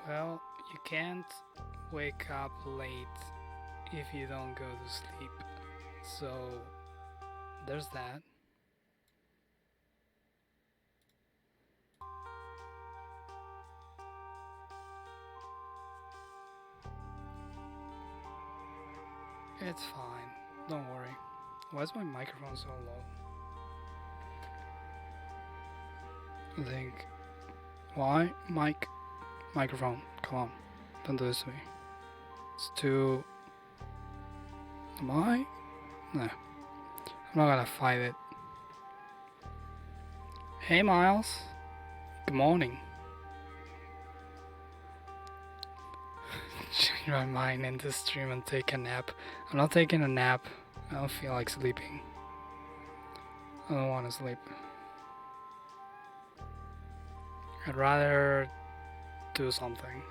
Well, you can't wake up late if you don't go to sleep. So, there's that. It's fine. Don't worry. Why is my microphone so low? I think. Why? Microphone. Come on. Don't do this to me. It's too. Am I? No. I'm not gonna fight it. Hey, Miles. Good morning. Change my mind in the stream and take a nap. I'm not taking a nap. I don't feel like sleeping. I don't want to sleep. I'd rather do something.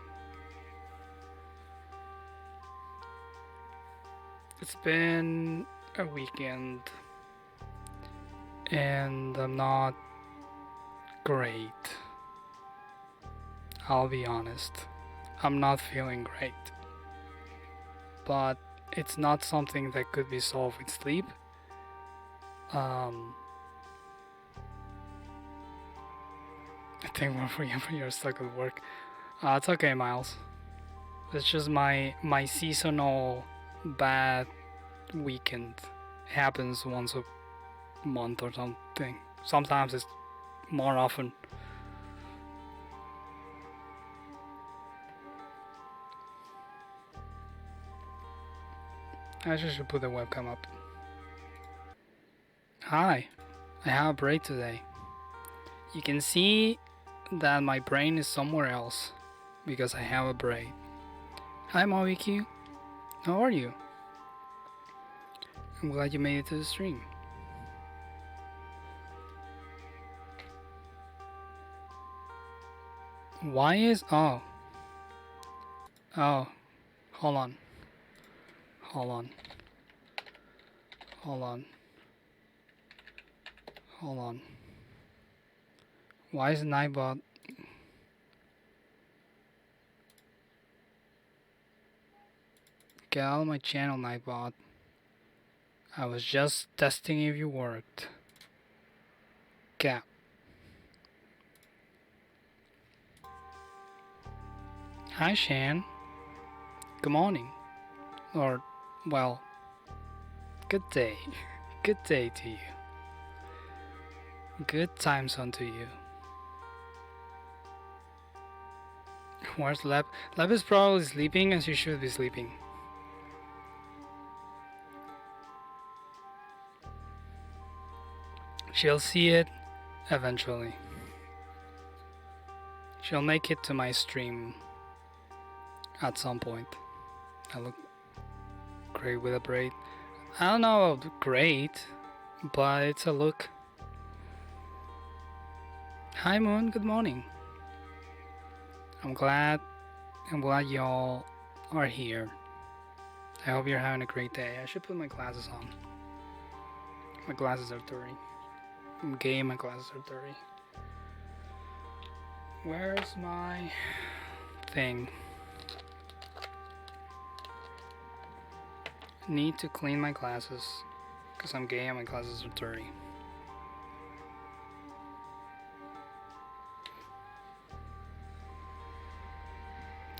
It's been a weekend and I'm not great. I'll be honest. I'm not feeling great. But it's not something that could be solved with sleep. I think you're stuck at work. It's okay, Miles. It's just my seasonal bad weekend. It happens once a month or something. Sometimes it's more often. I should put the webcam up. Hi, I have a break today. You can see that my brain is somewhere else because I have a break. Hi, MobiQ. How are you? I'm glad you made it to the stream. Why is... Oh, hold on. Hold on. Why is Nightbot... Get out of my channel, Nightbot. I was just testing if you worked. Cap. Hi, Shan. Good morning. Or, well, good day. Good day to you. Good time zone to you. Where's Leb? Leb is probably sleeping and she should be sleeping. She'll see it eventually. She'll make it to my stream at some point. I look great with a braid. I don't know about great, but it's a look. Hi Moon, good morning. I'm glad y'all are here. I hope you're having a great day. I should put my glasses on. My glasses are dirty. I'm gay, my glasses are dirty. Where's my thing? Need to clean my glasses because I'm gay and my glasses are dirty.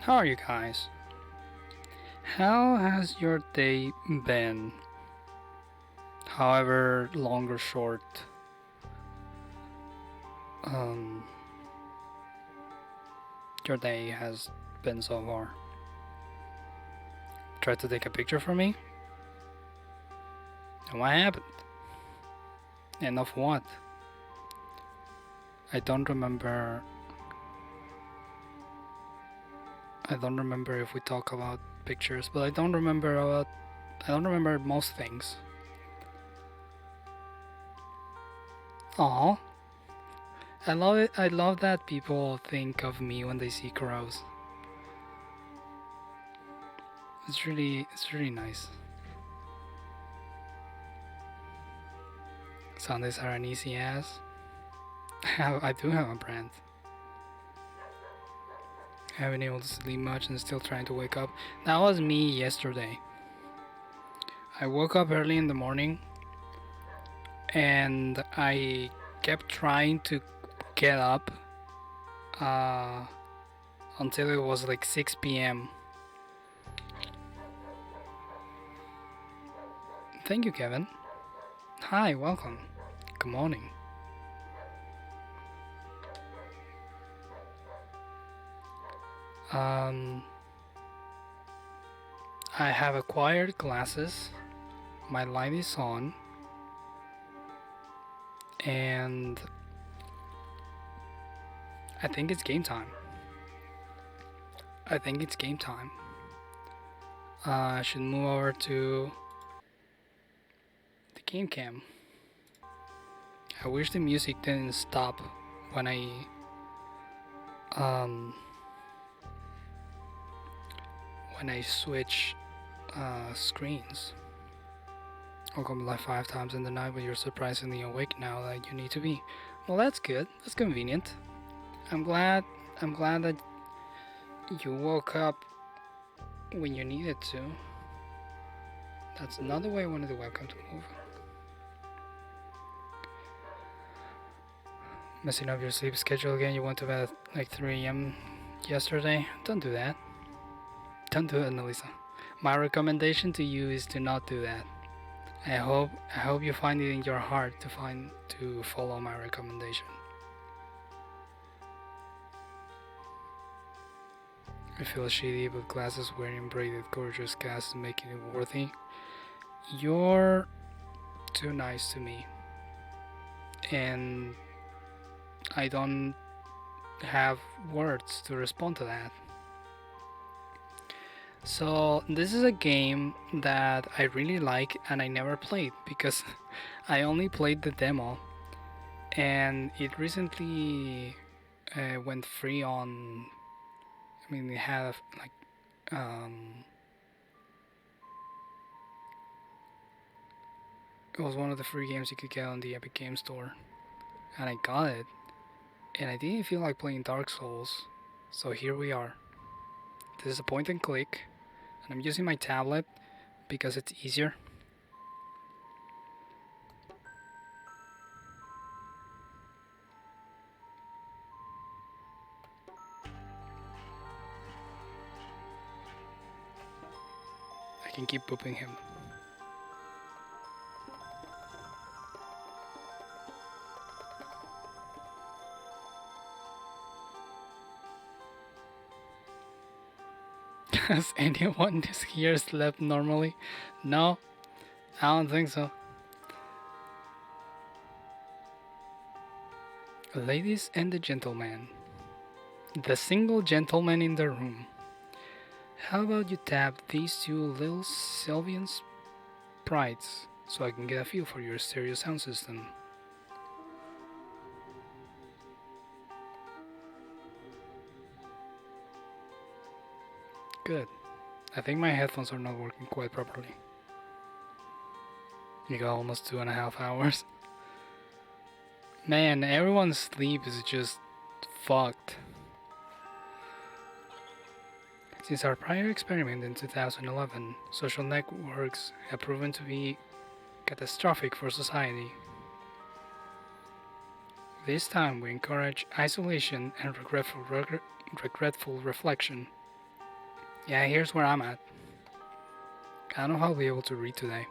How are you guys? How has your day been? However long or short. Your day has been so far. Tried to take a picture for me? And what happened? And of what? I don't remember if we talk about pictures, but I don't remember most things. Aw. I love it. I love that people think of me when they see crows. It's really nice. Sundays are an easy ass. I do have a brand. Haven't been able to sleep much and still trying to wake up. That was me yesterday. I woke up early in the morning and I kept trying to get up uh, until it was like 6 p.m. Thank you, Kevin. Hi, welcome. Good morning. I have acquired glasses. My light is on. And I think it's game time. I should move over to the game cam. I wish the music didn't stop when I switch screens. Welcome live 5 times in the night, but you're surprisingly awake now that you need to be. Well, that's good. That's convenient. I'm glad that you woke up when you needed to. That's another way I wanted the webcam to move. Messing up your sleep schedule again. You went to bed at like 3 a.m. yesterday. Don't do that. Don't do it, Melissa. My recommendation to you is to not do that. I hope you find it in your heart to follow my recommendation. I feel shitty, but glasses wearing braided gorgeous cast is making it worthy. You're too nice to me, and I don't have words to respond to that. So this is a game that I really like and I never played because I only played the demo, and it recently went free on. I mean, it had like it was one of the free games you could get on the Epic Game Store, and I got it, and I didn't feel like playing Dark Souls, so here we are. This is a point and click, and I'm using my tablet because it's easier. I can keep booping him. Has anyone here slept normally? No, I don't think so. Ladies and the gentlemen, the single gentleman in the room. How about you tap these two little Sylvian sprites so I can get a feel for your stereo sound system? Good. I think my headphones are not working quite properly. You got almost 2.5 hours. Man, everyone's sleep is just fucked. Since our prior experiment in 2011, social networks have proven to be catastrophic for society. This time we encourage isolation and regretful reflection. Yeah, here's where I'm at. I don't know how I'll be able to read today.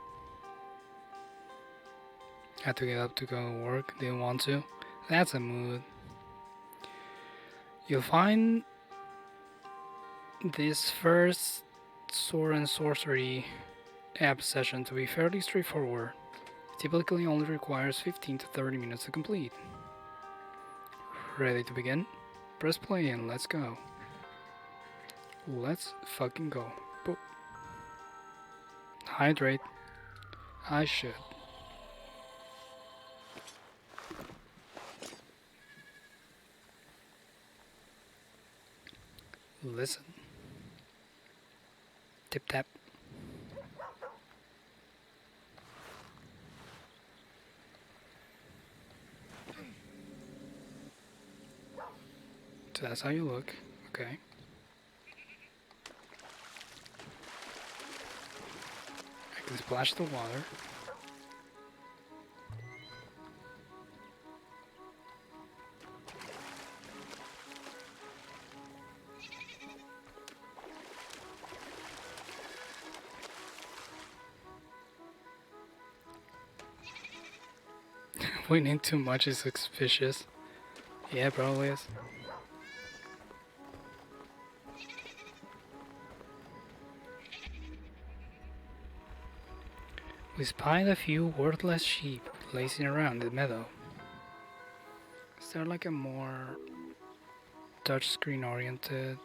Had to get up to go to work, didn't want to. That's a mood. You'll find this first sword and sorcery app session to be fairly straightforward. It typically only requires 15 to 30 minutes to complete. Ready to begin? Press play and let's go. Let's fucking go. Boop. Hydrate. I should. Listen. Tip tap. So that's how you look. Okay. We splash the water. Winning too much is suspicious. Yeah, probably is. We spied a few worthless sheep lazing around the meadow. Is there like a more touchscreen oriented?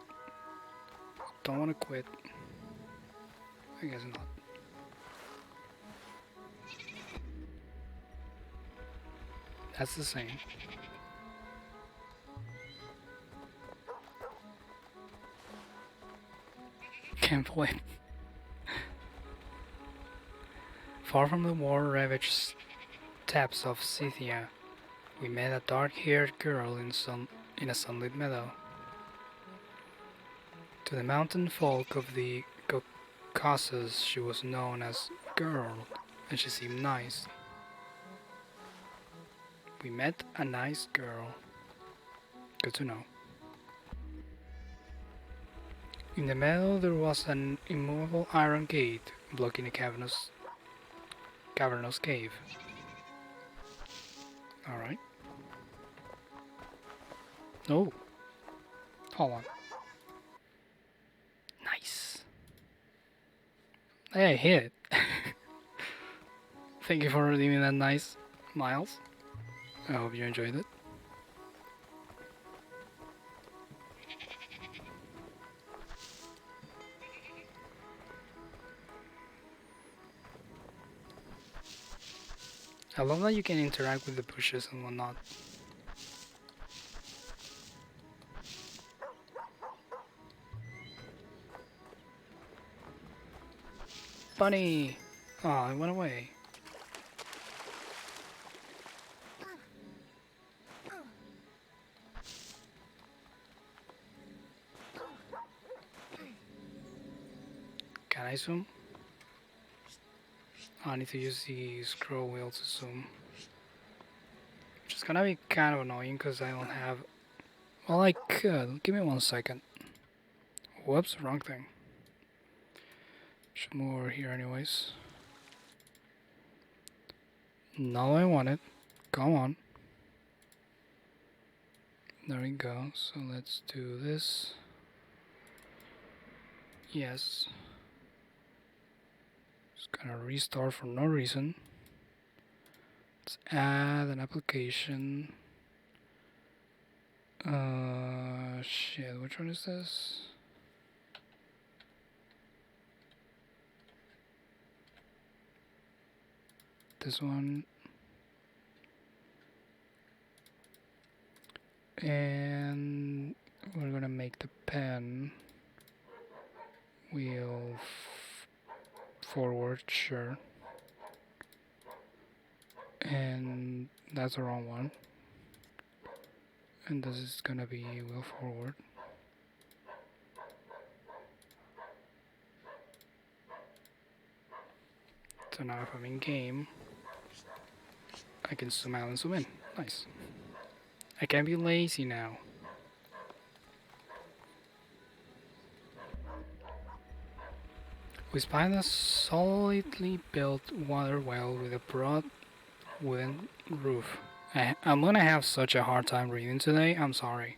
Don't want to quit. I guess not. That's the same. Can't play. Far from the war-ravaged steppes of Scythia, we met a dark-haired girl in a sunlit meadow. To the mountain folk of the Caucasus, she was known as Girl, and she seemed nice. We met a nice girl. Good to know. In the meadow there was an immovable iron gate blocking a cavernous cave. Alright. Oh. Hold on. Nice. Hey, I hit it. Thank you for redeeming that nice, Miles. I hope you enjoyed it. I love that you can interact with the bushes and whatnot. Bunny! Oh, it went away. Can I zoom? I need to use the scroll wheel to zoom. Which is gonna be kind of annoying because I don't have... Well, I could. Give me 1 second. Whoops, wrong thing. Should move over here anyways. Not what I wanted. Come on. There we go. So let's do this. Yes. Just gonna restart for no reason. Let's add an application. Shit, which one is this? This one. And we're gonna make the pen wheel forward, sure. And that's the wrong one. And this is gonna be wheel forward. So now if I'm in game, I can zoom out and zoom in. Nice. I can be lazy now. We spied a solidly built water well with a broad wooden roof. I'm gonna have such a hard time reading today, I'm sorry.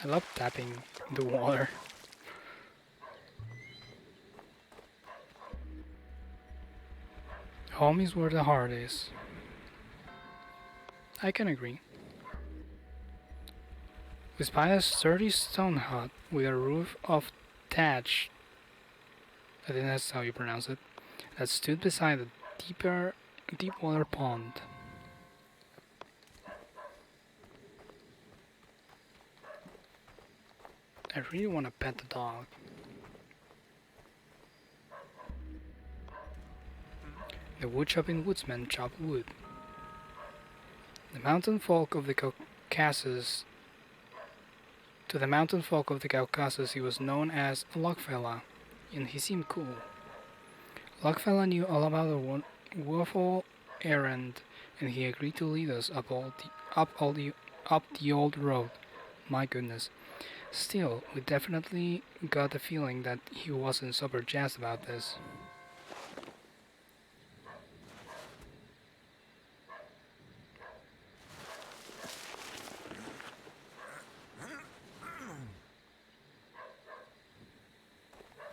I love tapping the water. Home is where the heart is. I can agree. We spied a sturdy stone hut with a roof of thatch, I think that's how you pronounce it, that stood beside a deep water pond. I really want to pet the dog. The wood chopping woodsman chopped wood. The mountain folk of the Caucasus, to the mountain folk of the Caucasus, he was known as Lockfella, and he seemed cool. Lockfella knew all about the woeful errand, and he agreed to lead us up the old road. My goodness. Still, we definitely got the feeling that he wasn't super jazzed about this.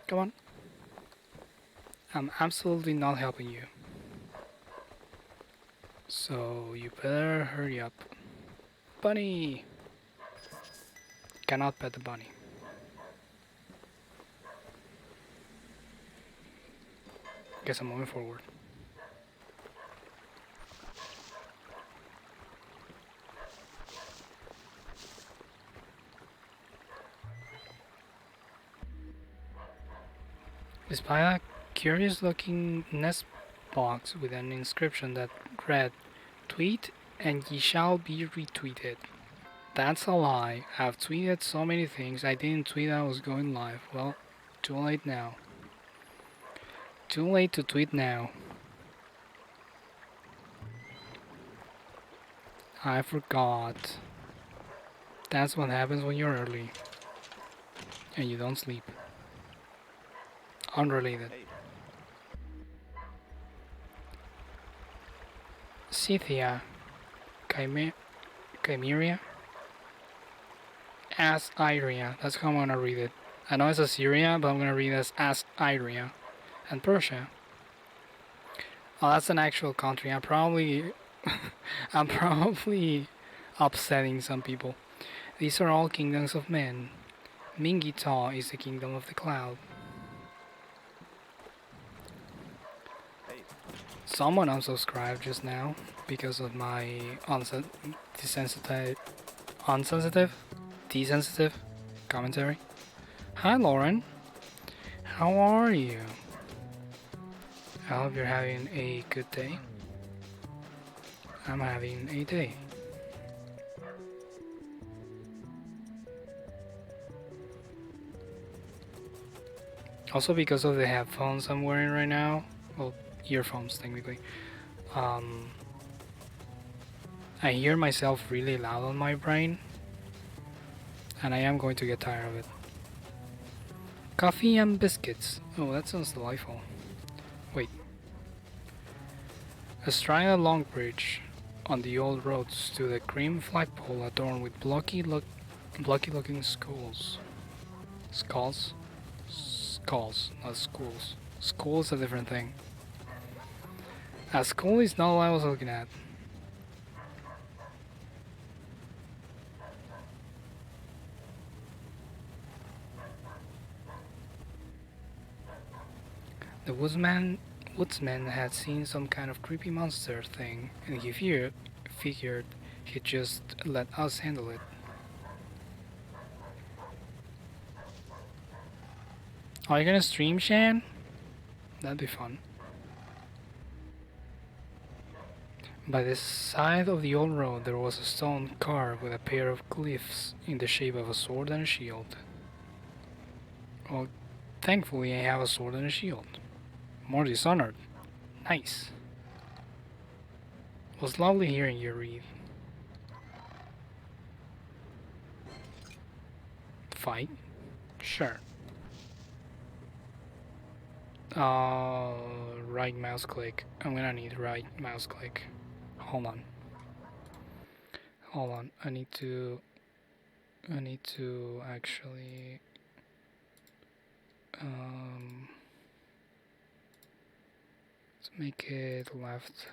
Come on. I'm absolutely not helping you. So you better hurry up. Bunny! Cannot pet the bunny. Guess I'm moving forward. Despite a curious looking nest box with an inscription that read, "Tweet and ye shall be retweeted." That's a lie. I've tweeted so many things. I didn't tweet I was going live. Well, too late now. Too late to tweet now. I forgot. That's what happens when you're early. And you don't sleep. Unrelated. Scythia. Chimeria. Assyria. That's how I'm gonna read it. I know it's Assyria, but I'm gonna read it as Assyria. And Persia. Oh, that's an actual country. I'm probably upsetting some people. These are all kingdoms of men. Mingita is the kingdom of the cloud. Someone unsubscribed just now because of my desensitive commentary. Hi Lauren, how are you? I hope you're having a good day. I'm having a day. Also because of the headphones I'm wearing right now, well, earphones technically, I hear myself really loud on my brain, and I am going to get tired of it. Coffee and biscuits. Oh, that sounds delightful. Wait. Astride a long bridge on the old road stood a grim flagpole adorned with blocky-looking skulls. Skulls? Skulls, not schools. School is a different thing. A school is not what I was looking at. The woodsman had seen some kind of creepy monster thing, and he figured he'd just let us handle it. Are you gonna stream, Shan? That'd be fun. By the side of the old road there was a stone carved with a pair of glyphs in the shape of a sword and a shield. Well, thankfully I have a sword and a shield. More Dishonored. Nice. It was lovely hearing you read. Fight? Sure. Right mouse click. I'm gonna need right mouse click. Hold on. Hold on. I need to actually let's make it left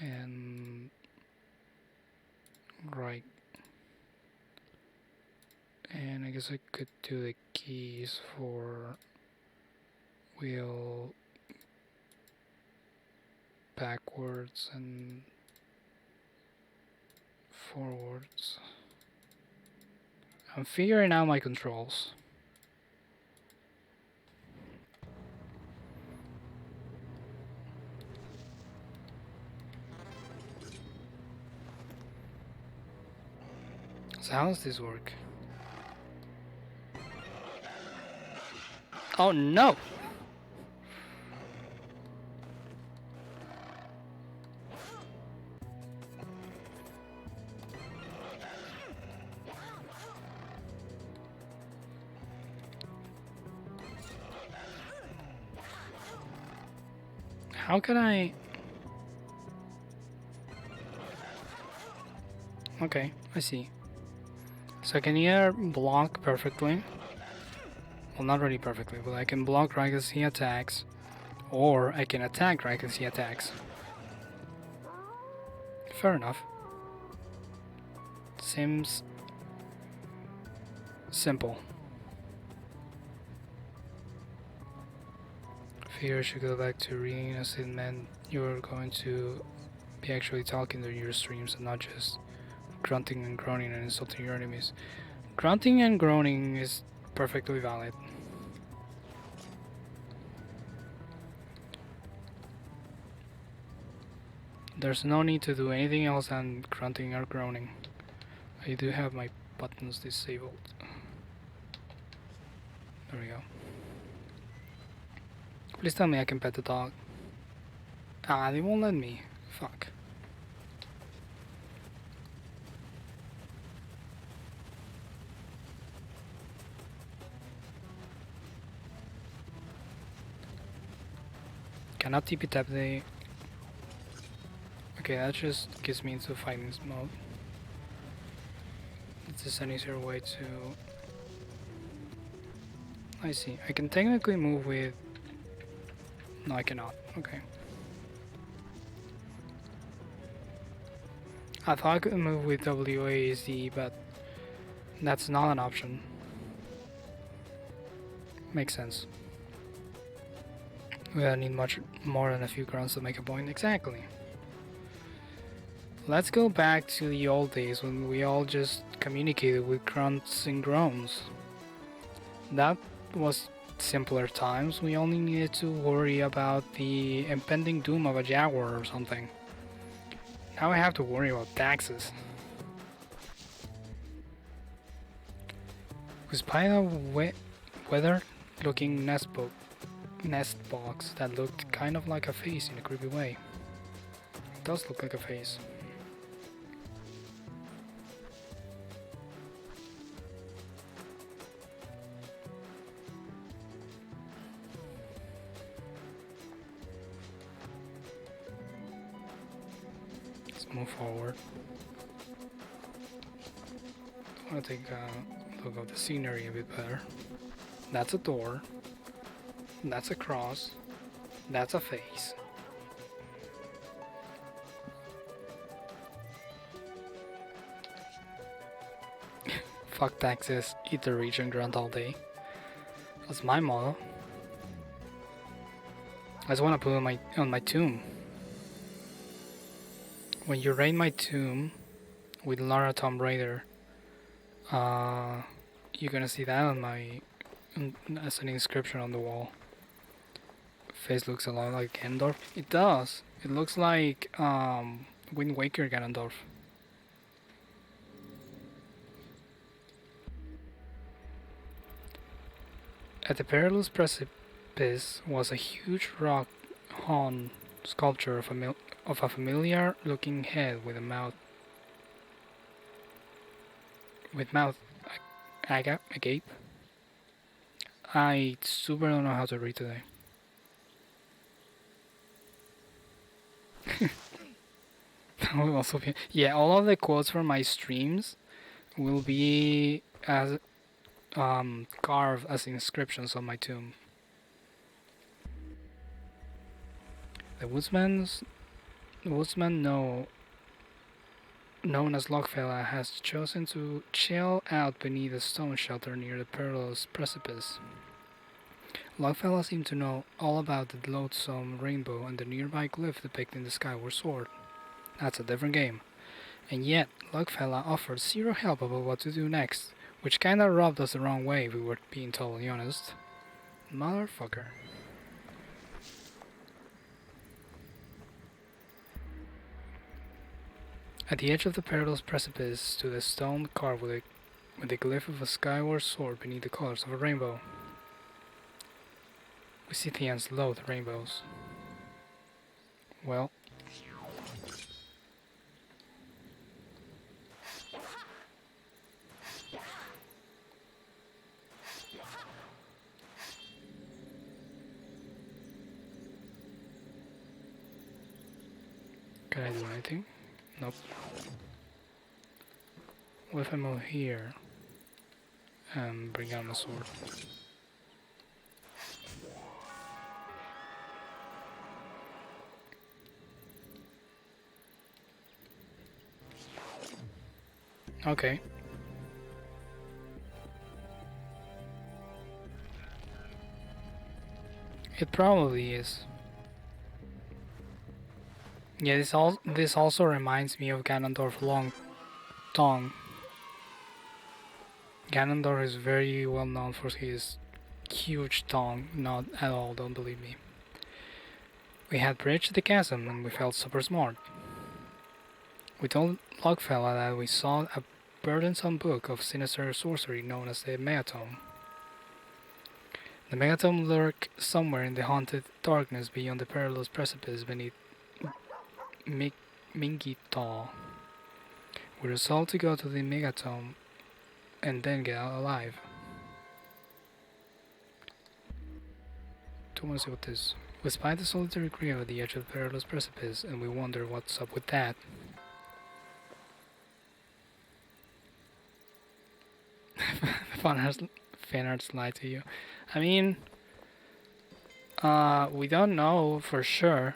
and right. And I guess I could do the keys for wheel backwards and forwards. I'm figuring out my controls. how does this work? Oh no! How can I... Okay, I see. So I can either block perfectly, well not really perfectly, but I can block right as he attacks, or I can attack right as he attacks. Fair enough. Seems simple. Fear should go back to reading as it meant you were going to be actually talking to your streams and not just grunting and groaning and insulting your enemies. Grunting and groaning is perfectly valid. There's no need to do anything else than grunting or groaning. I do have my buttons disabled. There we go. Please tell me I can pet the dog. Ah, they won't let me. Fuck. Cannot TP tap the... Okay, that just gets me into fighting mode. It's just an easier way to... I see. I can technically move with... No, I cannot. Okay. I thought I could move with WASD, but that's not an option. Makes sense. We don't need much more than a few grunts to make a point. Exactly. Let's go back to the old days when we all just communicated with grunts and groans. That was simpler times. We only needed to worry about the impending doom of a jaguar or something. Now I have to worry about taxes. Despite a weathered looking nest box that looked kind of like a face in a creepy way. It does look like a face. Let's move forward. I want to take a look at the scenery a bit better. That's a door. That's a cross. That's a face. Fuck taxes, eat the region grunt all day. That's my motto. I just want to put it on my tomb. When you raid my tomb with Lara Tomb Raider, you're gonna see that on my as an inscription on the wall. Face looks a lot like Ganondorf. It does. It looks like Wind Waker Ganondorf. At the perilous precipice was a huge rock hewn sculpture of a familiar-looking head with a mouth agape. I super don't know how to read today. That will also be, yeah, all of the quotes from my streams will be as carved as inscriptions on my tomb. The woodsman known as Lockfella has chosen to chill out beneath a stone shelter near the perilous precipice. Lockfella seemed to know all about the loathsome rainbow and the nearby glyph depicting the skyward sword. That's a different game. And yet, Lockfella offered zero help about what to do next, which kinda rubbed us the wrong way if we were being totally honest. Motherfucker. At the edge of the perilous precipice stood a stone carved with the glyph of a skyward sword beneath the colors of a rainbow. We Scythians loathe rainbows. Well, can I do anything? Nope. What if I move here and bring out my sword? Okay. It probably is. Yeah, this also reminds me of Ganondorf Long Tongue. Ganondorf is very well known for his huge tongue. Not at all, don't believe me. We had bridged the chasm and we felt super smart. We told Logfella that we saw a burdensome book of sinister sorcery known as the Megatome. The Megatome lurked somewhere in the haunted darkness beyond the perilous precipice beneath Mingitol. We resolved to go to the Megatome and then get out alive. Don't want to see what this is. We spied the solitary grave at the edge of the perilous precipice, and we wonder what's up with that. Fanarts lie to you. I mean, we don't know for sure.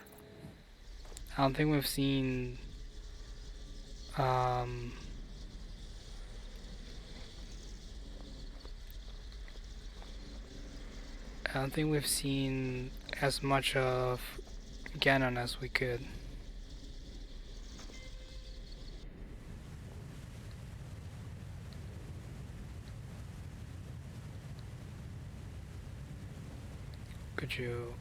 I don't think we've seen I don't think we've seen as much of Ganon as we could. Could you...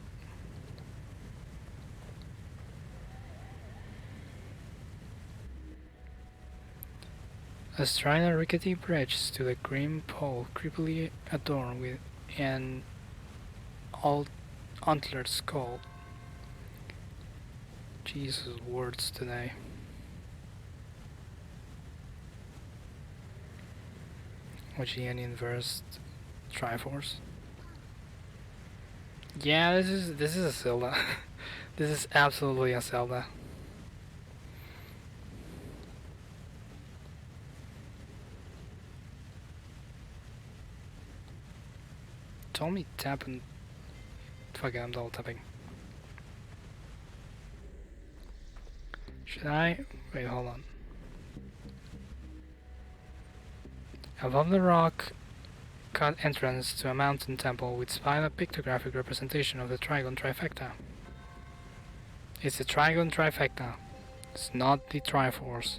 Astride a rickety bridge stood a grim pole creepily adorned with an antlered skull. Jesus, words today. Which an inverse Triforce. Yeah, this is a Zelda. This is absolutely a Zelda. Told me tap and fuck it, I'm double tapping. Should I? Wait, hold on. Above the rock cut entrance to a mountain temple, we spied a pictographic representation of the Trigon Trifecta. It's the Trigon Trifecta. It's not the Triforce.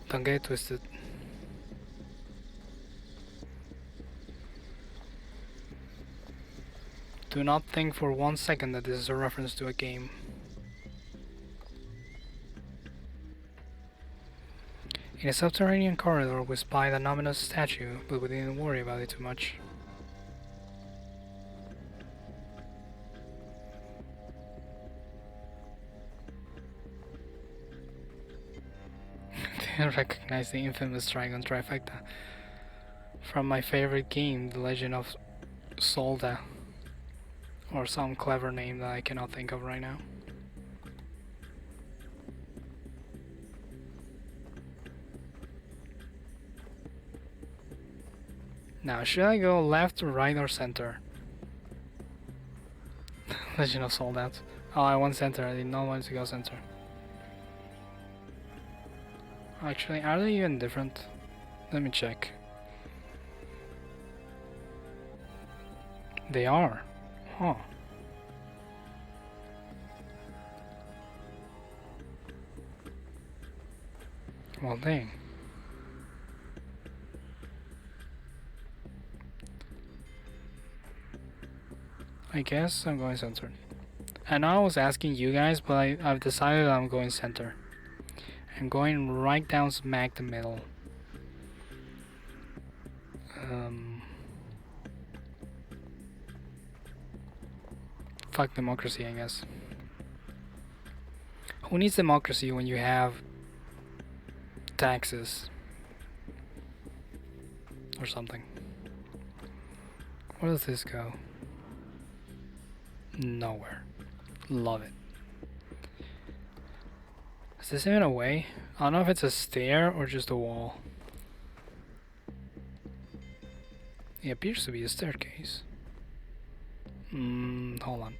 Don't get it twisted. Do not think for 1 second that this is a reference to a game. In a subterranean corridor we spied an ominous statue, but we didn't worry about it too much. Didn't recognize the infamous Trigon Trifecta from my favorite game, The Legend of Zelda, or some clever name that I cannot think of right now. Now, should I go left, right, or center? Legend of Sold Out. Oh, I want center. I did not want to go center. Actually, are they even different? Let me check. They are. Huh. Well, dang. I guess I'm going centered. I know I was asking you guys, but I've decided I'm going center. I'm going right down smack the middle. Fuck democracy, I guess. Who needs democracy when you have taxes? Or something. Where does this go? Nowhere. Love it. Is this even a way? I don't know if it's a stair or just a wall. It appears to be a staircase. Hold on.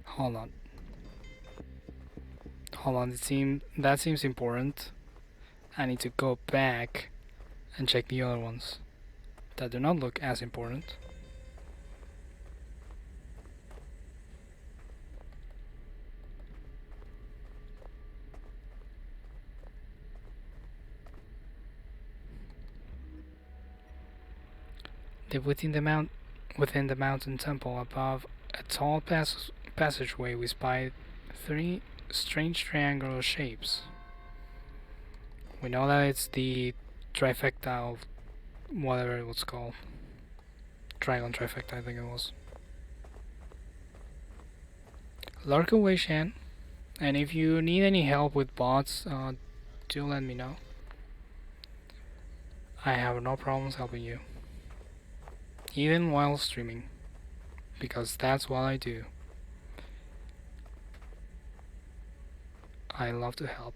Hold on. Hold on, that seems important. I need to go back and check the other ones that do not look as important. Within the mountain temple above a tall passageway, we spied 3 strange triangular shapes. We know that it's the trifecta of whatever it was called. Dragon trifecta, I think it was. Lurk away, Shan. And if you need any help with bots, do let me know. I have no problems helping you. Even while streaming. Because that's what I do. I love to help.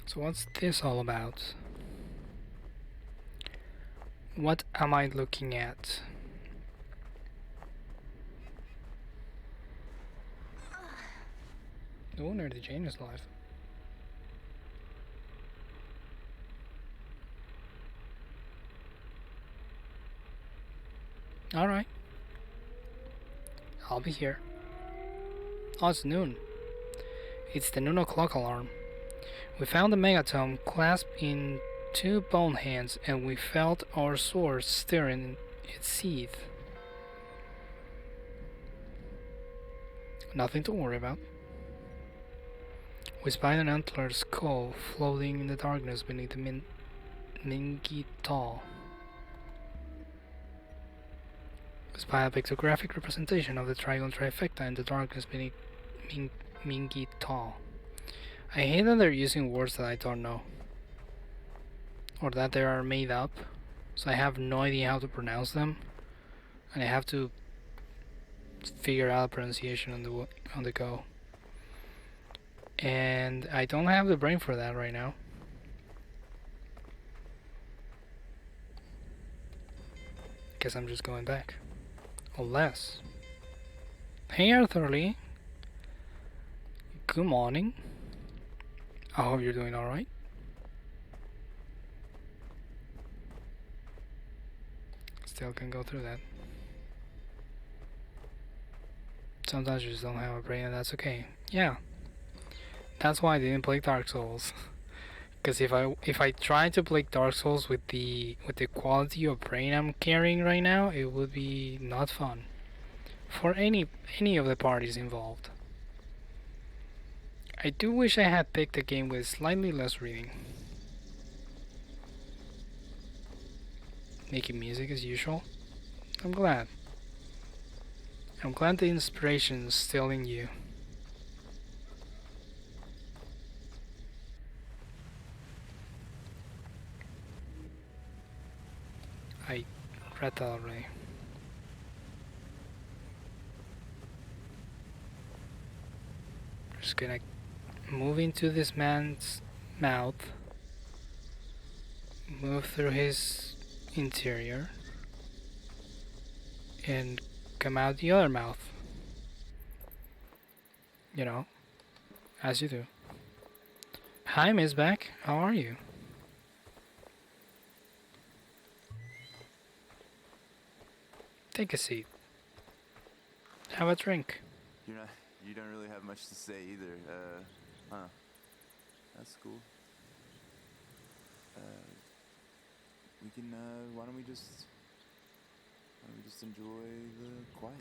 So what's this all about? What am I looking at? The owner of the Jane is live. Alright. I'll be here. Oh, it's noon. It's the noon o'clock alarm. We found the megatome clasped in 2 bone hands, and we felt our swords stirring its sheath. Nothing to worry about. We spied an antlered skull floating in the darkness beneath the Mingitol. We spied a pictographic representation of the Trigon trifecta in the darkness beneath Mingitol. I hate that they're using words that I don't know. Or that they are made up. So I have no idea how to pronounce them. And I have to figure out pronunciation on the go. And I don't have the brain for that right now. Guess I'm just going back. Unless... Hey Arthur Lee. Good morning. I hope you're doing alright. Still can go through that. Sometimes you just don't have a brain, and that's okay. Yeah. That's why I didn't play Dark Souls. Because if I tried to play Dark Souls with the quality of brain I'm carrying right now, it would be not fun for any of the parties involved. I do wish I had picked a game with slightly less reading. Making music as usual. I'm glad. I'm glad the inspiration is still in you. I read that already. Just gonna move into this man's mouth, move through his interior, and come out the other mouth. You know, as you do. Hi, Miss Beck. How are you? Take a seat. Have a drink. You don't really have much to say either. Huh. That's cool. We can, why don't we just enjoy the quiet?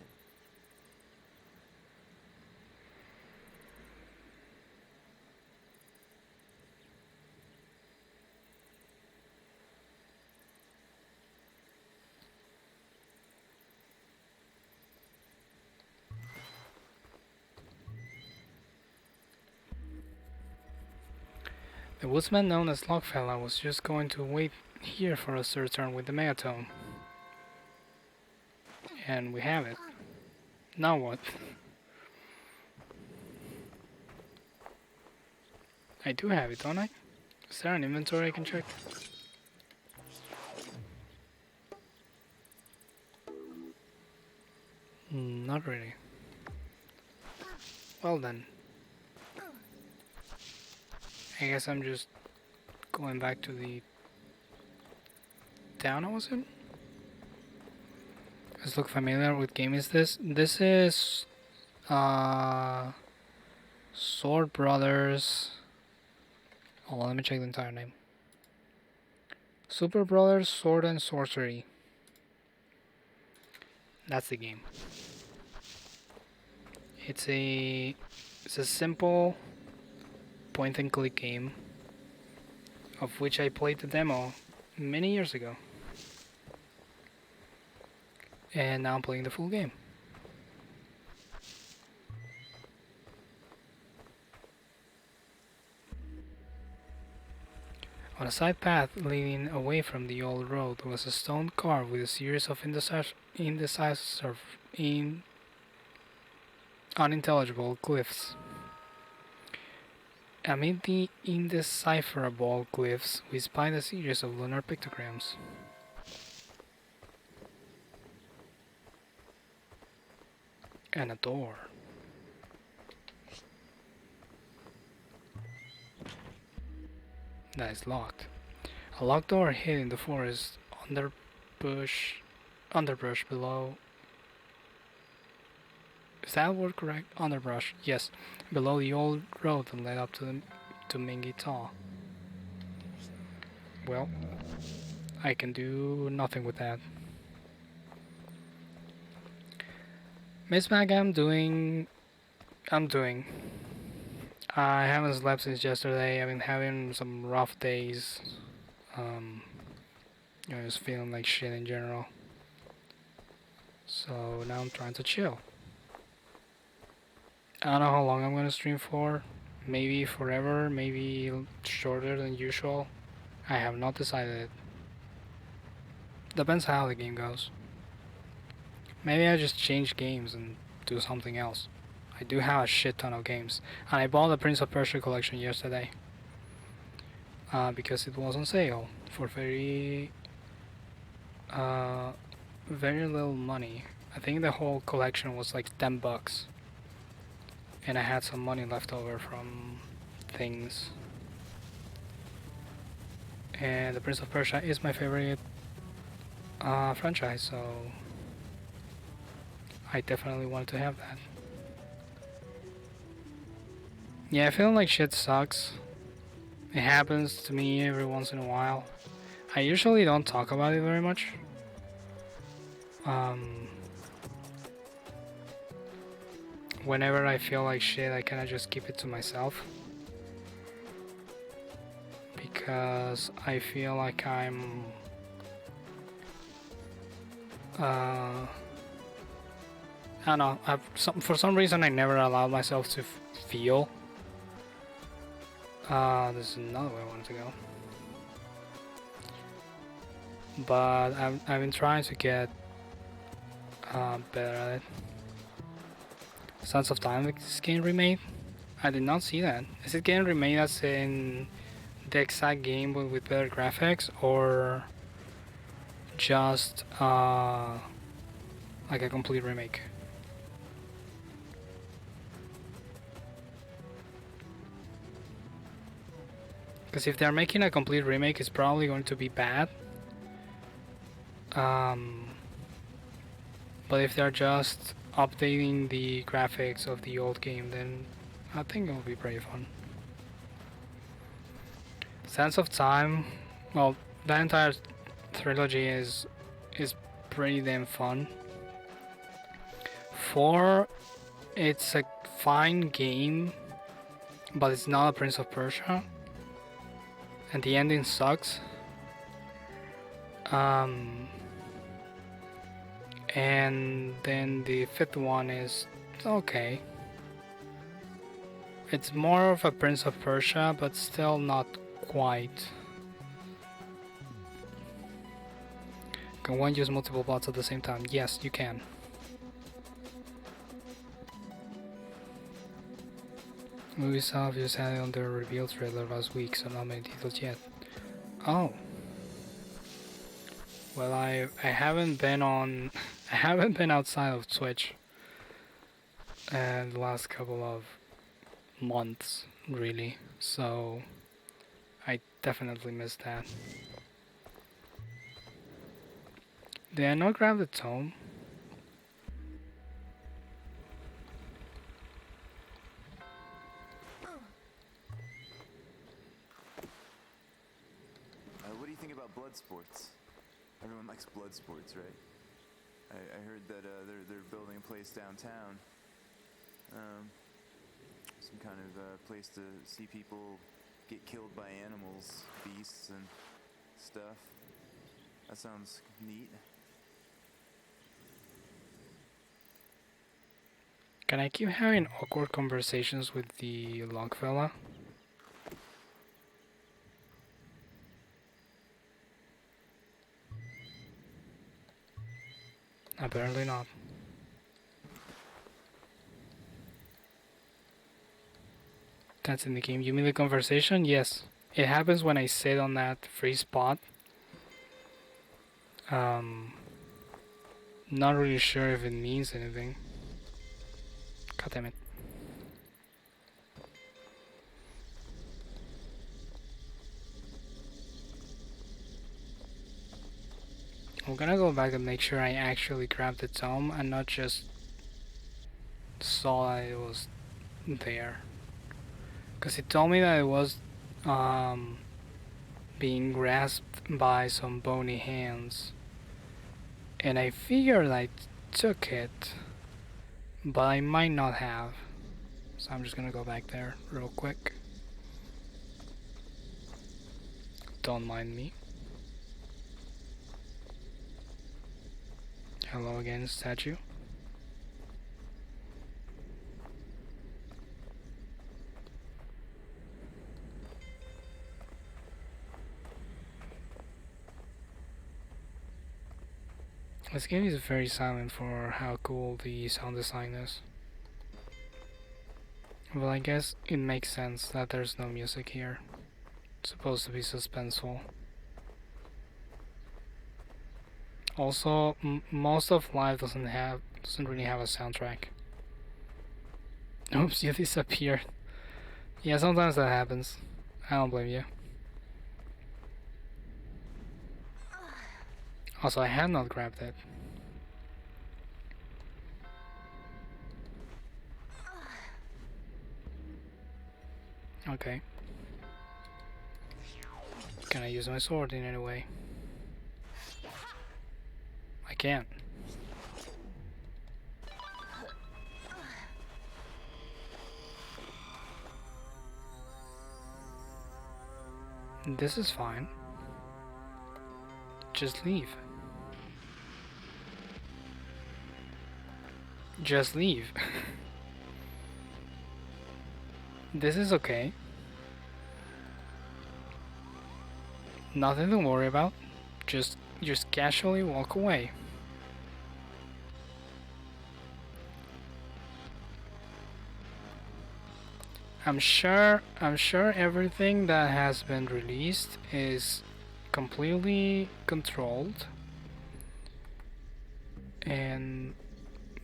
The woodsman known as Lockfella was just going to wait here for us to return with the megatome. And we have it. Now what? I do have it, don't I? Is there an inventory I can check? Not really. Well then. I guess I'm just going back to the town I was in. Does look familiar? What game is this? This is Sword Brothers. Hold on, let me check the entire name. Superbrothers Sword and Sworcery. That's the game. It's a simple point and click game of which I played the demo many years ago. And now I'm playing the full game. On a side path leading away from the old road was a stone carved with a series of unintelligible glyphs. Amid the indecipherable glyphs, we spied a series of lunar pictograms. And a door. That is locked. A locked door hid in the forest underbrush below. Is that word correct? Underbrush, yes. Below the old road that led up to Mingita. Well, I can do nothing with that. Miss Mag, I'm doing. I haven't slept since yesterday. I've been having some rough days. Just feeling like shit in general. So now I'm trying to chill. I don't know how long I'm gonna stream for. Maybe forever, maybe shorter than usual. I have not decided. Depends how the game goes. Maybe I just change games and do something else. I do have a shit ton of games. And I bought the Prince of Persia collection yesterday. Because it was on sale for very little money. I think the whole collection was like $10. And I had some money left over from things. And the Prince of Persia is my favorite franchise, so I definitely wanted to have that. Yeah, I feel like shit sucks. It happens to me every once in a while. I usually don't talk about it very much. Whenever I feel like shit, I kinda just keep it to myself. Because I feel like I'm... I don't know, for some reason I never allowed myself to feel. This is another way I wanted to go. But I've been trying to get better at it. Sons of Time is getting remade? I did not see that. Is it getting remade as in the exact game but with better graphics, or just like a complete remake? Because if they're making a complete remake, it's probably going to be bad. But if they're just updating the graphics of the old game, then I think it'll be pretty fun. Sense of Time, well, the entire trilogy is pretty damn fun. 4, it's a fine game, but it's not a Prince of Persia, and the ending sucks. And then the 5th one is okay. It's more of a Prince of Persia, but still not quite. Can one use multiple bots at the same time? Yes, you can. Ubisoft just had it on their reveal trailer last week, so not many details yet. Oh. Well, I haven't been on I haven't been outside of Twitch the last couple of months, really. So I definitely missed that. Did I not grab the tome? What do you think about blood sports? Everyone likes blood sports, right? I heard that they're building a place downtown. Some kind of place to see people get killed by animals, beasts, and stuff. That sounds neat. Can I keep having awkward conversations with the log fella? Apparently not. That's in the game. You mean the conversation? Yes. It happens when I sit on that free spot. Not really sure if it means anything. God damn it. I'm gonna go back and make sure I actually grabbed the tome and not just saw that it was there. Because it told me that it was being grasped by some bony hands. And I figured I took it, but I might not have. So I'm just gonna go back there real quick. Don't mind me. Hello again, statue. This game is very silent for how cool the sound design is. Well, I guess it makes sense that there's no music here. It's supposed to be suspenseful. Also, most of life doesn't really have a soundtrack. Oops, you disappeared. Yeah, sometimes that happens. I don't blame you. Also, I had not grabbed it. Okay. Can I use my sword in any way? I can't. This is fine. Just leave. Just leave. This is okay. Nothing to worry about. Just casually walk away. I'm sure everything that has been released is completely controlled, and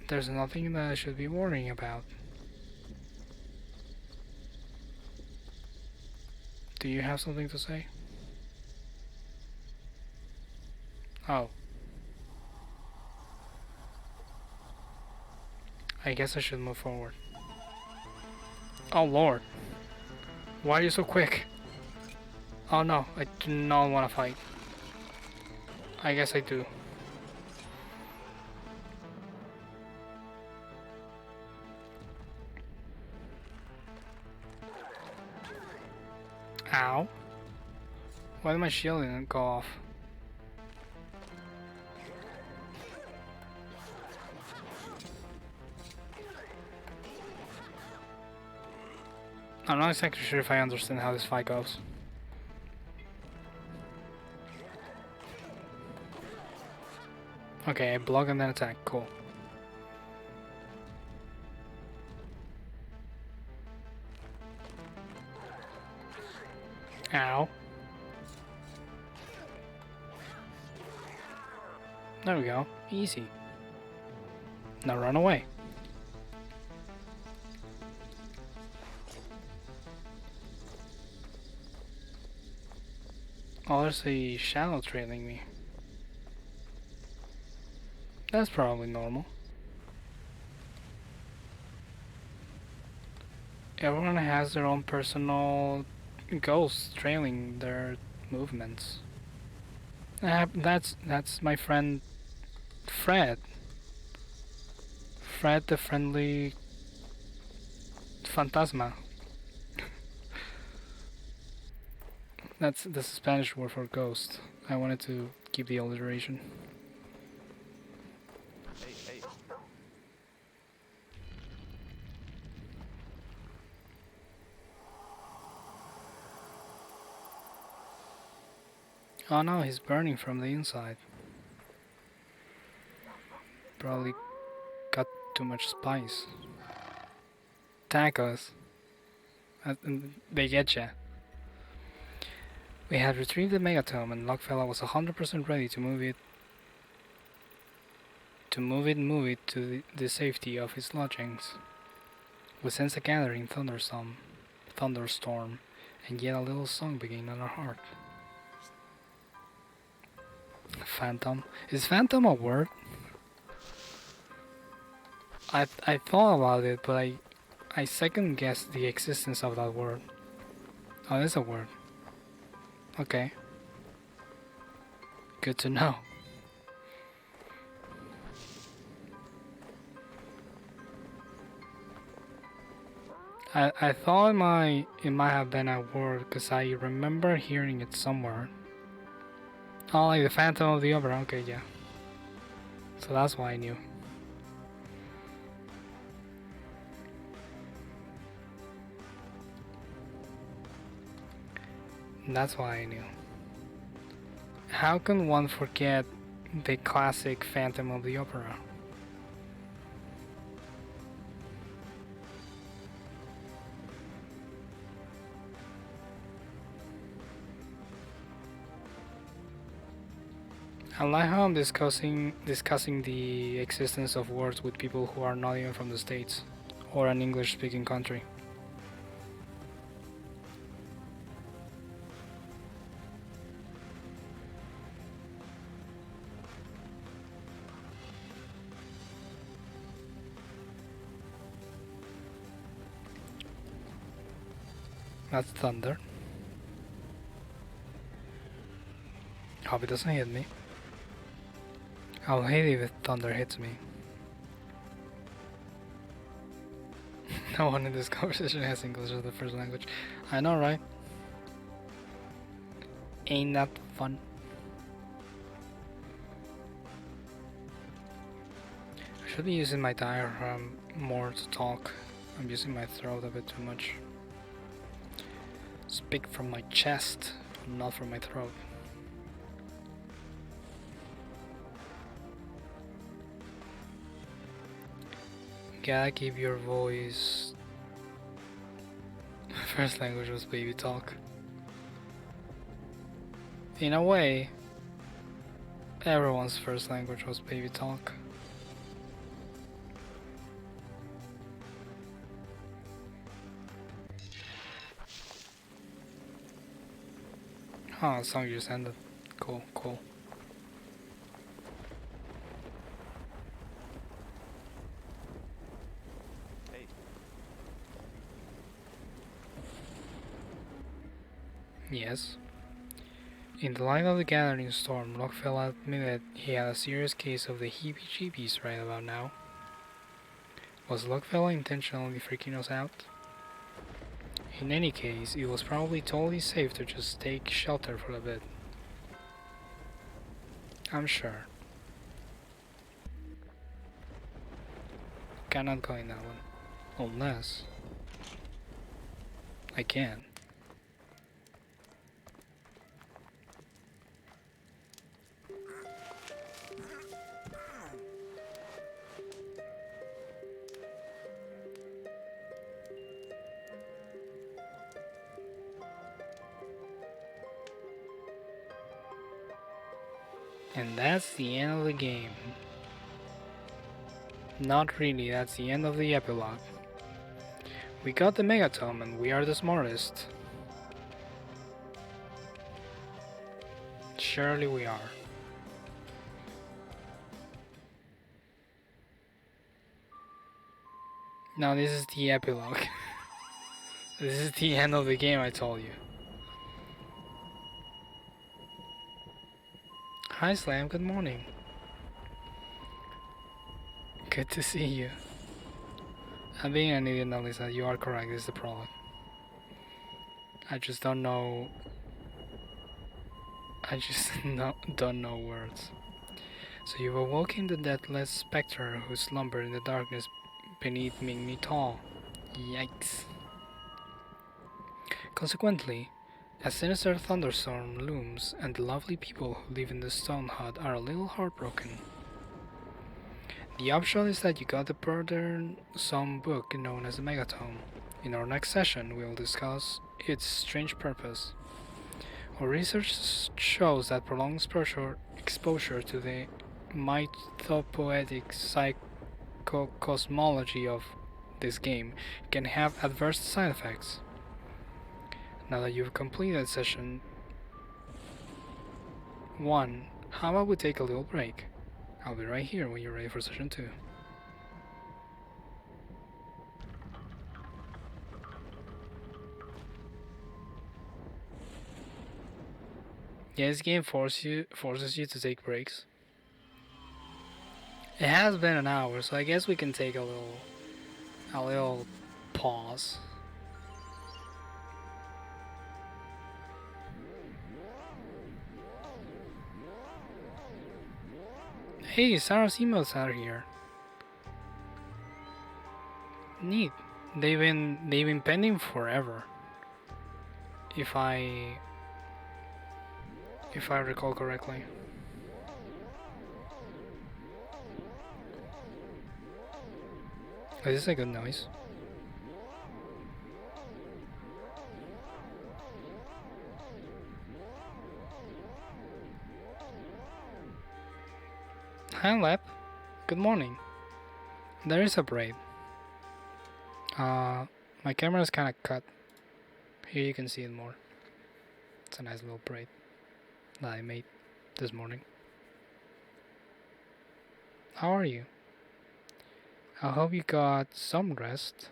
there's nothing that I should be worrying about. Do you have something to say? Oh. I guess I should move forward. Oh lord. Why are you so quick? Oh no, I do not want to fight. I guess I do. Ow. Why did my shield didn't go off? I'm not exactly sure if I understand how this fight goes. Okay, I block and then attack. Cool. Ow. There we go. Easy. Now run away. Oh, there's a shadow trailing me. That's probably normal. Everyone has their own personal ghosts trailing their movements. That's my friend Fred. Fred the friendly Fantasma. That's the Spanish word for ghost. I wanted to keep the alliteration. Hey. Oh no, he's burning from the inside. Probably got too much spice. Tacos. They get ya. We had retrieved the megatome and Lockfella was 100% ready to move it to the safety of his lodgings. We sense a gathering thunderstorm, and yet a little song beginning in our heart. Phantom? Is phantom a word? I thought about it, but I second guessed the existence of that word. Oh, it's a word. Okay. Good to know. I thought it might have been a word because I remember hearing it somewhere. Oh, like the Phantom of the Opera. Okay, yeah. So that's why I knew. That's why I knew. How can one forget the classic Phantom of the Opera? I like how I'm discussing the existence of words with people who are not even from the States or an English-speaking country. That's thunder. Hope it doesn't hit me. I'll hate if thunder hits me. No one in this conversation has English as the first language. I know, right? Ain't that fun? I should be using my diaphragm more to talk. I'm using my throat a bit too much. Speak from my chest, not from my throat. Gotta keep your voice. My first language was baby talk. In a way, everyone's first language was baby talk. Oh, the song just ended. Cool, cool. Yes. In the light of the gathering storm, Lockfell admitted he had a serious case of the heebie-jeebies right about now. Was Lockfell intentionally freaking us out? In any case, it was probably totally safe to just take shelter for a bit. I'm sure. Cannot go in that one. Unless I can. And that's the end of the game. Not really, that's the end of the epilogue. We got the Megatome and we are the smartest. Surely we are. Now this is the epilogue. This is the end of the game, I told you. Hi Slam, good morning. Good to see you. I'm being an idiot, Lisa. You are correct, this is the prologue. I just don't know. I just don't know words. So you've awoken the deathless spectre who slumbered in the darkness beneath Mingmi Tall. Yikes. Consequently, a sinister thunderstorm looms, and the lovely people who live in the stone hut are a little heartbroken. The upshot is that you got the burdensome book known as the Megatome. In our next session, we will discuss its strange purpose. Our research shows that prolonged exposure to the mythopoetic psychocosmology of this game can have adverse side effects. Now that you've completed session 1, how about we take a little break? I'll be right here when you're ready for session 2. Yeah, this game forces you to take breaks. It has been an hour, so I guess we can take a little pause. Hey, Sarah's emails are here. Neat. They've been pending forever. If I recall correctly. This is a good noise. Hi Lab, good morning. There is a braid. My camera is kinda cut. Here you can see it more. It's a nice little braid that I made this morning. How are you? I hope you got some rest.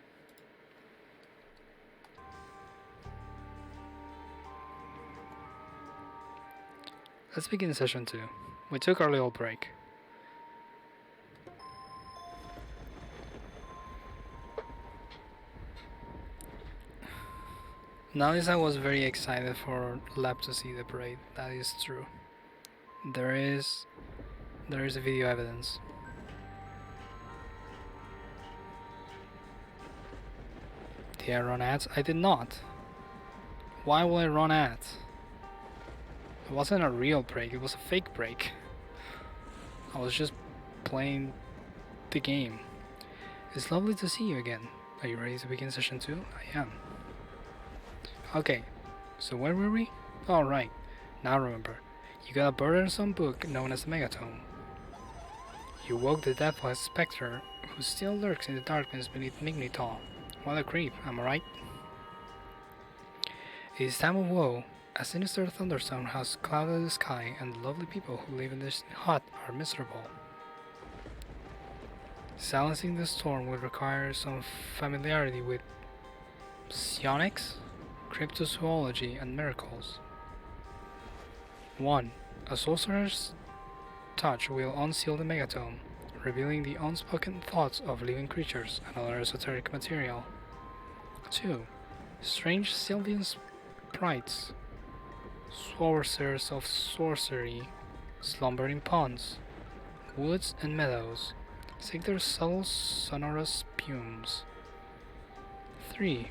Let's begin session 2. We took our little break. Nowadays I was very excited for Lab to see the parade. That is true. There is a video evidence. Did I run ads? I did not. Why will I run ads? It wasn't a real break, it was a fake break. I was just playing the game. It's lovely to see you again. Are you ready to begin session 2? I am. Okay, so where were we? Alright, now remember. You got a burdensome book known as the Megatome. You woke the deathless spectre who still lurks in the darkness beneath Mignital. What a creep, am I right? It is time of woe. A sinister thunderstorm has clouded the sky, and the lovely people who live in this hut are miserable. Silencing the storm would require some familiarity with psionics, Cryptozoology and Miracles. 1. A sorcerer's touch will unseal the megatome, revealing the unspoken thoughts of living creatures and other esoteric material. 2. Strange Sylvan sprites, sorcerers of sorcery, slumber in ponds, woods, and meadows, seek their subtle sonorous fumes. 3.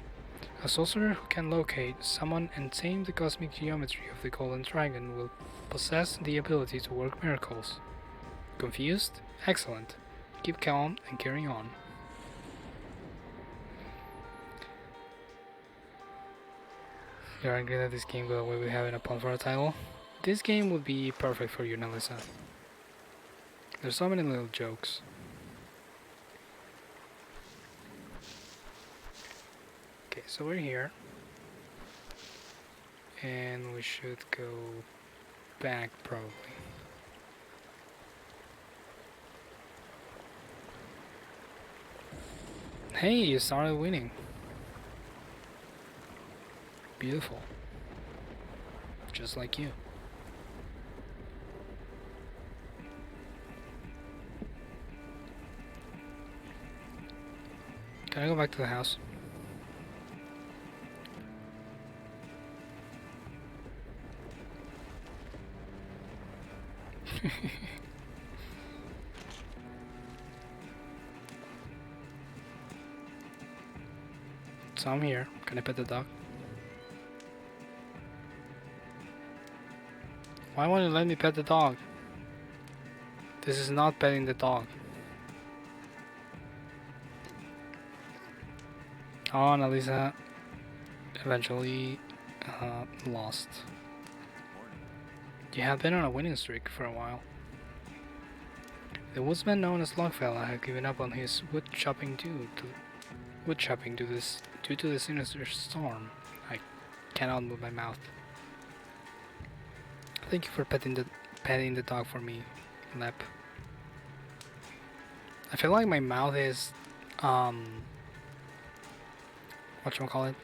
A sorcerer who can locate, summon, and tame the cosmic geometry of the Golden Dragon will possess the ability to work miracles. Confused? Excellent. Keep calm and carry on. You're angry that this game got away with having a pun for a title? This game would be perfect for you, Nelissa. There's so many little jokes. Okay, so we're here. And we should go back, probably. Hey, you started winning. Beautiful. Just like you. Can I go back to the house? So I'm here. Can I pet the dog? Why won't you let me pet the dog? This is not petting the dog. Oh, Annalisa eventually lost. You have been on a winning streak for a while. The woodsman known as Longfellow had given up on his wood chopping due to the sinister storm. I cannot move my mouth. Thank you for petting the dog for me, Lep. I feel like my mouth is whatchamacallit?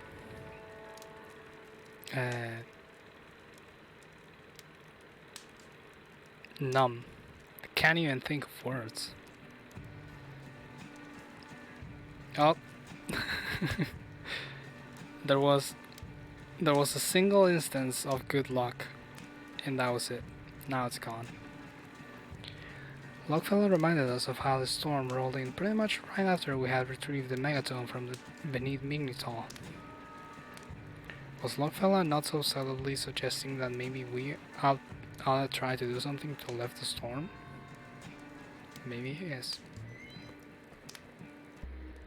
Numb. I can't even think of words. Oh. there was a single instance of good luck, and that was it. Now it's gone. Longfellow reminded us of how the storm rolled in pretty much right after we had retrieved the megatome from the beneath Mignital. Was Longfellow not so subtly suggesting that maybe we ought to try to do something to lift the storm? Maybe he is.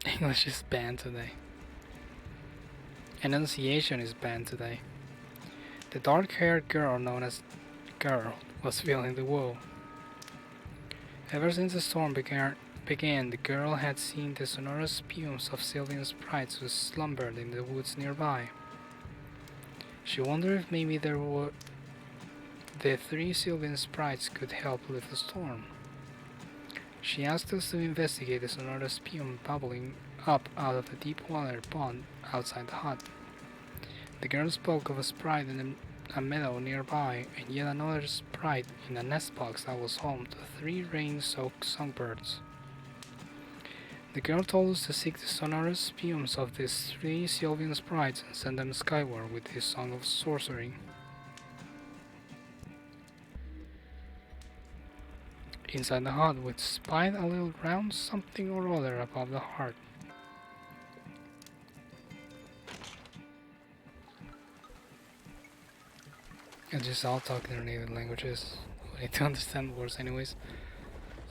English is banned today. Enunciation is banned today. The dark-haired girl known as Girl was feeling the woe. Ever since the storm began, the girl had seen the sonorous fumes of Sylvan sprites who slumbered in the woods nearby. She wondered if maybe the 3 Sylvan sprites could help lift the storm. She asked us to investigate the sonorous fume bubbling up out of the deep water pond outside the hut. The girl spoke of a sprite in a meadow nearby, and yet another sprite in a nest box that was home to 3 rain-soaked songbirds. The girl told us to seek the sonorous fumes of these 3 Sylvan sprites and send them skyward with his song of sorcery. Inside the hut, we spied a little round something or other above the heart. It's just all talking in native languages. We need to understand words anyways.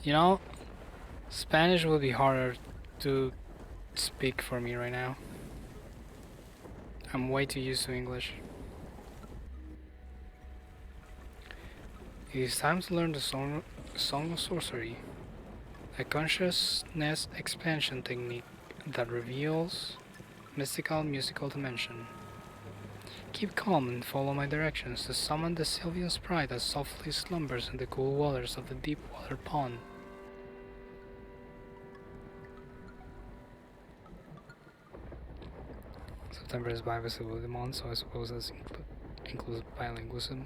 You know, Spanish will be harder to speak for me right now. I'm way too used to English. It is time to learn the Song of Sorcery, a consciousness expansion technique that reveals mystical musical dimension. Keep calm and follow my directions to summon the Sylvan sprite that softly slumbers in the cool waters of the deep water pond. So September is Bivisibility Month, so I suppose that's includes bilingualism.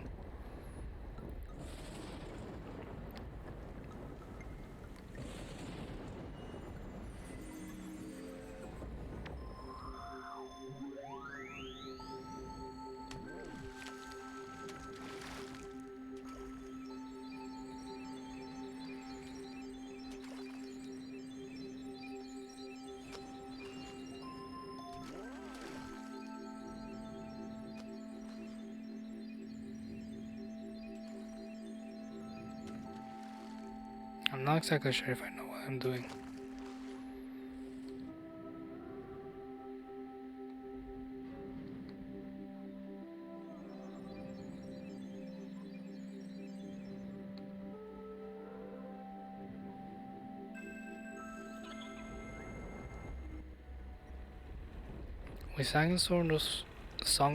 I'm not exactly sure if I know what I'm doing. We sang a song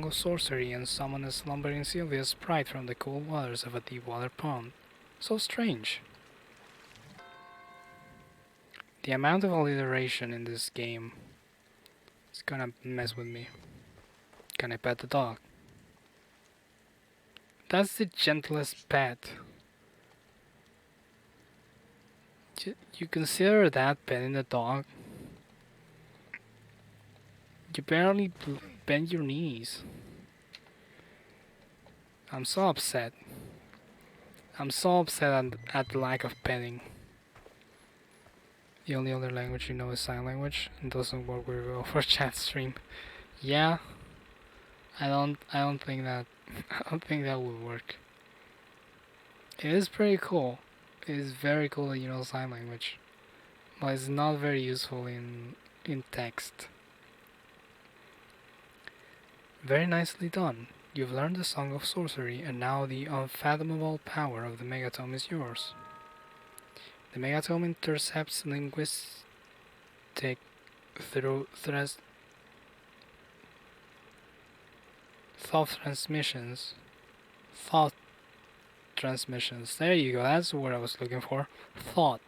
of sorcery and summoned a slumbering Sylvia sprite from the cool waters of a deep water pond. So strange. The amount of alliteration in this game is gonna mess with me. Can I pet the dog? That's the gentlest pet. You consider that petting the dog? You barely bend your knees. I'm so upset. I'm so upset at the lack of petting. The only other language you know is sign language and doesn't work very well for chat stream. Yeah, I don't think that I don't think that would work. It is pretty cool. It is very cool that you know sign language, but it's not very useful in text. Very nicely done. You've learned the Song of Sorcery, and now the unfathomable power of the Megatome is yours. The Megatome intercepts linguistic through thought transmissions. Thought transmissions. There you go. That's the word I was looking for. Thought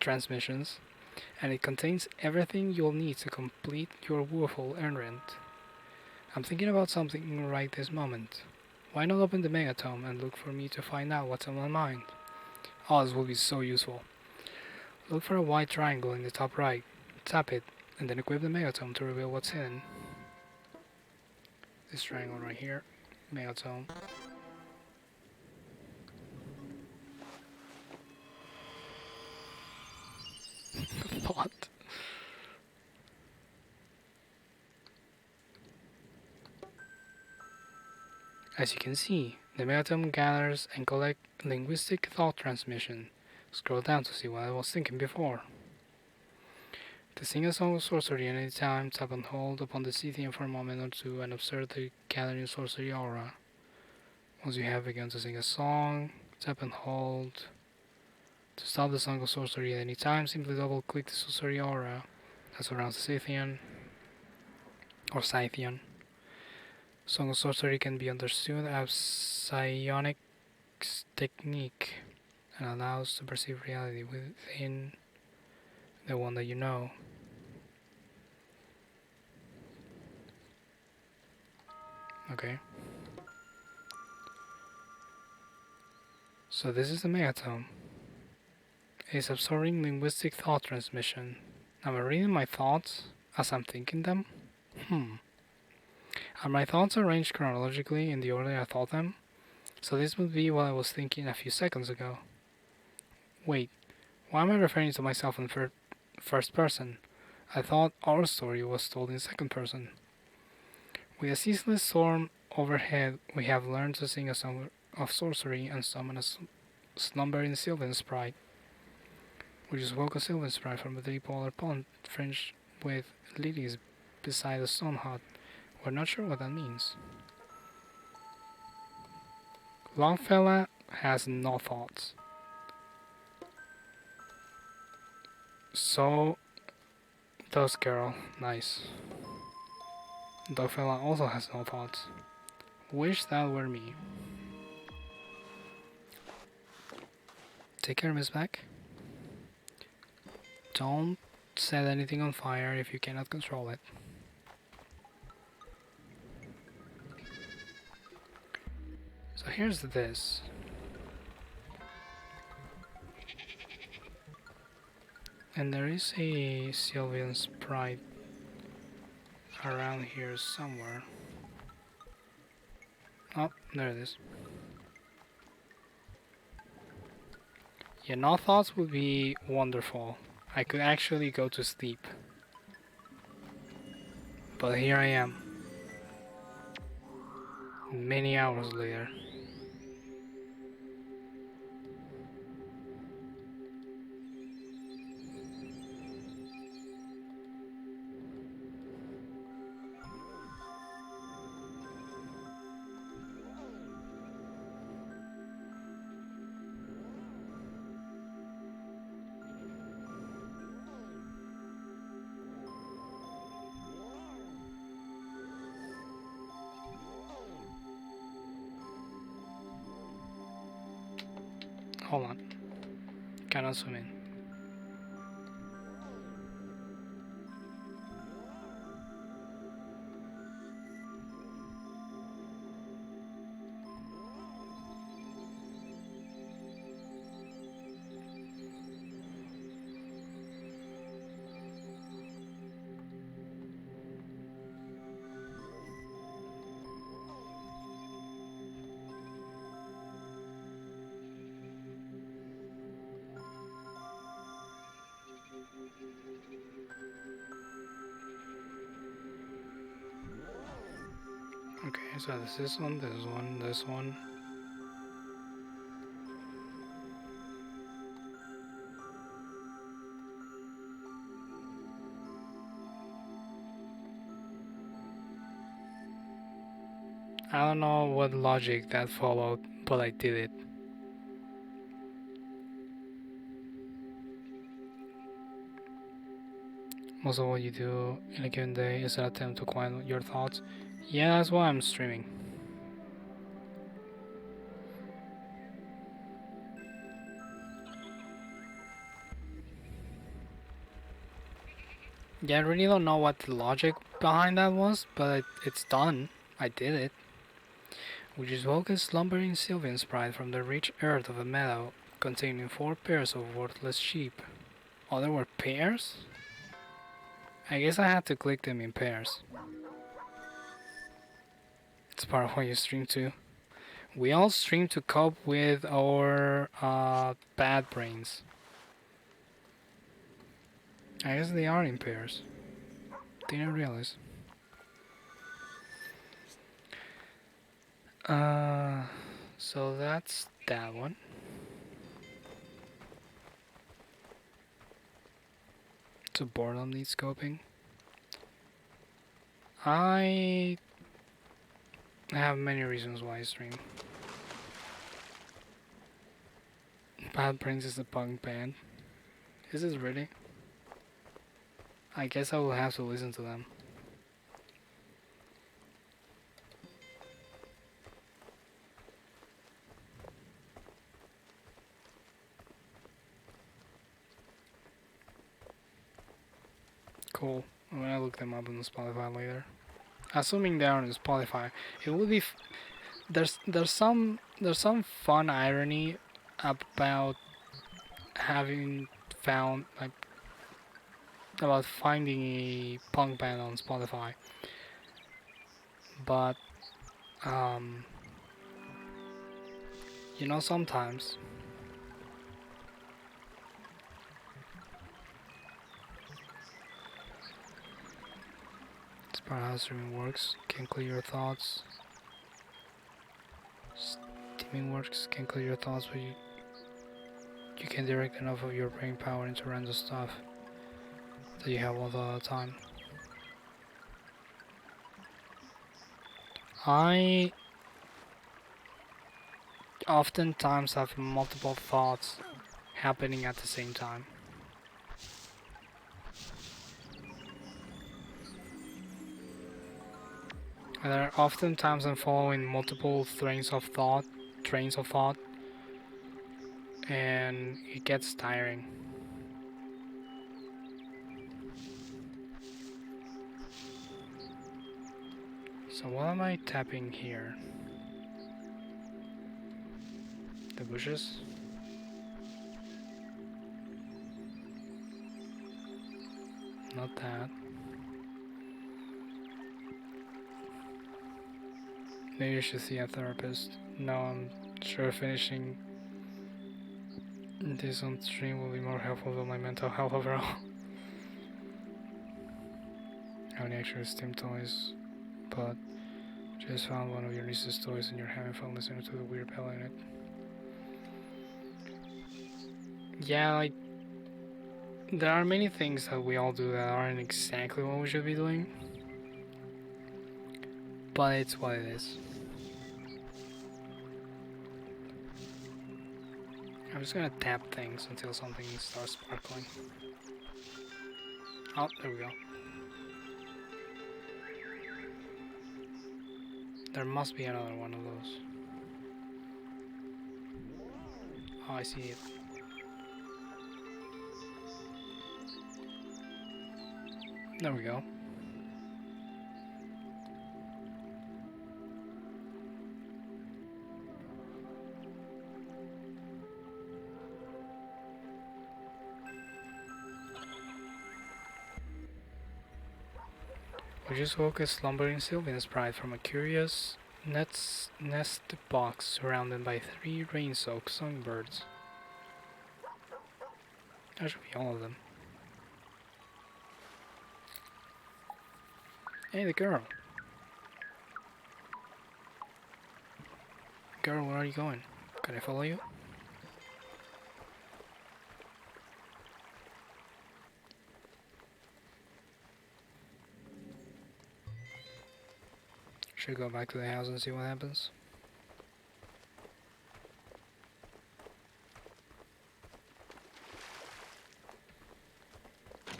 transmissions, and it contains everything you'll need to complete your woeful errand. I'm thinking about something right this moment. Why not open the Megatome and look for me to find out what's on my mind? Oh, this will be so useful. Look for a white triangle in the top right. Tap it, and then equip the Megatome to reveal what's hidden. This triangle right here. Megatome. Thought. As you can see, the Megatome gathers and collects linguistic thought transmission. Scroll down to see what I was thinking before. To sing a song of sorcery at any time, tap and hold upon the Scythian for a moment or two and observe the gathering sorcery aura. Once you have begun to sing a song, tap and hold. To stop the song of sorcery at any time, simply double click the sorcery aura that surrounds the Scythian or Scythian. Song of Sorcery can be understood as psionics technique and allows to perceive reality within the one that you know. Okay. So this is the Megatome. It's absorbing linguistic thought transmission. Am I reading my thoughts as I'm thinking them? Are my thoughts arranged chronologically in the order I thought them? So this would be what I was thinking a few seconds ago. Wait, why am I referring to myself in first person? I thought our story was told in second person. With a ceaseless storm overhead, we have learned to sing a song of sorcery and summon a slumbering sylvan sprite. We just woke a sylvan sprite from a deep water pond fringed with lilies beside a stone hut. We're not sure what that means. Longfella has no thoughts. So does Carol. Nice. Dogfella also has no thoughts. Wish that were me. Take care, Miss Back. Don't set anything on fire if you cannot control it. So here's this. And there is a Sylvian sprite around here somewhere. Oh, there it is. Yeah, no thoughts would be wonderful. I could actually go to sleep. But here I am. Many hours later. Hold on. Cannot swim in. Okay, so this one, this one, this one. I don't know what logic that followed, but I did it. Most of what you do in a given day is an attempt to quiet your thoughts. Yeah, that's why I'm streaming. Yeah, I really don't know what the logic behind that was, but it's done. I did it. We just woke a slumbering Sylvian sprite from the rich earth of a meadow containing 4 pairs of worthless sheep. Oh, there were pairs? I guess I had to click them in pairs. It's part of what you stream to. We all stream to cope with our bad brains. I guess they are in pairs. Didn't realize. So that's that one. To boredom needs scoping. I have many reasons why I stream. Bad Brains is a punk band. Is it really? I guess I will have to listen to them. Cool. I'm gonna look them up on Spotify later. Assuming they're on Spotify, it would be. There's some fun irony about having found about finding a punk band on Spotify, but you know, sometimes it's part of how streaming works. Can clear your thoughts. Steaming works can clear your thoughts, but you can direct enough of your brain power into random stuff that you have all the time. I oftentimes have multiple thoughts happening at the same time. And there are oftentimes I'm following multiple trains of thought, and it gets tiring. So what am I tapping here? The bushes. Not that. Maybe you should see a therapist. No, I'm sure finishing this on stream will be more helpful for my mental health overall. I only actually Steam toys, but just found one of your niece's toys and you're having fun listening to the weird bell in it. Yeah, like, there are many things that we all do that aren't exactly what we should be doing, but it's what it is. I'm just gonna tap things until something starts sparkling. Oh, there we go. There must be another one of those. Oh, I see it. There we go. We just woke a slumbering Sylvan sprite from a curious nest box surrounded by 3 rain-soaked songbirds. That should be all of them. Hey, the girl. Girl, where are you going? Can I follow you? Should go back to the house and see what happens.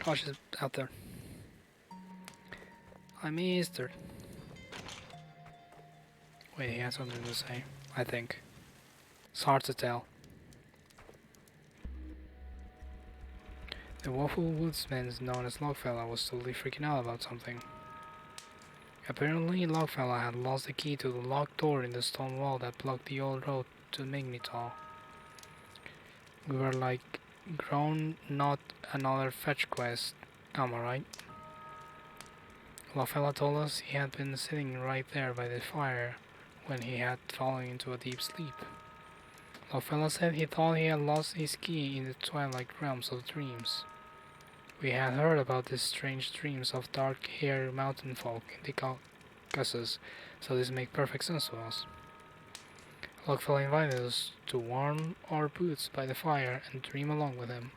Oh, she's out there. I missed her. Wait, he has something to say, I think. It's hard to tell. The woeful woodsman known as Logfella was totally freaking out about something. Apparently, Logfella had lost the key to the locked door in the stone wall that blocked the old road to Mignital. We were like, grown, not another fetch quest, am I right? Logfella told us he had been sitting right there by the fire when he had fallen into a deep sleep. Logfella said he thought he had lost his key in the twilight realms of dreams. We had heard about these strange dreams of dark-haired mountain folk in the Caucasus, so this made perfect sense to us. Logfella invited us to warm our boots by the fire and dream along with him.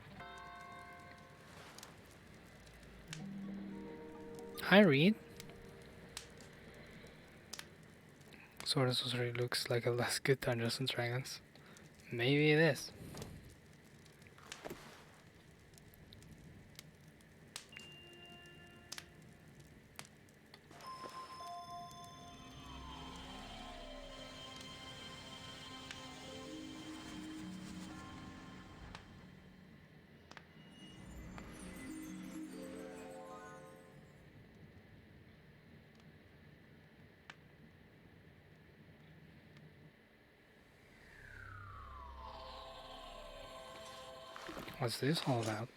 Hi, Reed. Sword Sworcery looks like a less good Dungeons and Dragons. Maybe it is. What's this all about?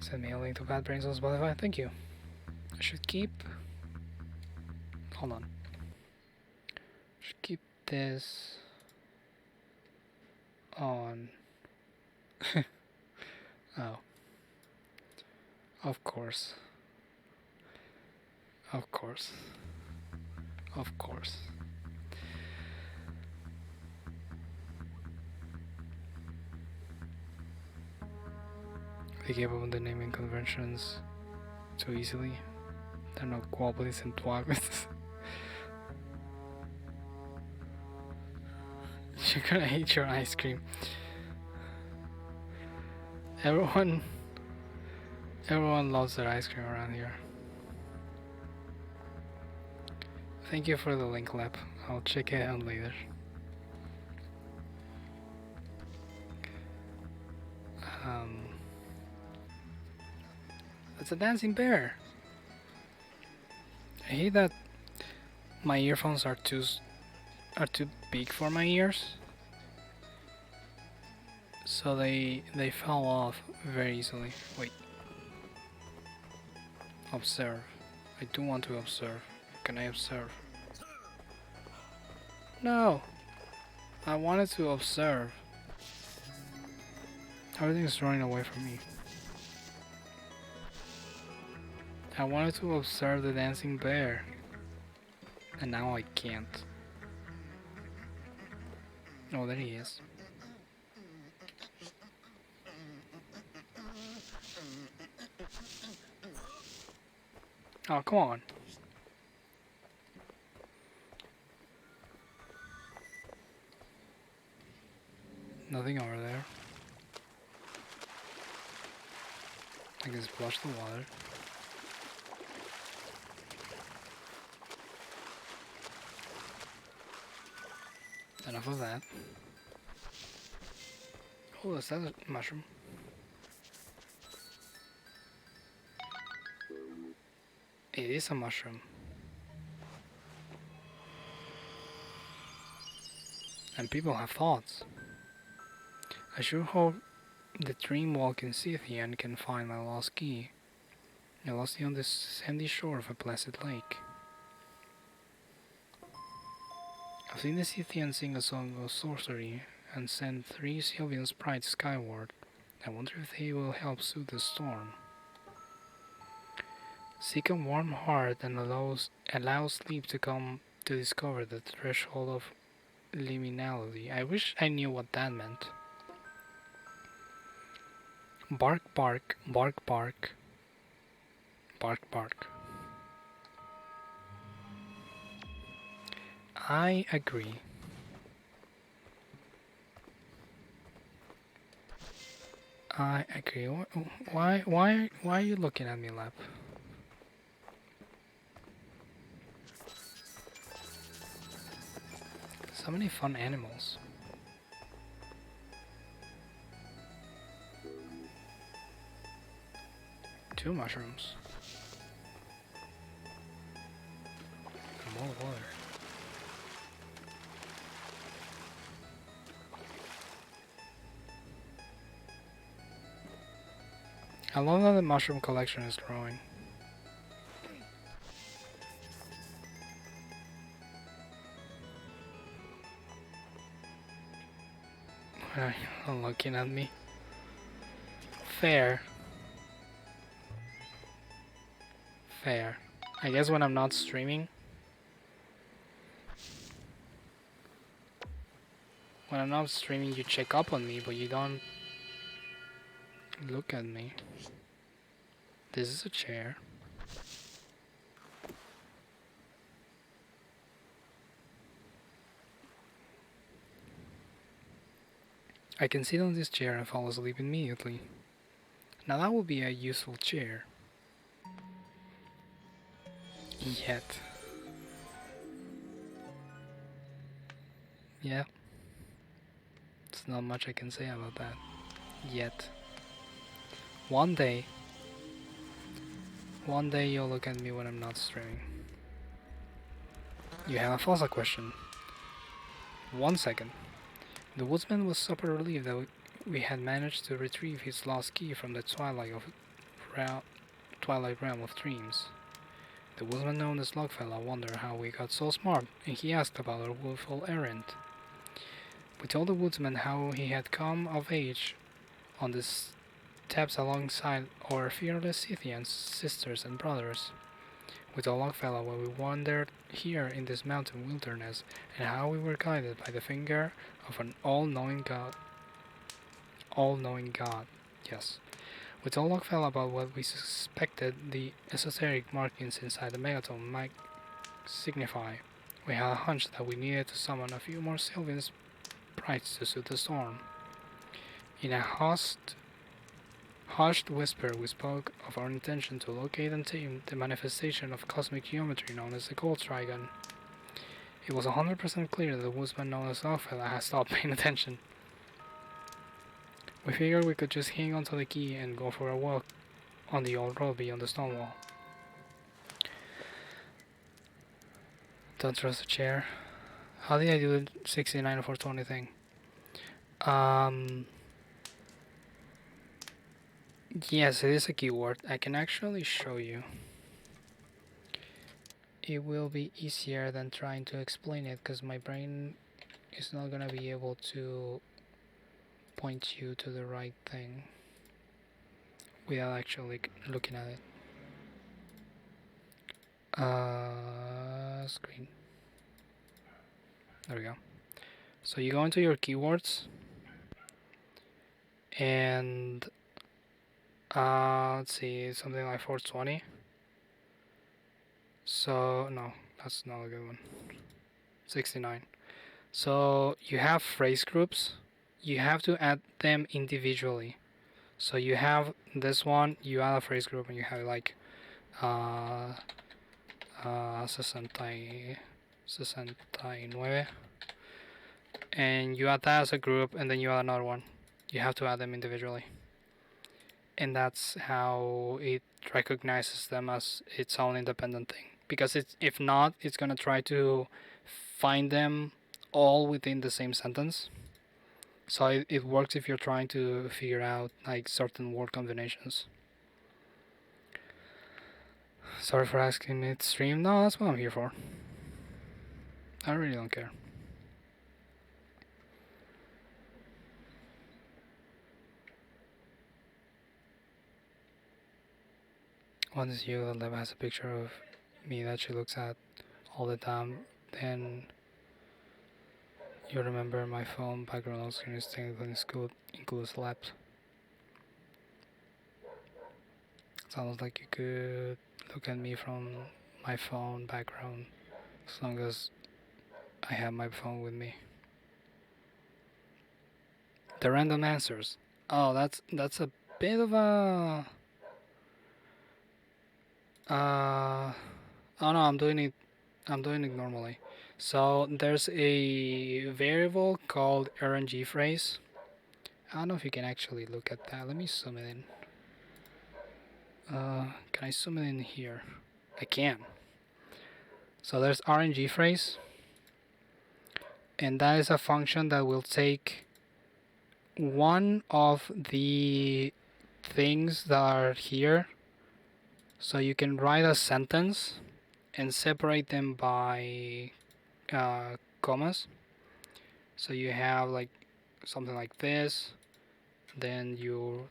Send me a link to Bad Brains on Spotify, thank you. I should keep... Hold on. Should keep this... on... Oh. Of course. Of course. Of course. They gave up on the naming conventions too easily. There are no quabblies and twaglets. You're gonna hate your ice cream. Everyone loves their ice cream around here. Thank you for the link, Lep. I'll check it out later. It's a dancing bear. I hate that my earphones are too are too big for my ears, so they fell off very easily. Wait. Observe. I do want to observe. Can I observe? No! I wanted to observe. Everything is running away from me. I wanted to observe the dancing bear. And now I can't. Oh, there he is. Oh, come on. Nothing over there. I can splash the water. Enough of that. Oh, is that a mushroom? It is a mushroom. And people have thoughts. I sure hope the dream-walking Scythian can find my lost key. I lost it on the sandy shore of a placid lake. I've seen the Scythian sing a song of sorcery and send 3 Sylvan sprites skyward. I wonder if they will help soothe the storm. Seek a warm heart and allow sleep to come to discover the threshold of liminality. I wish I knew what that meant. Bark, bark, bark, bark. Bark, bark. I agree. I agree. Why are you looking at me, Lap? So many fun animals. Two mushrooms. And more water. I love that the mushroom collection is growing. Why are you looking at me? Fair. Fair. I guess when I'm not streaming. When I'm not streaming, you check up on me, but you don't look at me. This is a chair. I can sit on this chair and fall asleep immediately. Now that would be a useful chair. Yet. Yeah. There's not much I can say about that. Yet. One day you'll look at me when I'm not streaming. You have a Fossa question. 1 second. The woodsman was super relieved that we had managed to retrieve his lost key from the twilight realm of dreams. The woodsman known as Logfella wondered how we got so smart, and he asked about our willful errand. We told the woodsman how he had come of age on the steppes alongside our fearless Scythian sisters and brothers. We told Logfella why we wandered here in this mountain wilderness, and how we were guided by the finger of an all-knowing God. All-knowing God, yes. We told Logfella about what we suspected the esoteric markings inside the megaton might signify. We had a hunch that we needed to summon a few more Sylvan sprites to soothe the storm. In a hushed whisper, we spoke of our intention to locate and tame the manifestation of cosmic geometry known as the Gold Trigon. It was 100% clear that the woodsman known as Logfella had stopped paying attention. We figured we could just hang onto the key and go for a walk on the old road beyond the stone wall. Don't trust the chair. How did I do the 69 for 20 thing? Yes, it is a keyword. I can actually show you. It will be easier than trying to explain it because my brain is not gonna be able to point you to the right thing without actually looking at it. Screen. There we go. So you go into your keywords and let's see, something like 420. So no, that's not a good one. 69. So you have phrase groups. You have to add them individually. So you have this one, you add a phrase group and you have like 69, and you add that as a group and then you add another one. You have to add them individually. And that's how it recognizes them as its own independent thing. Because if not, it's gonna try to find them all within the same sentence. So it works if you're trying to figure out like certain word combinations. Sorry for asking me to stream. No, that's what I'm here for. I really don't care. Once you has a picture of me that she looks at all the time, then you remember my phone background on screen is technically includes labs. Sounds like you could look at me from my phone background as long as I have my phone with me. The random answers. Oh, that's a bit of a. Oh no, I'm doing it normally. So there's a variable called RNG phrase. I don't know if you can actually look at that. Let me zoom it in. Can I zoom it in here? I can. So there's RNG phrase, and that is a function that will take one of the things that are here. So you can write a sentence and separate them by commas. So you have like something like this, then you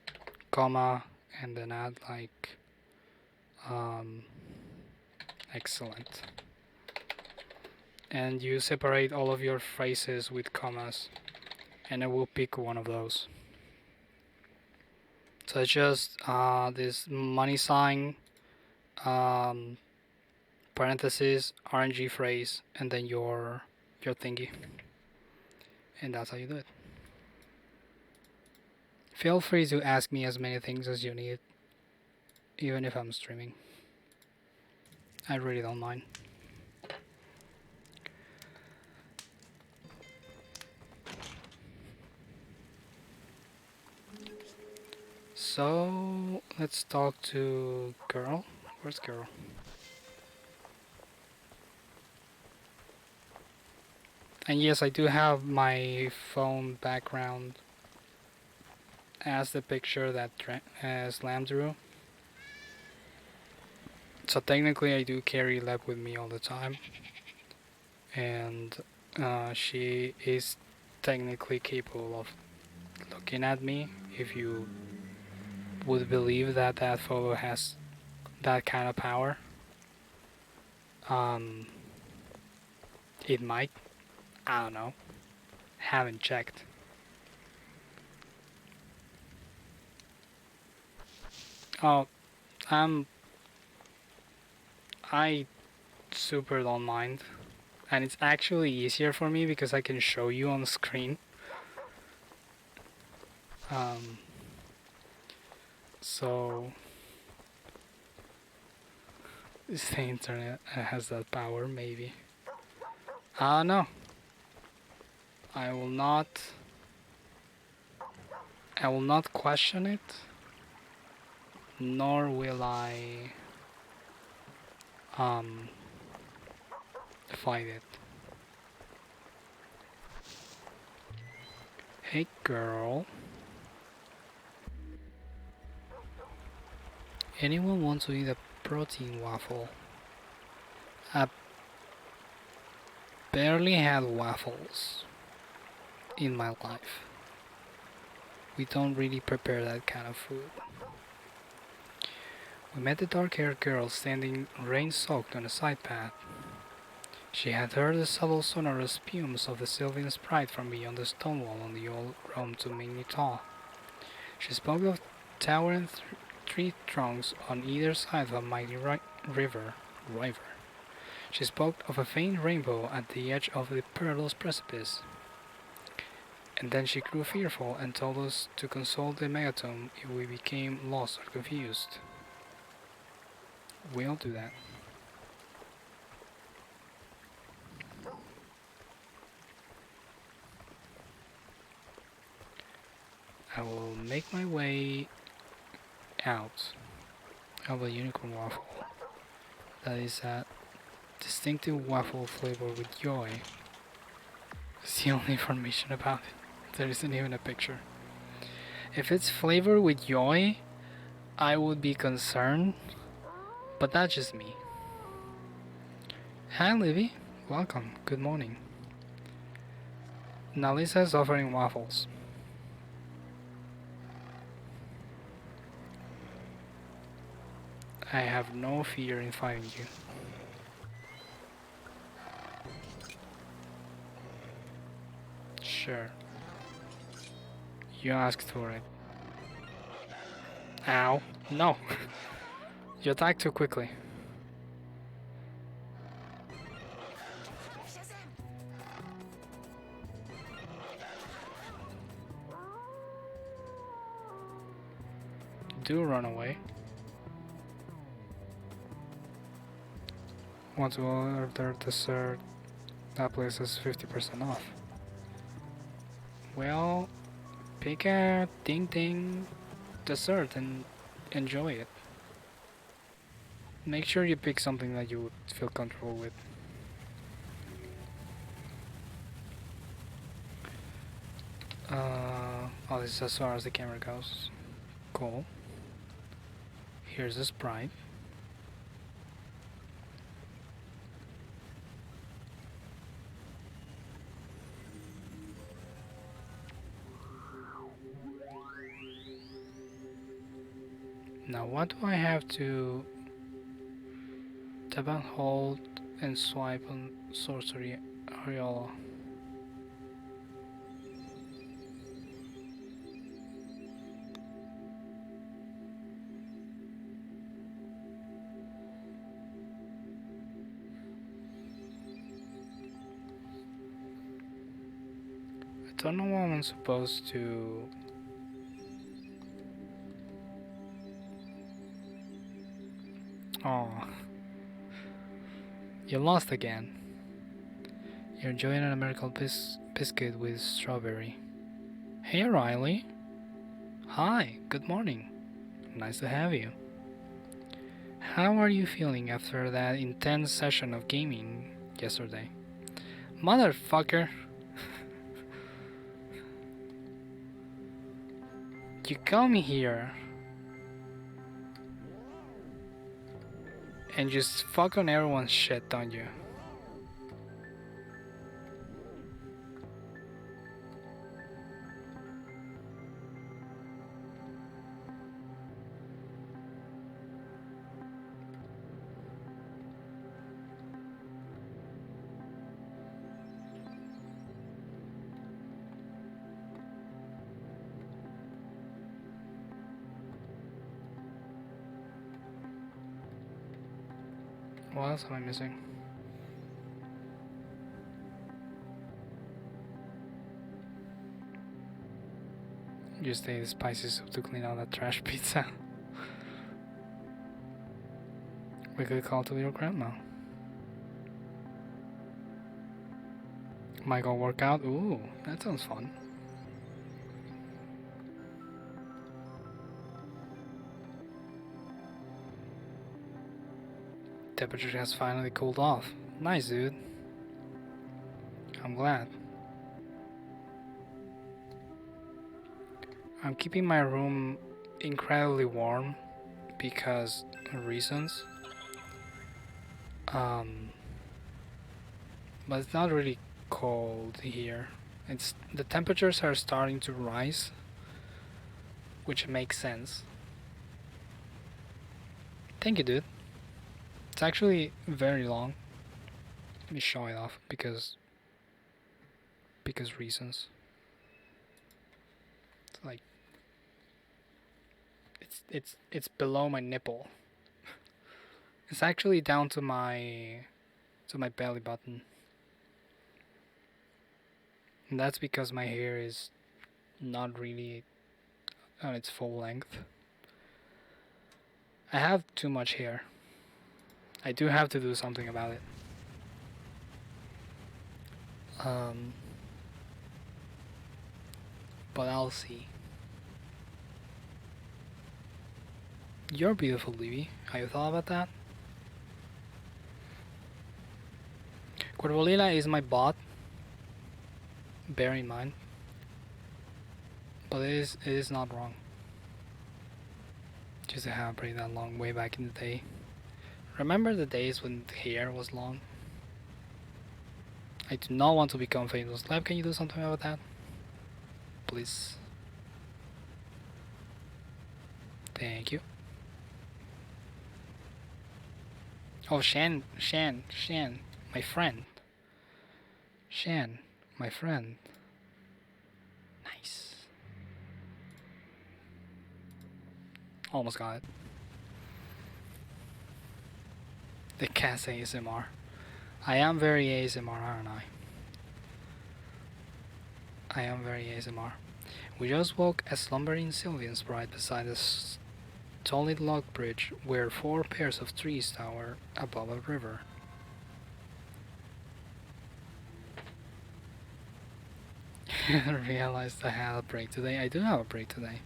comma, and then add like excellent. And you separate all of your phrases with commas, and it will pick one of those. So it's just this money sign, parenthesis, RNG phrase, and then your thingy. And that's how you do it. Feel free to ask me as many things as you need, even if I'm streaming. I really don't mind. So let's talk to girl. Where's girl? And yes, I do have my phone background as the picture that Slam drew. So technically I do carry Leb with me all the time. And she is technically capable of looking at me if you would believe that that photo has that kind of power. It might. I don't know. Haven't checked. Oh, I super don't mind. And it's actually easier for me because I can show you on screen. So is the internet has that power? Maybe. No. I will not question it, nor will I fight it. Hey girl. Anyone want to eat a protein waffle? I barely had waffles in my life. We don't really prepare that kind of food. We met the dark-haired girl standing rain-soaked on a side path. She had heard the subtle sonorous fumes of the Sylvan sprite from beyond the stone wall on the old roam to Mignitall. She spoke of towering tree trunks on either side of a mighty river. She spoke of a faint rainbow at the edge of the perilous precipice. And then she grew fearful and told us to consult the megaton if we became lost or confused. We'll do that. I will make my way out of a unicorn waffle. That is a distinctive waffle flavor with joy. It's the only information about it. There isn't even a picture. If it's flavored with joy, I would be concerned, but that's just me. Hi Livy, welcome, good morning. Nalisa is offering waffles. I have no fear in fighting you. Sure. You asked for it. Ow. No. You attacked too quickly. Do run away. Want to order dessert? That place is 50% off. Well, pick a ding ding dessert and enjoy it. Make sure you pick something that you would feel comfortable with. Oh, this is as far as the camera goes. Cool. Here's the sprite. Now what do I have to tap and hold and swipe on sorcery Ariola? I don't know what I'm supposed to. Oh, you lost again. You're enjoying an American biscuit with strawberry. Hey Riley. Hi, good morning. Nice to have you. How are you feeling after that intense session of gaming yesterday? Motherfucker! You come here and just fuck on everyone's shit, don't you? What else am I missing? Just ate spicy soup to clean out that trash pizza. We could call to your grandma. Might go work out. Ooh, that sounds fun. Temperature has finally cooled off. Nice, dude. I'm glad. I'm keeping my room incredibly warm because reasons. Um, but it's not really cold here. It's the temperatures are starting to rise, which makes sense. Thank you, dude. It's actually very long. Let me show it off because reasons. It's like it's below my nipple. It's actually down to my belly button. And that's because my hair is not really on its full length. I have too much hair. I do have to do something about it. Um, but I'll see. You're beautiful, Libby. Have you thought about that? Corvolila is my bot. Bear in mind. But it is not wrong. Just to have a braid that long way back in the day. Remember the days when the hair was long? I do not want to become famous. Lab, can you do something about that? Please. Thank you. Oh, Shan, my friend. Shan, my friend. Nice. Almost got it. The cat's ASMR. I am very ASMR, aren't I? I am very ASMR. We just woke a slumbering Sylvian sprite beside a solid log bridge where 4 pairs of trees tower above a river. I realized I had a break today. I do have a break today.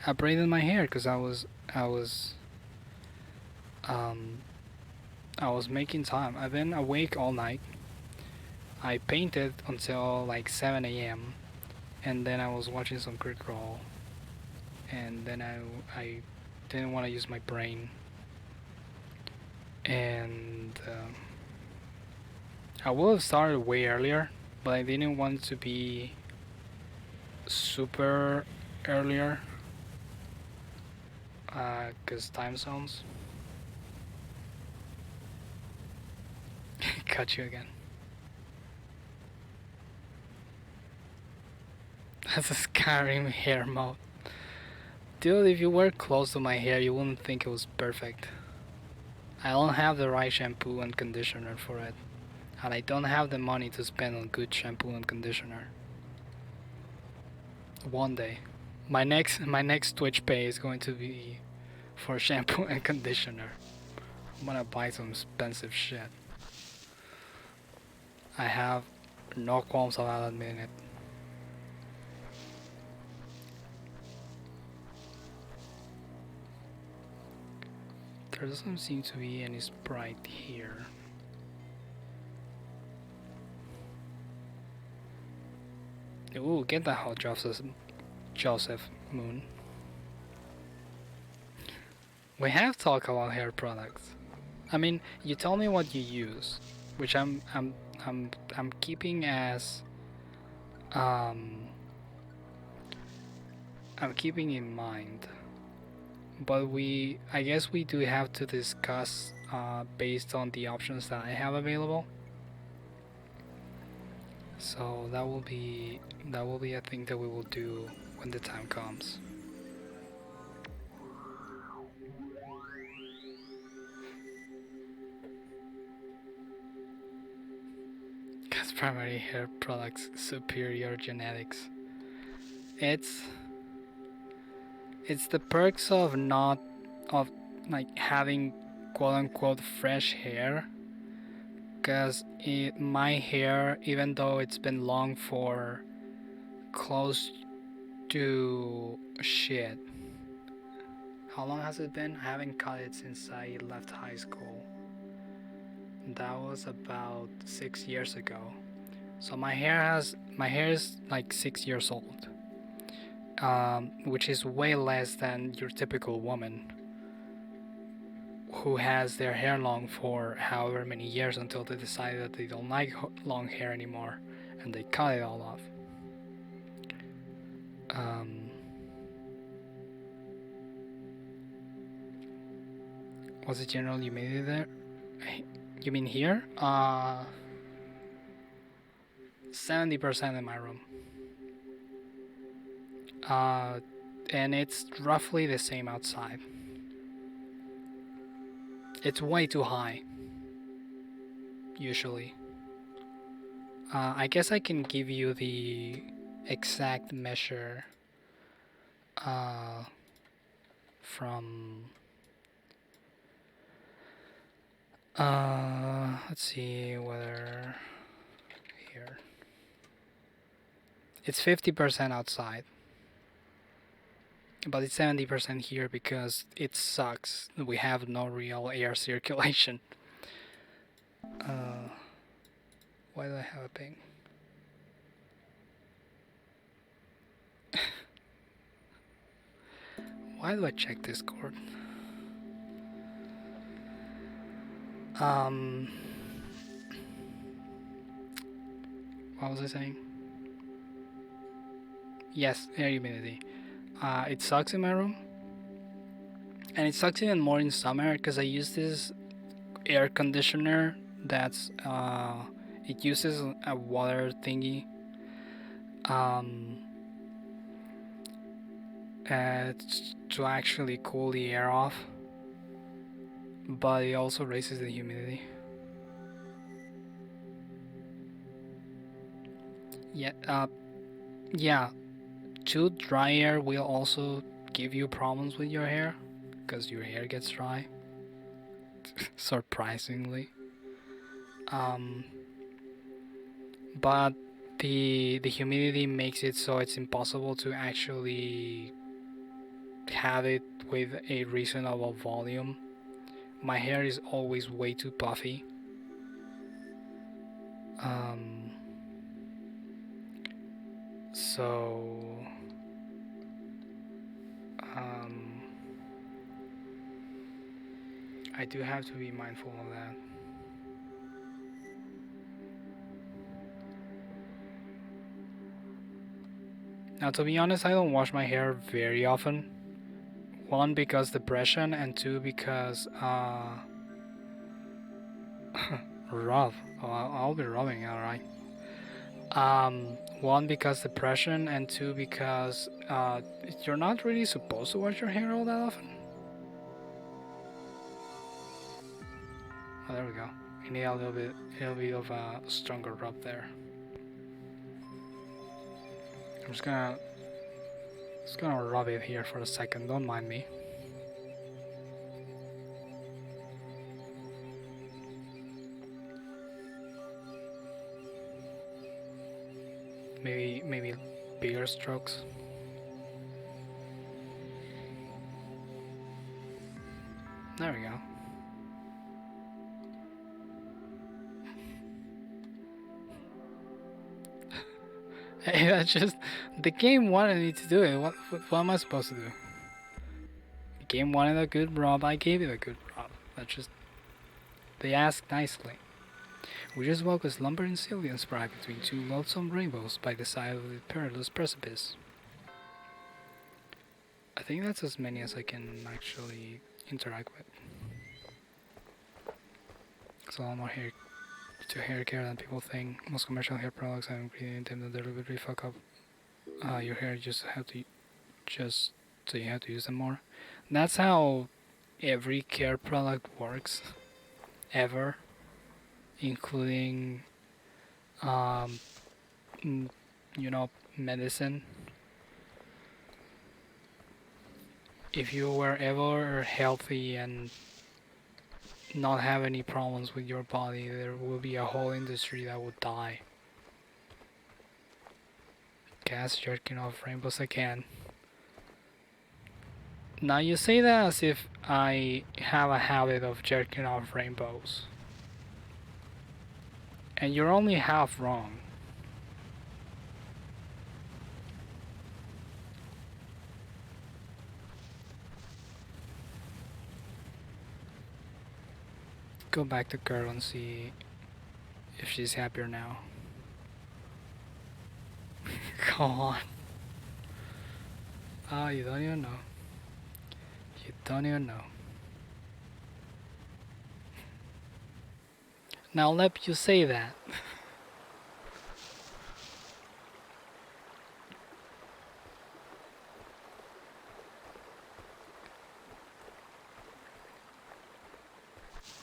I braided my hair because I was making time. I've been awake all night. I painted until like 7 a.m. and then I was watching some crit roll, and then I didn't want to use my brain, and I would have started way earlier, but I didn't want to be super earlier because time zones. Cut you again. That's a Skyrim hair mode. Dude, if you were close to my hair, you wouldn't think it was perfect. I don't have the right shampoo and conditioner for it. And I don't have the money to spend on good shampoo and conditioner. One day. My next Twitch pay is going to be for shampoo and conditioner. I'm gonna buy some expensive shit. I have no qualms about admitting it. There doesn't seem to be any sprite here. Ooh, get that hot Joseph Moon. We have talked about hair products. I mean, you tell me what you use, which I'm keeping as I'm keeping in mind. But I guess we do have to discuss based on the options that I have available. So that will be a thing that we will do when the time comes. Because primary hair products superior genetics. It's the perks of not like having quote unquote fresh hair, because my hair, even though it's been long for close to shit, how long has it been? I haven't cut it since I left high school. That was about 6 years ago. So my hair is like 6 years old. which is way less than your typical woman who has their hair long for however many years until they decide that they don't like long hair anymore and they cut it all off. What's the general humidity there? You mean here? 70% in my room. And it's roughly the same outside. It's way too high, usually. I guess I can give you the exact measure from... let's see whether... here. It's 50% outside. But it's 70% here because it sucks. We have no real air circulation. Why do I have a ping? Why do I check Discord? What was I saying? Yes, air humidity. It sucks in my room. And it sucks even more in summer because I use this air conditioner that's it uses a water thingy to actually cool the air off, but it also raises the humidity. Yeah, too dry air will also give you problems with your hair because your hair gets dry. Surprisingly. But the humidity makes it so it's impossible to actually have it with a reasonable volume. My hair is always way too puffy. So I do have to be mindful of that. Now, to be honest, I don't wash my hair very often. One, because depression, and two, because rub. I'll be rubbing, alright. One, because depression, and two, because you're not really supposed to wash your hair all that often. Oh, there we go. You need a little bit of a stronger rub there. I'm just gonna rub it here for a second. Don't mind me. Maybe bigger strokes. There we go. Hey, that's just... the game wanted me to do it. What am I supposed to do? The game wanted a good rub, I gave it a good rub. That's just... they asked nicely. We just walk a slumbering Sylvian sprite between two loathsome rainbows by the side of the perilous precipice. I think that's as many as I can actually interact with. It's a lot more hair care than people think. Most commercial hair products have ingredient in them that deliberately fuck up your hair so you have to use them more. That's how every care product works, ever, including medicine. If you were ever healthy and not have any problems with your body, there will be a whole industry that would die. Gas jerking off rainbows again. Now you say that as if I have a habit of jerking off rainbows. And you're only half wrong. go back to girl and see if she's happier now. Come on. Ah, you don't even know. You don't even know. Now let you say that.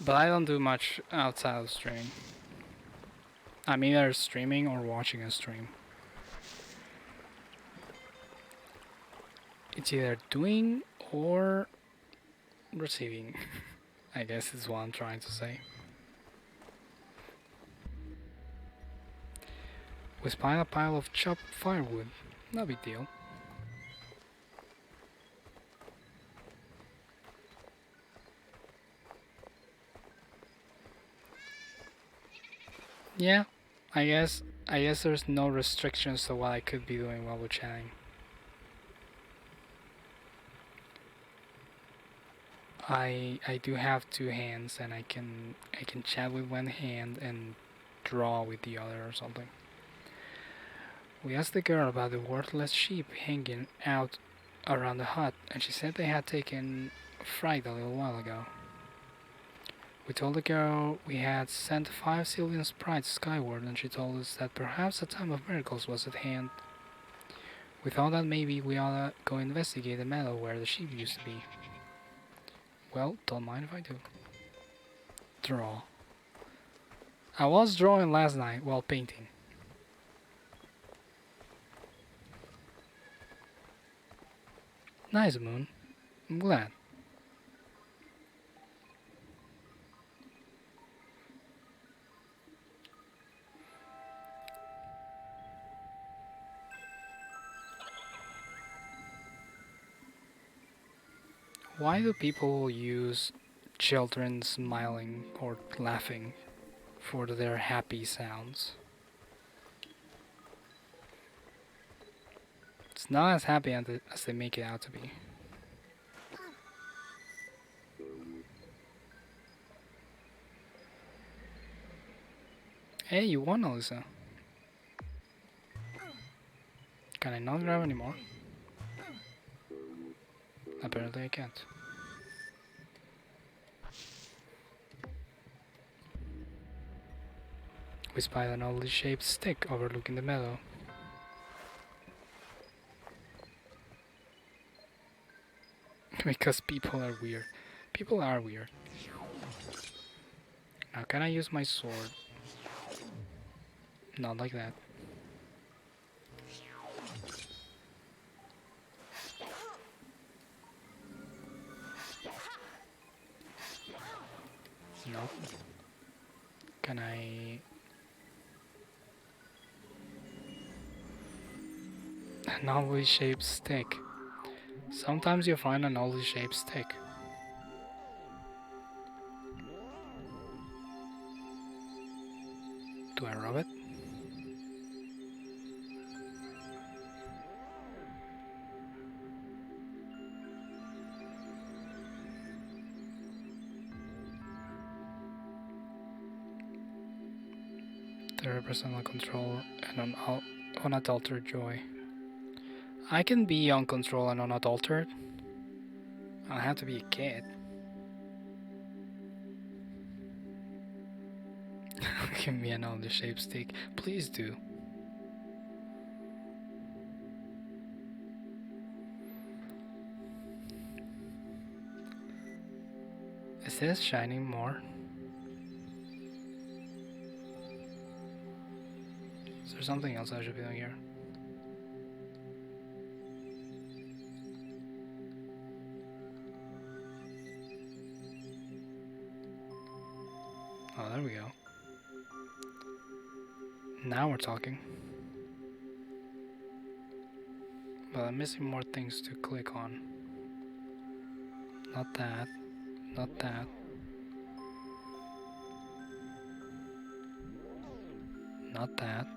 But I don't do much outside of streaming. I'm either streaming or watching a stream. It's either doing or receiving. I guess is what I'm trying to say. We spotted a pile of chopped firewood. No big deal. Yeah, I guess there's no restrictions to what I could be doing while we're chatting. I do have two hands and I can chat with one hand and draw with the other or something. We asked the girl about the worthless sheep hanging out around the hut, and she said they had taken fright a little while ago. We told the girl we had sent 5 Sylvan sprites skyward, and she told us that perhaps the time of miracles was at hand. We thought that maybe we ought to go investigate the meadow where the sheep used to be. Well, don't mind if I do. Draw. I was drawing last night while painting. Nice, Moon. I'm glad. Why do people use children smiling or laughing for their happy sounds? It's not as happy as they make it out to be. Hey, you won, Alyssa. Can I not grab anymore? Apparently I can't. We spied an oddly shaped stick overlooking the meadow. Because people are weird. People are weird. Now can I use my sword? Not like that. No. Can I... An oddly shaped stick. Sometimes you find an oddly shaped stick. Do I rub it? They represent a control and an unadulterated joy. I can be uncontrolled and unadulterated. I don't have to be a kid. Give me an oddly shaped stick. Please do. Is this shining more? Is there something else I should be doing here? Oh, there we go. Now we're talking. But I'm missing more things to click on. Not that. Not that. Not that.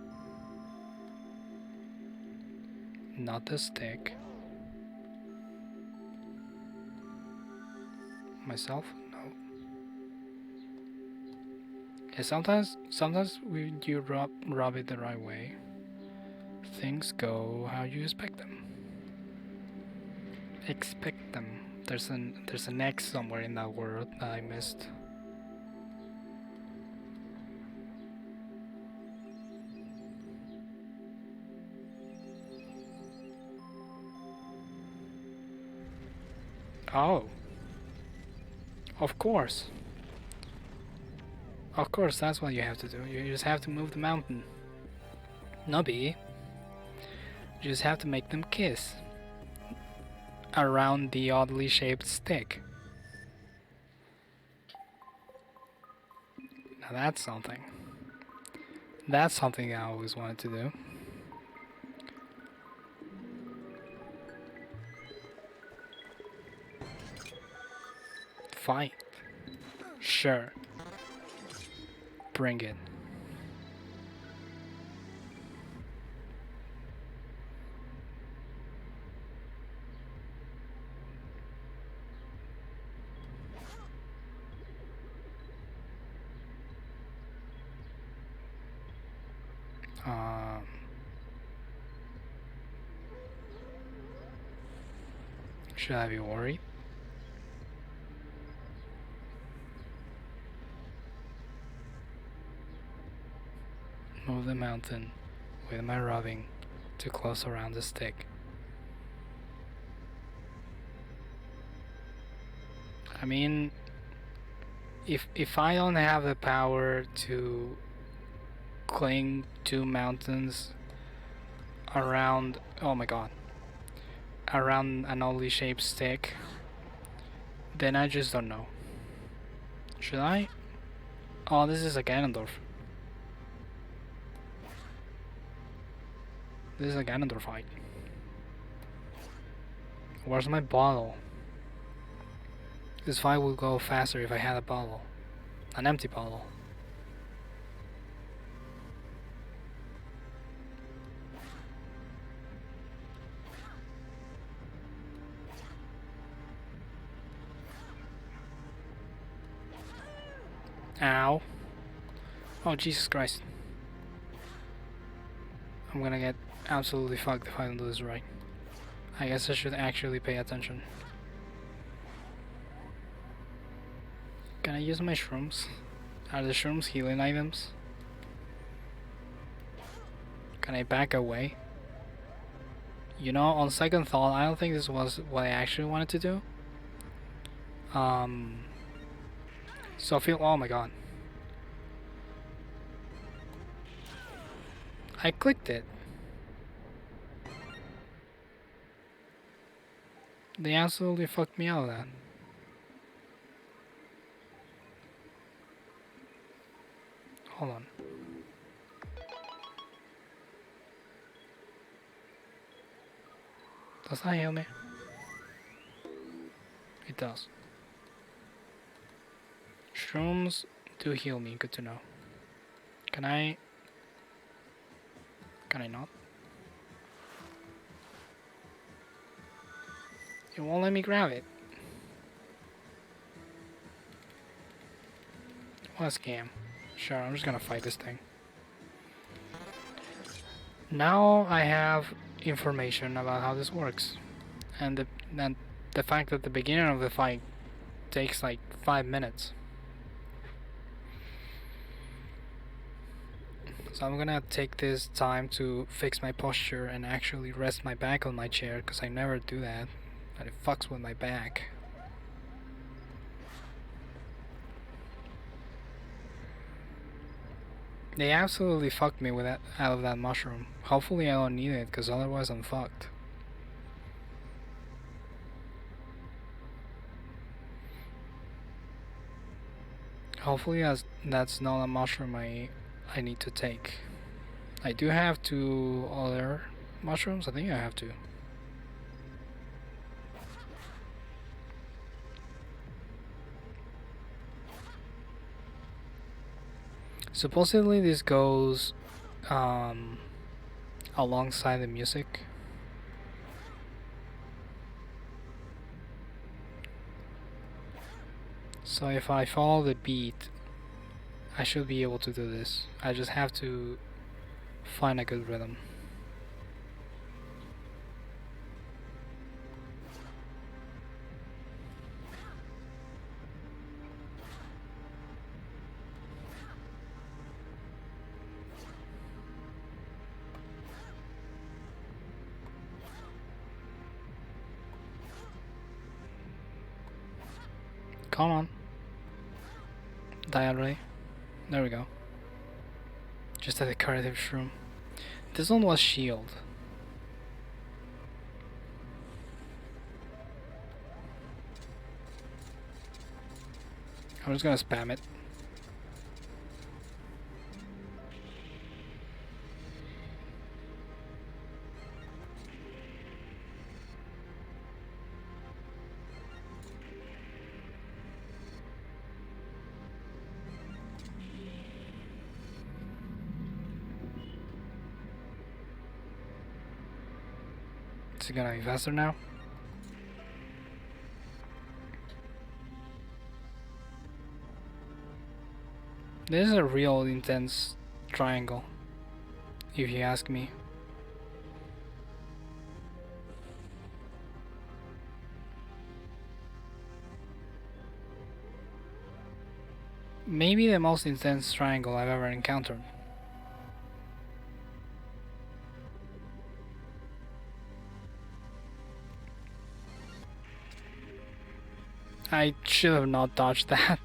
Not the stick. Myself? No. Yeah, sometimes when you rub it the right way, things go how you expect them. Expect them. There's an X somewhere in that word that I missed. Oh. Of course. Of course, that's what you have to do. You just have to move the mountain. Nubby. You just have to make them kiss around the oddly shaped stick. Now that's something. That's something I always wanted to do. Fight. Sure. Bring it. Should I be worried? Move the mountain with my rubbing too close around the stick. I mean, if I don't have the power to cling to mountains around, oh my god, around an oddly shaped stick, then I just don't know. Should I? Oh, this is a Ganondorf. This is a Ganondorf fight. Where's my bottle? This fight would go faster if I had a bottle. An empty bottle. Ow. Oh, Jesus Christ. I'm gonna get absolutely fucked if I don't do this right. I guess I should actually pay attention. Can I use my shrooms? Are the shrooms healing items? Can I back away? You know, on second thought, I don't think this was what I actually wanted to do. So I feel, oh my god. I clicked it. They absolutely fucked me out of that. Hold on. Does that heal me? It does. Shrooms do heal me, good to know. Can I not? It won't let me grab it. What a scam. Sure, I'm just gonna fight this thing. Now I have information about how this works. And the fact that the beginning of the fight takes like 5 minutes. So I'm gonna take this time to fix my posture and actually rest my back on my chair, because I never do that, and it fucks with my back. They absolutely fucked me with that, out of that mushroom. Hopefully I don't need it, because otherwise I'm fucked. Hopefully that's not a mushroom I need to take. I do have 2 other mushrooms. I think I have 2. Supposedly this goes alongside the music. So if I follow the beat, I should be able to do this. I just have to find a good rhythm. Come on. Die already. There we go. Just a decorative shroom. This one was shield. I'm just gonna spam it. Is it gonna be faster now? This is a real intense triangle, if you ask me. Maybe the most intense triangle I've ever encountered. I should have not dodged that.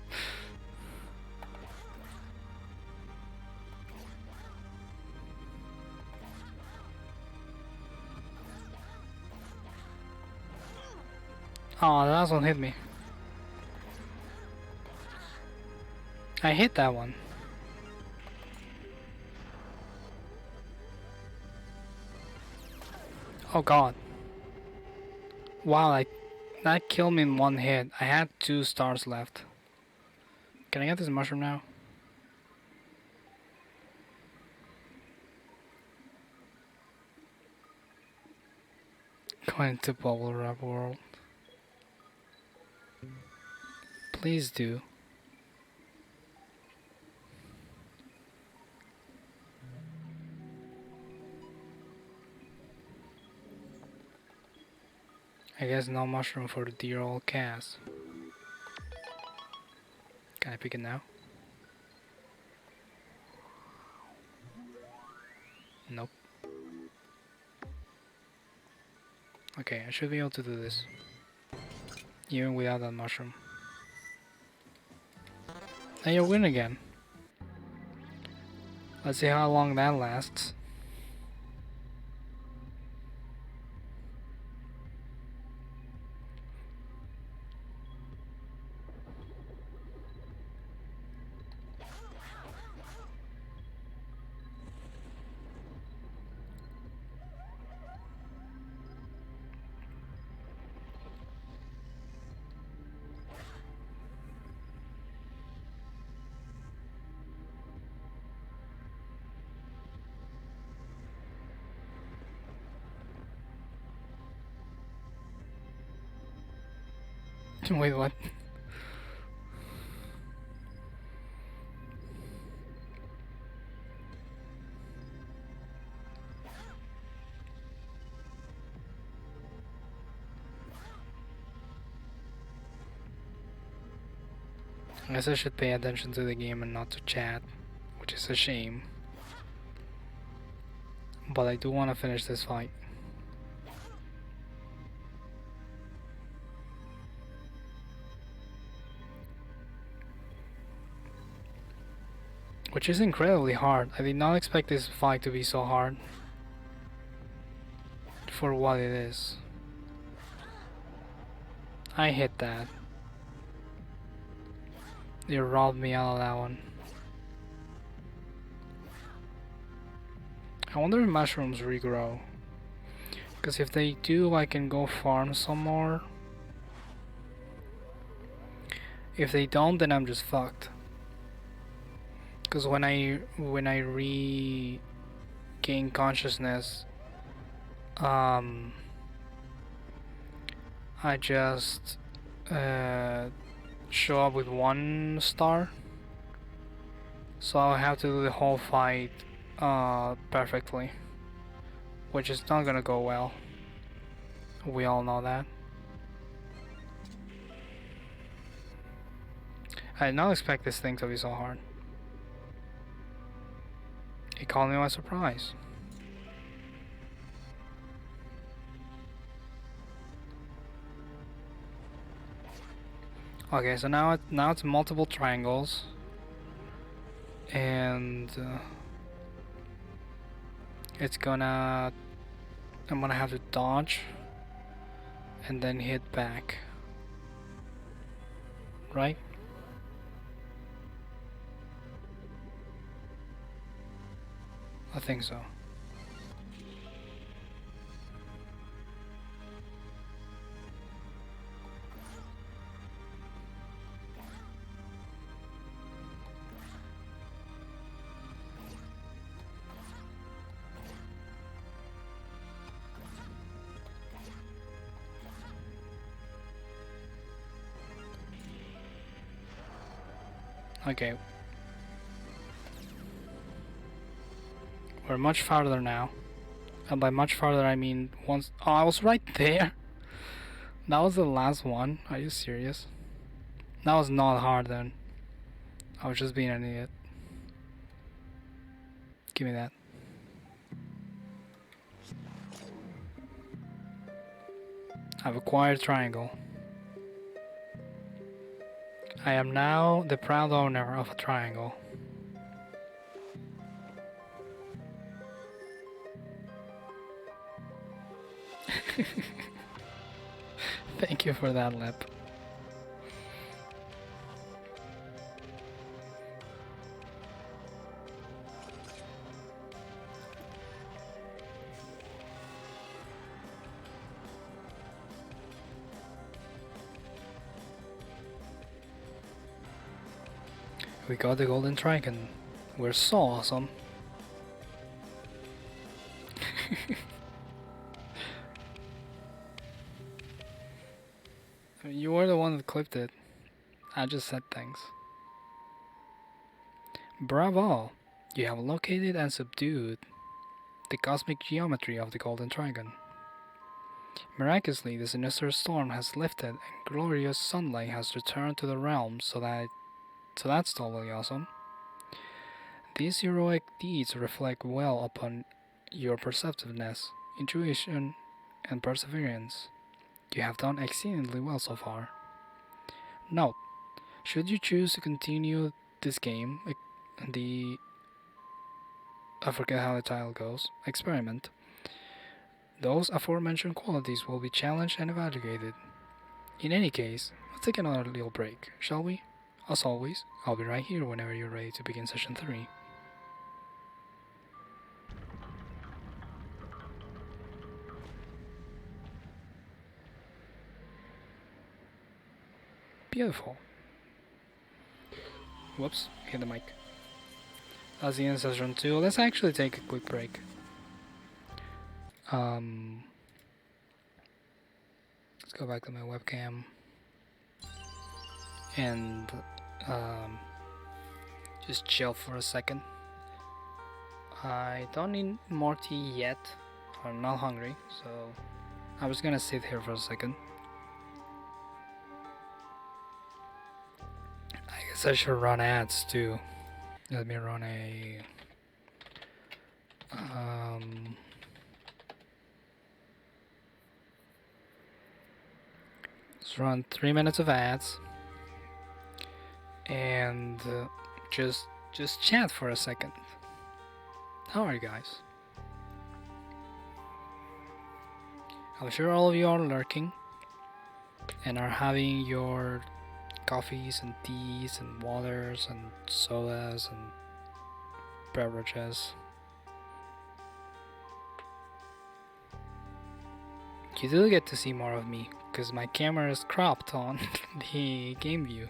Oh, the last one hit me. I hit that one. Oh god. Wow, that killed me in one hit. I had 2 stars left. Can I get this mushroom now? Going to bubble wrap world. Please do. I guess no mushroom for the dear old Khaz. Can I pick it now? Nope. Okay, I should be able to do this. Even without that mushroom. And you win again. Let's see how long that lasts. Wait, what? I guess I should pay attention to the game and not to chat, which is a shame. But I do want to finish this fight. Which is incredibly hard. I did not expect this fight to be so hard. For what it is. I hit that. They robbed me out of that one. I wonder if mushrooms regrow. Because if they do, I can go farm some more. If they don't, then I'm just fucked. Because when I regain consciousness, I just show up with 1 star, So I'll have to do the whole fight perfectly, which is not gonna go well. We all know that. I did not expect this thing to be so hard. It caught me by surprise. Okay, so now it's multiple triangles, and I'm gonna have to dodge and then hit back, right? I think so. Okay. We're much farther now. And by much farther I mean once. Oh, I was right there. That was the last one. Are you serious? That was not hard then. I was just being an idiot. Give me that. I've acquired triangle. I am now the proud owner of a triangle. Thank you for that lip. We got the golden dragon. We're so awesome. You were the one that clipped it. I just said thanks. Bravo! You have located and subdued the cosmic geometry of the golden dragon. Miraculously, the sinister storm has lifted and glorious sunlight has returned to the realm, so that's totally awesome. These heroic deeds reflect well upon your perceptiveness, intuition, and perseverance. You have done exceedingly well so far. Note, should you choose to continue this game, I forget how the title goes, experiment, those aforementioned qualities will be challenged and evaluated. In any case, let's take another little break, shall we? As always, I'll be right here whenever you're ready to begin session 3. Beautiful. Whoops, hit the mic. That's the end of session 2. Let's actually take a quick break. Let's go back to my webcam and just chill for a second. I don't need more tea yet. I'm not hungry, so I'm just gonna sit here for a second. I guess I should run ads too. Let me run a let's run 3 minutes of ads and just chat for a second. How are you guys? I'm sure all of you are lurking and are having your coffees and teas and waters and sodas and beverages. You do get to see more of me because my camera is cropped on the game view.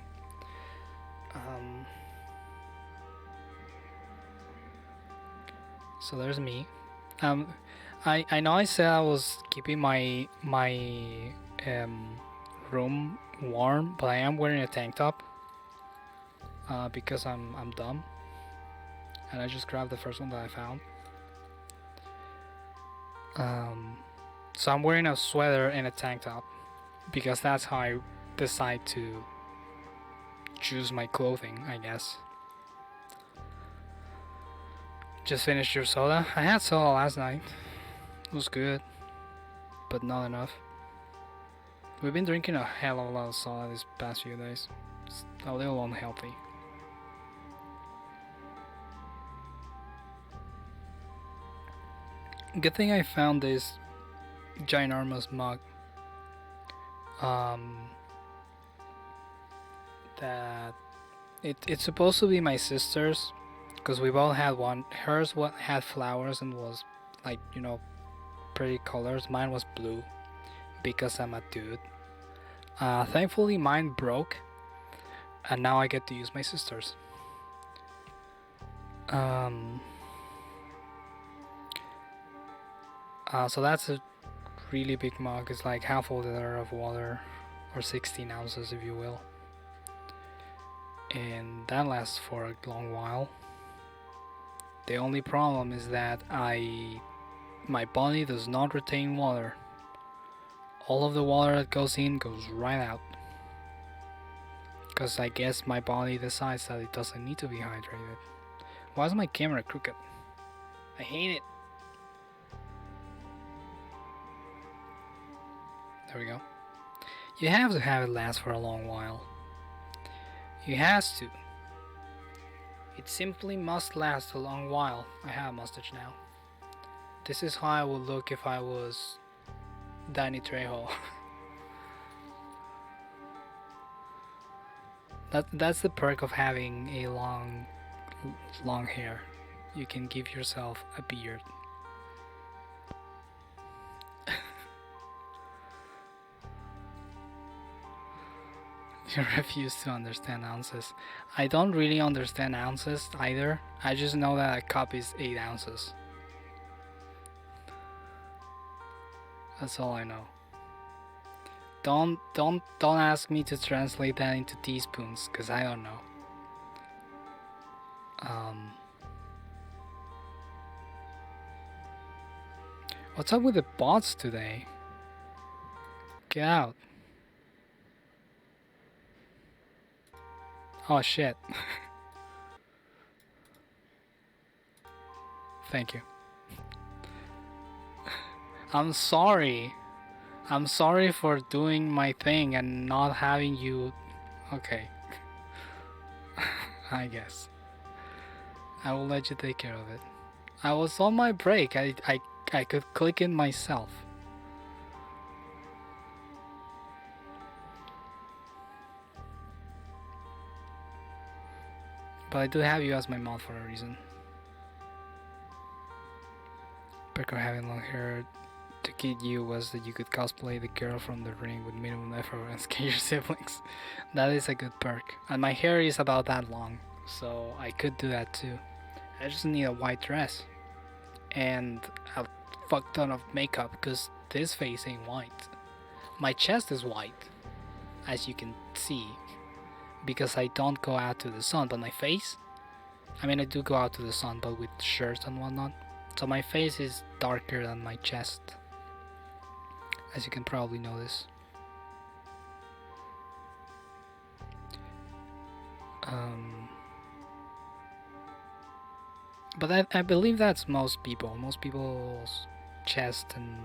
So there's me. I know I said I was keeping my room warm, but I am wearing a tank top because I'm dumb. and I just grabbed the first one that I found. So I'm wearing a sweater and a tank top because that's how I decide to choose my clothing, I guess. Just finished your soda? I had soda last night. It was good, but not enough. We've been drinking a hell of a lot of soda these past few days. It's a little unhealthy. Good thing I found this ginormous mug. That it's supposed to be my sister's, because we both had one. Hers had flowers and was like, you know, pretty colors. Mine was blue because I'm a dude. Thankfully mine broke, and now I get to use my sister's. So that's a really big mug. It's like half a liter of water, or 16 ounces if you will. And that lasts for a long while. The only problem is that my body does not retain water. All of the water that goes in goes right out. Because I guess my body decides that it doesn't need to be hydrated. Why is my camera crooked? I hate it. There we go. You have to have it last for a long while. It has to. It simply must last a long while. I have a mustache now. This is how I would look if I was Danny Trejo. That's the perk of having a long hair. You can give yourself a beard. You refuse to understand ounces. I don't really understand ounces either. I just know that a cup is 8 ounces. That's all I know. Don't ask me to translate that into teaspoons, cause I don't know. What's up with the bots today? Get out. Oh shit. Thank you. I'm sorry. I'm sorry for doing my thing and not having you. Okay. I guess. I will let you take care of it. I was on my break. I could click in myself. But I do have you as my mod for a reason. Perk of having long hair to kid you was that you could cosplay the girl from the ring with minimum effort and scare your siblings. That is a good perk. And my hair is about that long, so I could do that too. I just need a white dress and a fuck ton of makeup because this face ain't white. My chest is white, as you can see, because I don't go out to the sun, but my face, I mean I do go out to the sun, but with shirts and whatnot. So my face is darker than my chest, as you can probably notice. But I believe that's most people. Most people's chest and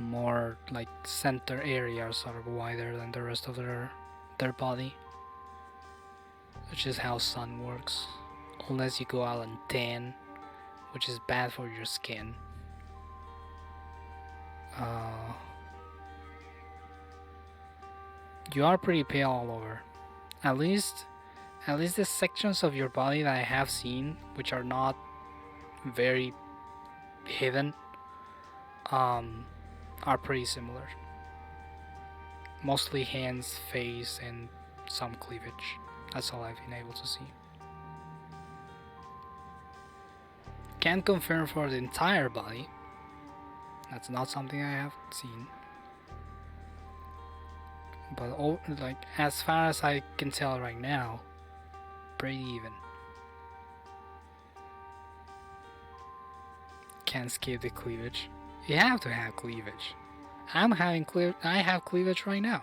more like center areas are wider than the rest of their body. Which is how sun works. Unless you go out and tan, which is bad for your skin. You are pretty pale all over. At least the sections of your body that I have seen, which are not very hidden, are pretty similar. Mostly hands, face, and some cleavage. That's all I've been able to see. Can't confirm for the entire body. That's not something I have seen. But like as far as I can tell right now, pretty even. can't skip the cleavage. You have to have cleavage. I have cleavage right now.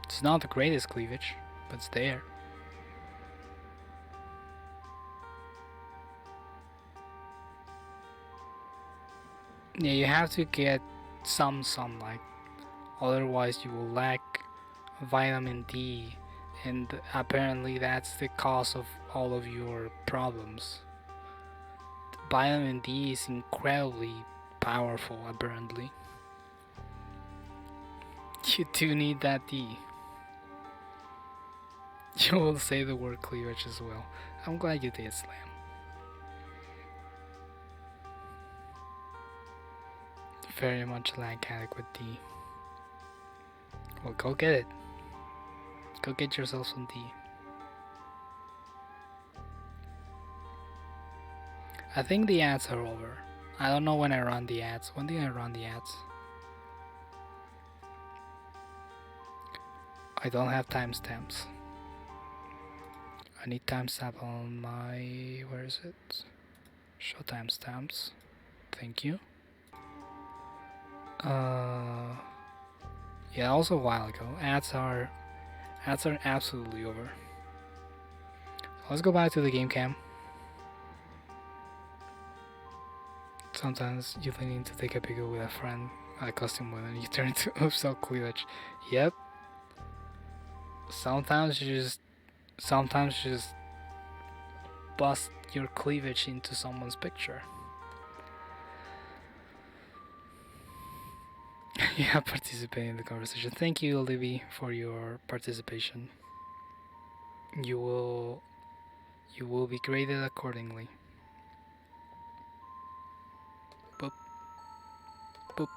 It's not the greatest cleavage, but it's there. Yeah, you have to get some sunlight, otherwise you will lack vitamin D, and apparently that's the cause of all of your problems. Vitamin D is incredibly powerful, apparently. You do need that D. You will say the word cleavage as well. I'm glad you did, Slam. Very much lack adequate D. Well, go get it. Go get yourself some D. I think the ads are over. I don't know when I run the ads. When did I run the ads? I don't have timestamps. I need timestamp on my... where is it? Show timestamps. Thank you. Yeah, also a while ago. Ads are absolutely over. Let's go back to the game cam. Sometimes you need to take a picture with a friend at a costume with and you turn into upsell cleavage. Yep. Sometimes you just bust your cleavage into someone's picture. Yeah, participate in the conversation. Thank you, Libby, for your participation. You will be graded accordingly. Boop. Boop.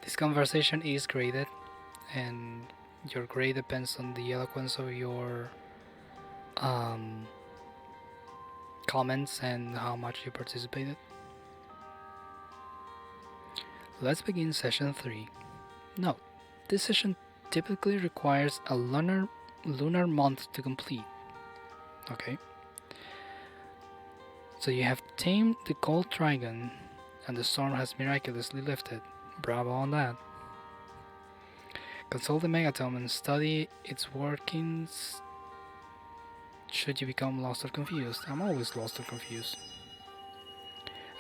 This conversation is graded, and your grade depends on the eloquence of your comments and how much you participated. Let's begin session 3. Note, this session typically requires a lunar month to complete. Okay. So you have tamed the gold dragon and the storm has miraculously lifted. Bravo on that. Consult the megatome and study its workings should you become lost or confused. I'm always lost or confused.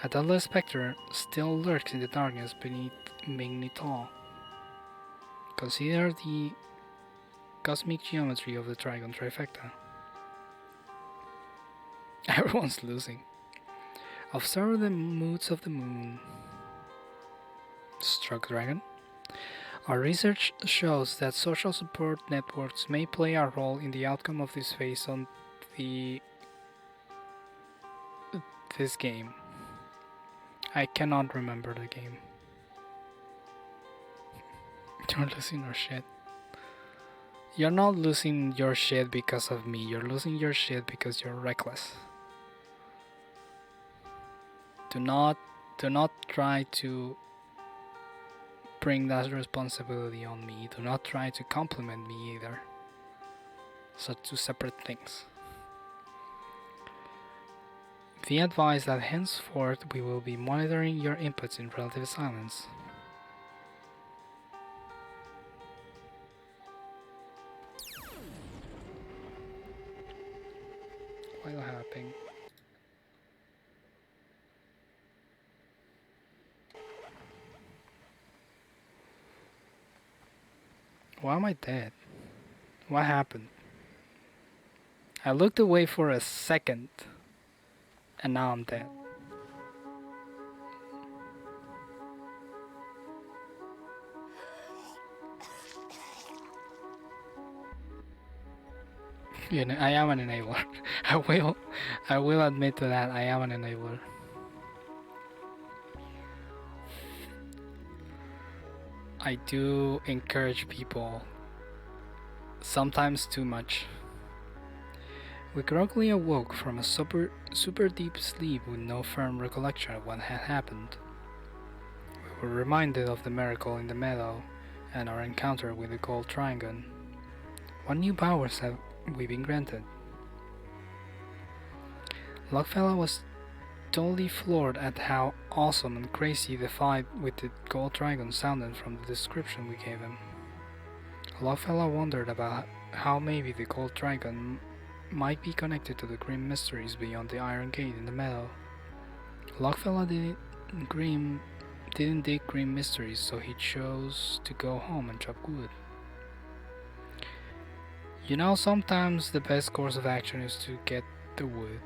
A deadly spectre still lurks in the darkness beneath Mignitol. Consider the cosmic geometry of the dragon trifecta. Everyone's losing. Observe the moods of the moon. Struck dragon. Our research shows that social support networks may play a role in the outcome of this phase on this game. I cannot remember the game. You're losing your shit. You're not losing your shit because of me. You're losing your shit because you're reckless. Do not try to bring that responsibility on me. Do not try to compliment me either. Such two separate things. Be advised that henceforth we will be monitoring your inputs in relative silence. While happening. Why am I dead? What happened? I looked away for a second and now I'm dead. You know, I am an enabler. I will admit to that. I am an enabler. I do encourage people, sometimes too much. We groggily awoke from a super deep sleep with no firm recollection of what had happened. We were reminded of the miracle in the meadow and our encounter with the gold dragon. What new powers have we been granted? Lockfella was totally floored at how awesome and crazy the fight with the gold dragon sounded from the description we gave him. Lockfella wondered about how maybe the gold dragon might be connected to the grim mysteries beyond the iron gate in the meadow. Lockfella didn't dig grim mysteries, so he chose to go home and chop wood. You know, sometimes the best course of action is to get the wood.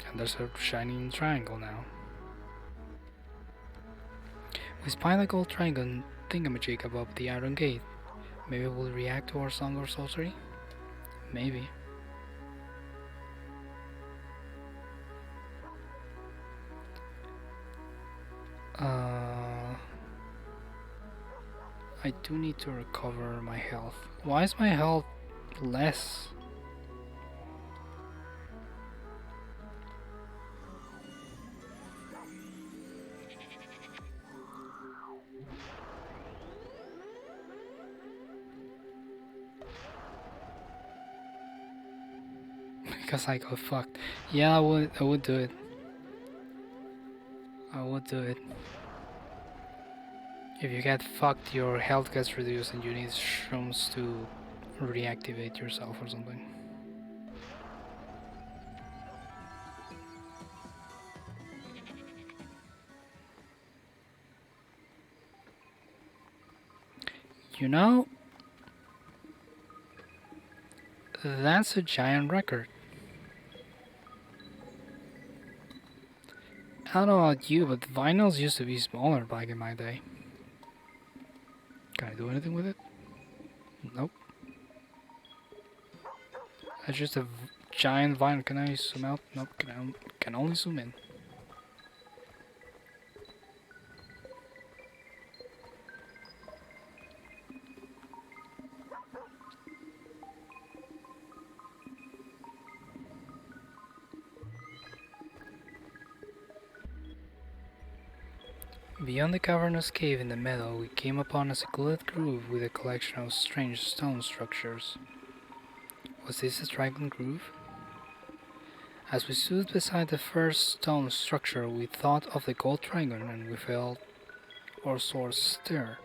And there's a shining triangle now. We spy the gold dragon thingamajig above the iron gate. Maybe it will react to our song or sorcery? Maybe. I do need to recover my health. Why is my health less? Because I got fucked. Yeah, I would do it. I would do it. If you get fucked, your health gets reduced and you need shrooms to reactivate yourself or something. You know, that's a giant record. I don't know about you, but vinyls used to be smaller back in my day. Can I do anything with it? Nope. That's just a giant vinyl. Can I zoom out? Nope. Can only zoom in. Beyond the cavernous cave in the meadow, we came upon a secluded groove with a collection of strange stone structures. Was this a dragon groove? As we stood beside the first stone structure, we thought of the gold dragon and we felt our swords stir.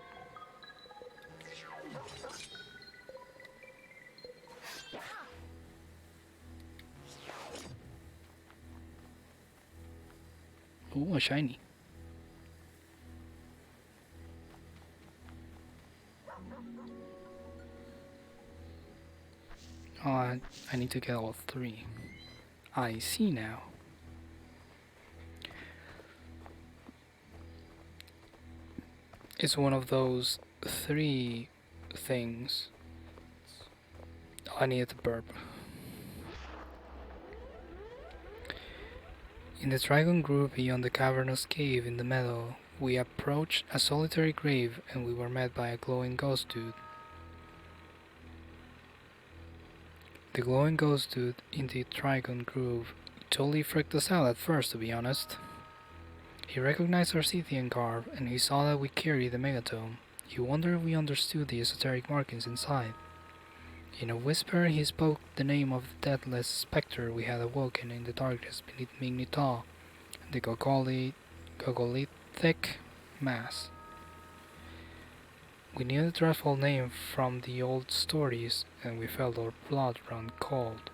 Ooh, a shiny. Oh, I need to get all 3. I see now. It's one of those 3 things. Oh, I needed to burp. In the dragon groove beyond the cavernous cave in the meadow, we approached a solitary grave and we were met by a glowing ghost dude. The glowing ghost dude in the dragon groove totally freaked us out at first, to be honest. He recognized our Scythian garb and he saw that we carried the megatome. He wondered if we understood the esoteric markings inside. In a whisper, he spoke the name of the deathless spectre we had awoken in the darkness beneath Mignitaw, the Gogolithic Mass. We knew the dreadful name from the old stories, and we felt our blood run cold.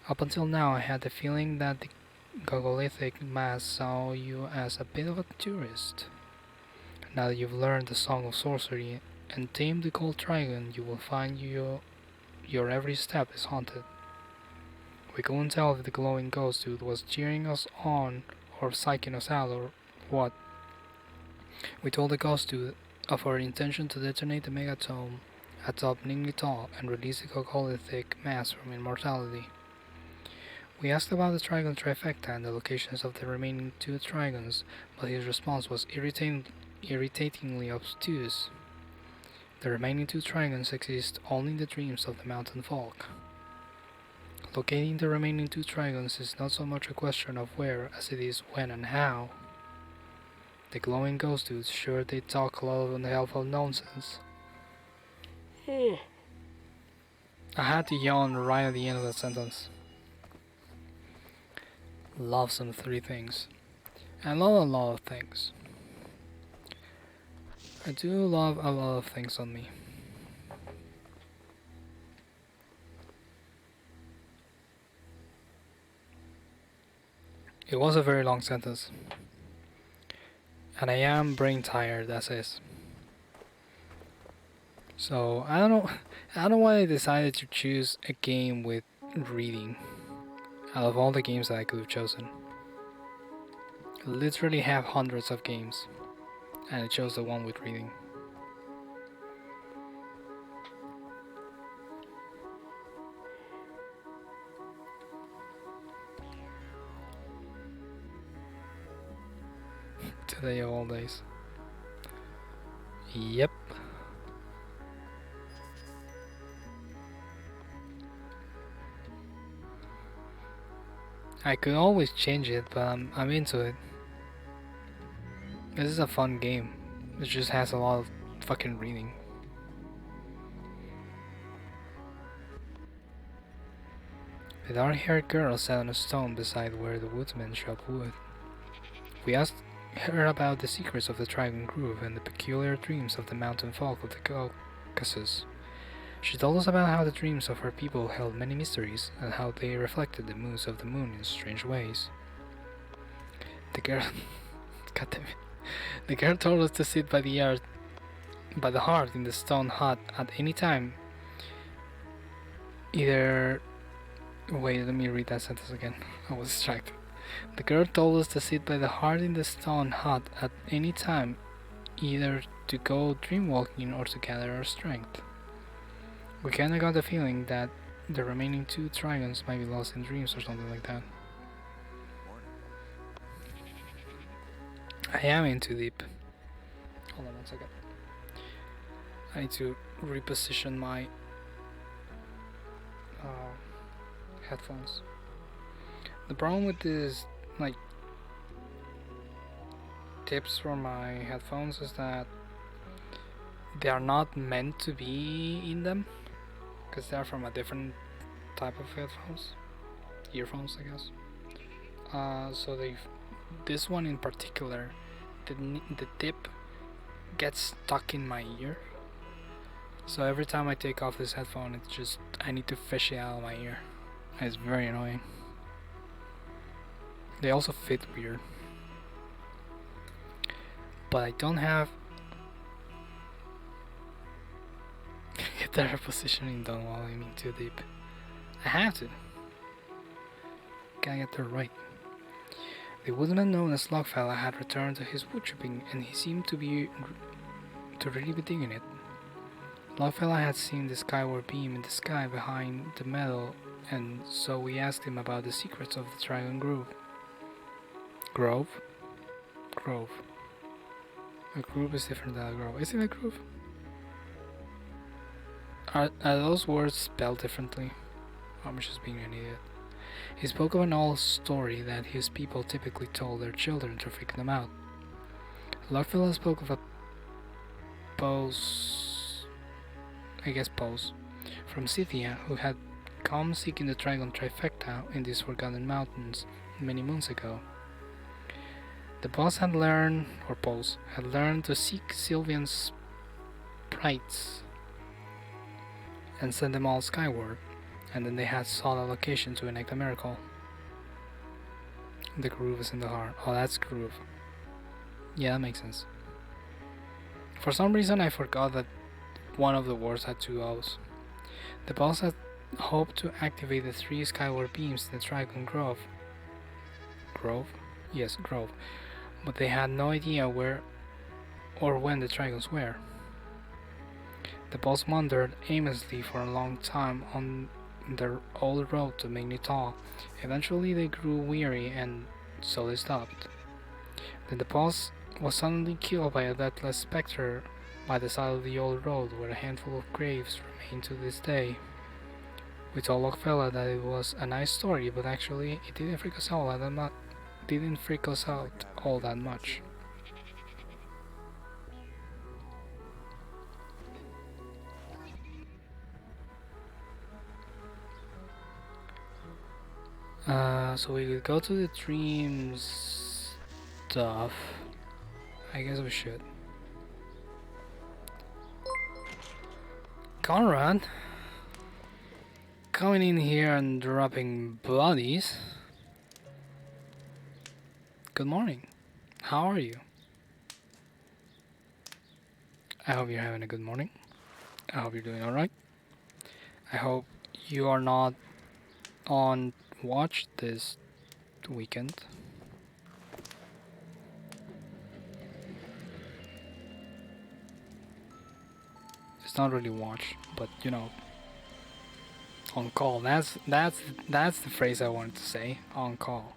Up until now, I had the feeling that the Gogolithic Mass saw you as a bit of a tourist. Now that you've learned the Song of Sorcery and tamed the Gold Dragon, you will find your every step is haunted. We couldn't tell if the glowing ghost dude was cheering us on or psyching us out or what. We told the ghost dude of our intention to detonate the megatome atop Nignitol and release the Gogolithic Mass from immortality. We asked about the Dragon Trifecta and the locations of the remaining 2 dragons, but his response was irritatingly obtuse. The remaining 2 dragons exist only in the dreams of the mountain folk. Locating the remaining 2 dragons is not so much a question of where as it is when and how. The glowing ghost dudes, sure they talk a lot of unhelpful nonsense. I had to yawn right at the end of that sentence. Love some three things. I love a lot of things. I do love a lot of things on me. It was a very long sentence. And I am brain tired as is. So I don't know why I decided to choose a game with reading out of all the games that I could have chosen. I literally have hundreds of games, and I chose the one with reading. Today of all days. Yep. I could always change it, but I'm into it. This is a fun game. It just has a lot of fucking reading. The dark-haired girl sat on a stone beside where the woodsman chopped wood. We asked her about the secrets of the Dragon Grove and the peculiar dreams of the mountain folk of the Caucasus. She told us about how the dreams of her people held many mysteries and how they reflected the moods of the moon in strange ways. The girl, God damn it. The girl told us to sit by the hearth in the stone hut at any time. Either. Wait, let me read that sentence again. I was distracted. The girl told us to sit by the hearth in the stone hut at any time, either to go dream walking or to gather our strength. We kinda got the feeling that the remaining two dragons might be lost in dreams or something like that. I am in too deep. Hold on 1 second. I need to reposition my headphones. The problem with this, like, tips for my headphones is that they are not meant to be in them, because they are from a different type of headphones, earphones, I guess. So this one in particular, the tip gets stuck in my ear. So every time I take off this headphone, I need to fish it out of my ear. It's very annoying. They also fit weird. But I don't have get the repositioning done while I'm in too deep. I have to. Gotta get that right. The woodman known as Logfella had returned to his woodchipping, and he seemed to really be digging it. Logfella had seen the skyward beam in the sky behind the meadow, and so we asked him about the secrets of the Dragon Grove. Grove? A grove is different than a grove. Is it a grove? Are those words spelled differently? I'm just being an idiot. He spoke of an old story that his people typically told their children to freak them out. Logfella spoke of a Pose from Scythia who had come seeking the Dragon Trifecta in these forgotten mountains many moons ago. The boss had learned to seek Sylvian sprites and send them all skyward, and then they had sought a location to enact a miracle. The groove is in the heart. Oh, that's groove. Yeah, that makes sense. For some reason I forgot that one of the words had two O's. The boss had hoped to activate the 3 skyward beams in the Dragon Grove. Grove? Yes, Grove. But they had no idea where or when the dragons were. The boss wandered aimlessly for a long time on the old road to Magnetal. Eventually they grew weary and so they stopped. Then the boss was suddenly killed by a deathless spectre by the side of the old road where a handful of graves remain to this day. We told Logfella that it was a nice story, but actually it didn't freak us out all that much. So we could go to the dreams stuff. I guess we should. Conrad, coming in here and dropping bodies. Good morning. How are you? I hope you're having a good morning. I hope you're doing alright. I hope you are not on watch this weekend. It's not really watch, but you know, on call. That's the phrase I wanted to say. On call.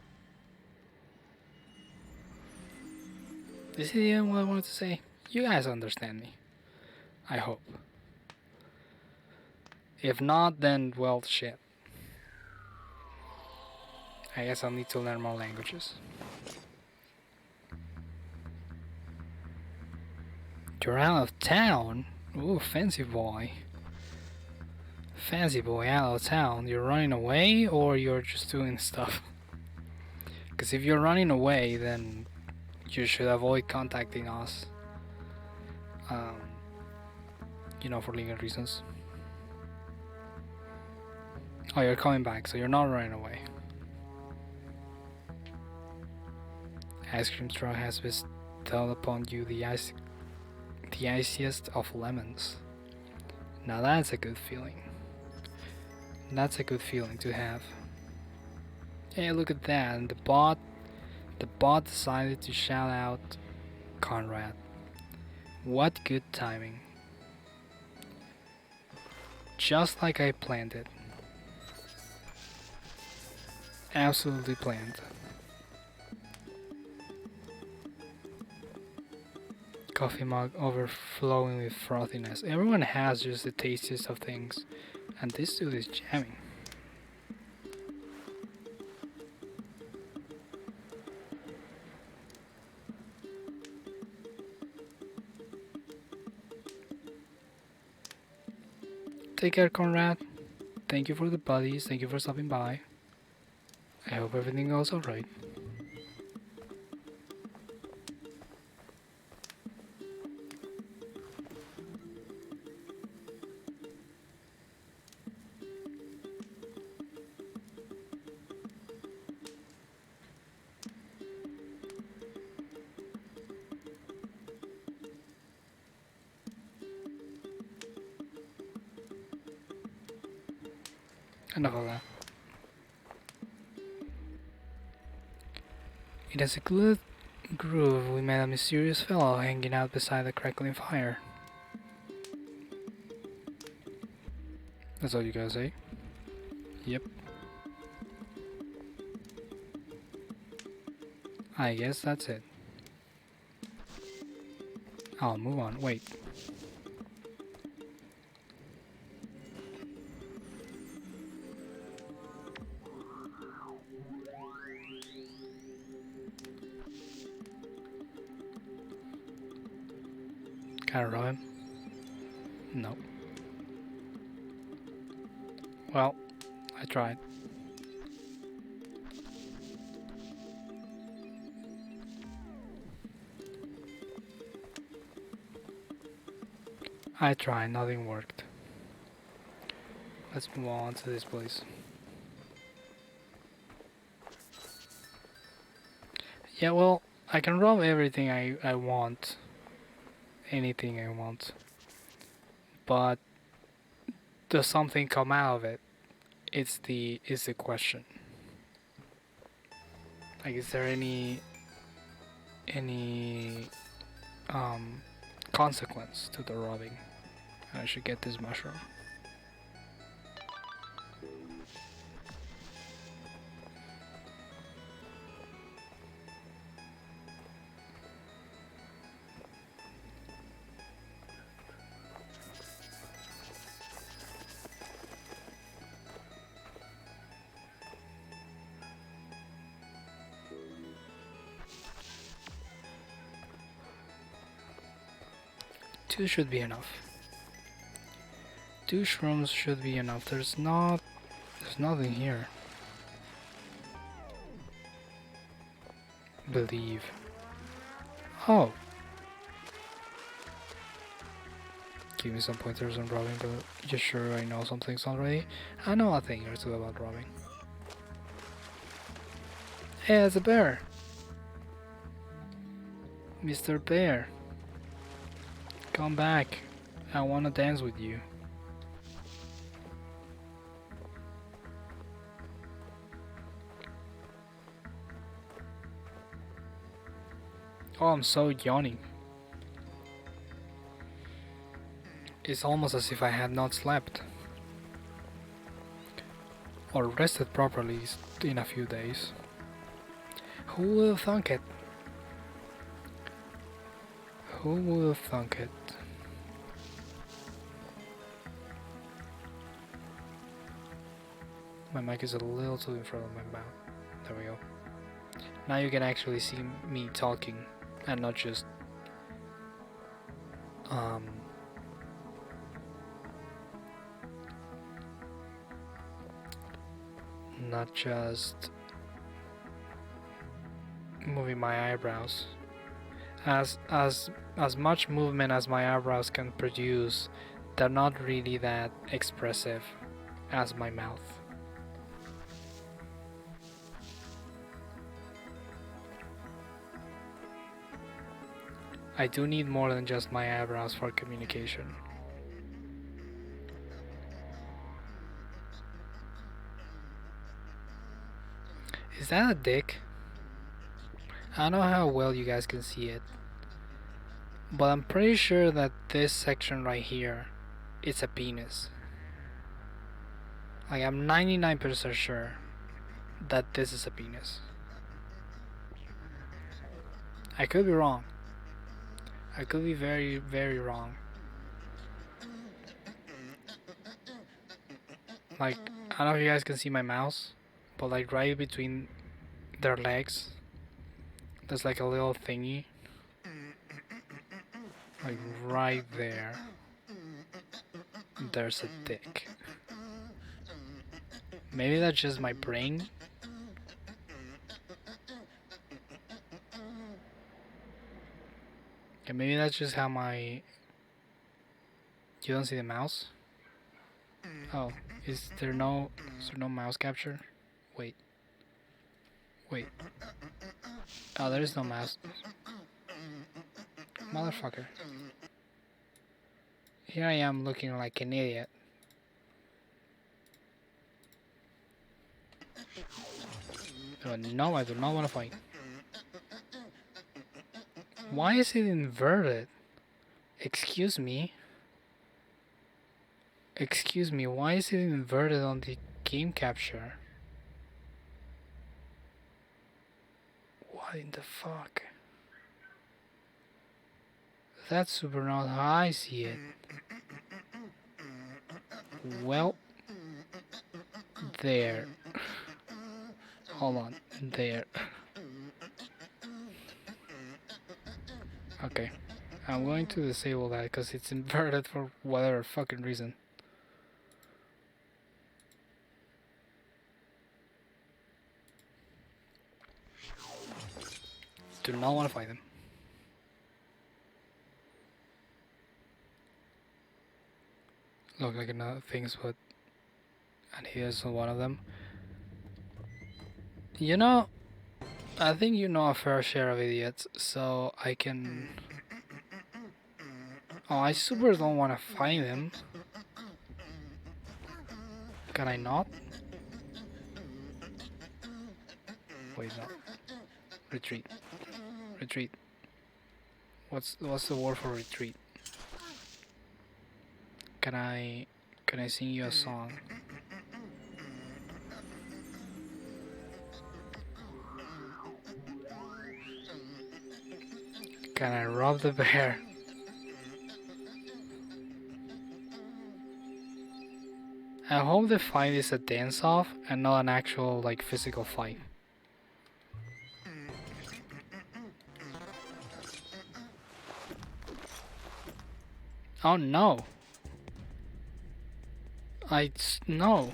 Is it even what I wanted to say? You guys understand me. I hope. If not, then well, shit. I guess I'll need to learn more languages. You're out of town? Ooh, fancy boy. Fancy boy out of town. You're running away or you're just doing stuff? Because if you're running away, then you should avoid contacting us. You know, for legal reasons. Oh, you're coming back, so you're not running away. Ice cream truck has bestowed upon you the iciest of lemons. Now that's a good feeling. That's a good feeling to have. Hey, look at that! And the bot decided to shout out Conrad. What good timing! Just like I planned it. Absolutely planned. Coffee mug overflowing with frothiness. Everyone has just the tastiest of things, and this dude is jamming. Take care, Conrad. Thank you for the buddies. Thank you for stopping by. I hope everything goes alright. Enough of that. In a secluded groove, we met a mysterious fellow hanging out beside a crackling fire. That's all you gotta say? Yep. I guess that's it. I'll move on. Wait. Can I rob him? No. Well, I tried. I tried, nothing worked. Let's move on to this place. Yeah, well, I can rob everything I want. Anything I want. But does something come out of it? Is the question. Like, is there any consequence to the robbing? I should get this mushroom. Two should be enough. 2 shrooms should be enough. There's nothing here. believe. Oh. Give me some pointers on robbing, but just sure I know some things already. I know a thing or two about robbing. Hey, it's a bear! Mr. Bear. Come back. I wanna dance with you. Oh, I'm so yawning. It's almost as if I had not slept. Or rested properly in a few days. Who would have thunk it? Who would have thunk it? My mic is a little too in front of my mouth. There we go. Now you can actually see me talking and not just moving my eyebrows. As much movement as my eyebrows can produce, they're not really that expressive as my mouth. I do need more than just my eyebrows for communication. Is that a dick? I don't know how well you guys can see it, but I'm pretty sure that this section right here, it's a penis. Like, I'm 99% sure that this is a penis. I could be wrong. I could be very, very wrong. Like, I don't know if you guys can see my mouse, but like right between their legs, there's like a little thingy. Like right there, there's a dick. Maybe that's just my brain. Okay, maybe that's just how my... You don't see the mouse? Oh, is there no mouse capture? Wait. Oh, there is no mouse. Motherfucker. Here I am looking like an idiot. Oh, no, I do not want to fight. Why is it inverted? Excuse me, why is it inverted on the game capture? What in the fuck? That's super not how I see it. Well, there. Hold on, there. Okay, I'm going to disable that because it's inverted for whatever fucking reason. Do not want to fight them. Look like another things, but... And here's one of them. You know, I think you know a fair share of idiots, so I can... Oh, I super don't want to fight them. Can I not? Wait, no. Retreat. Retreat. What's the word for retreat? Can I sing you a song? Can I rob the bear? I hope the fight is a dance-off and not an actual, like, physical fight. Oh no! No!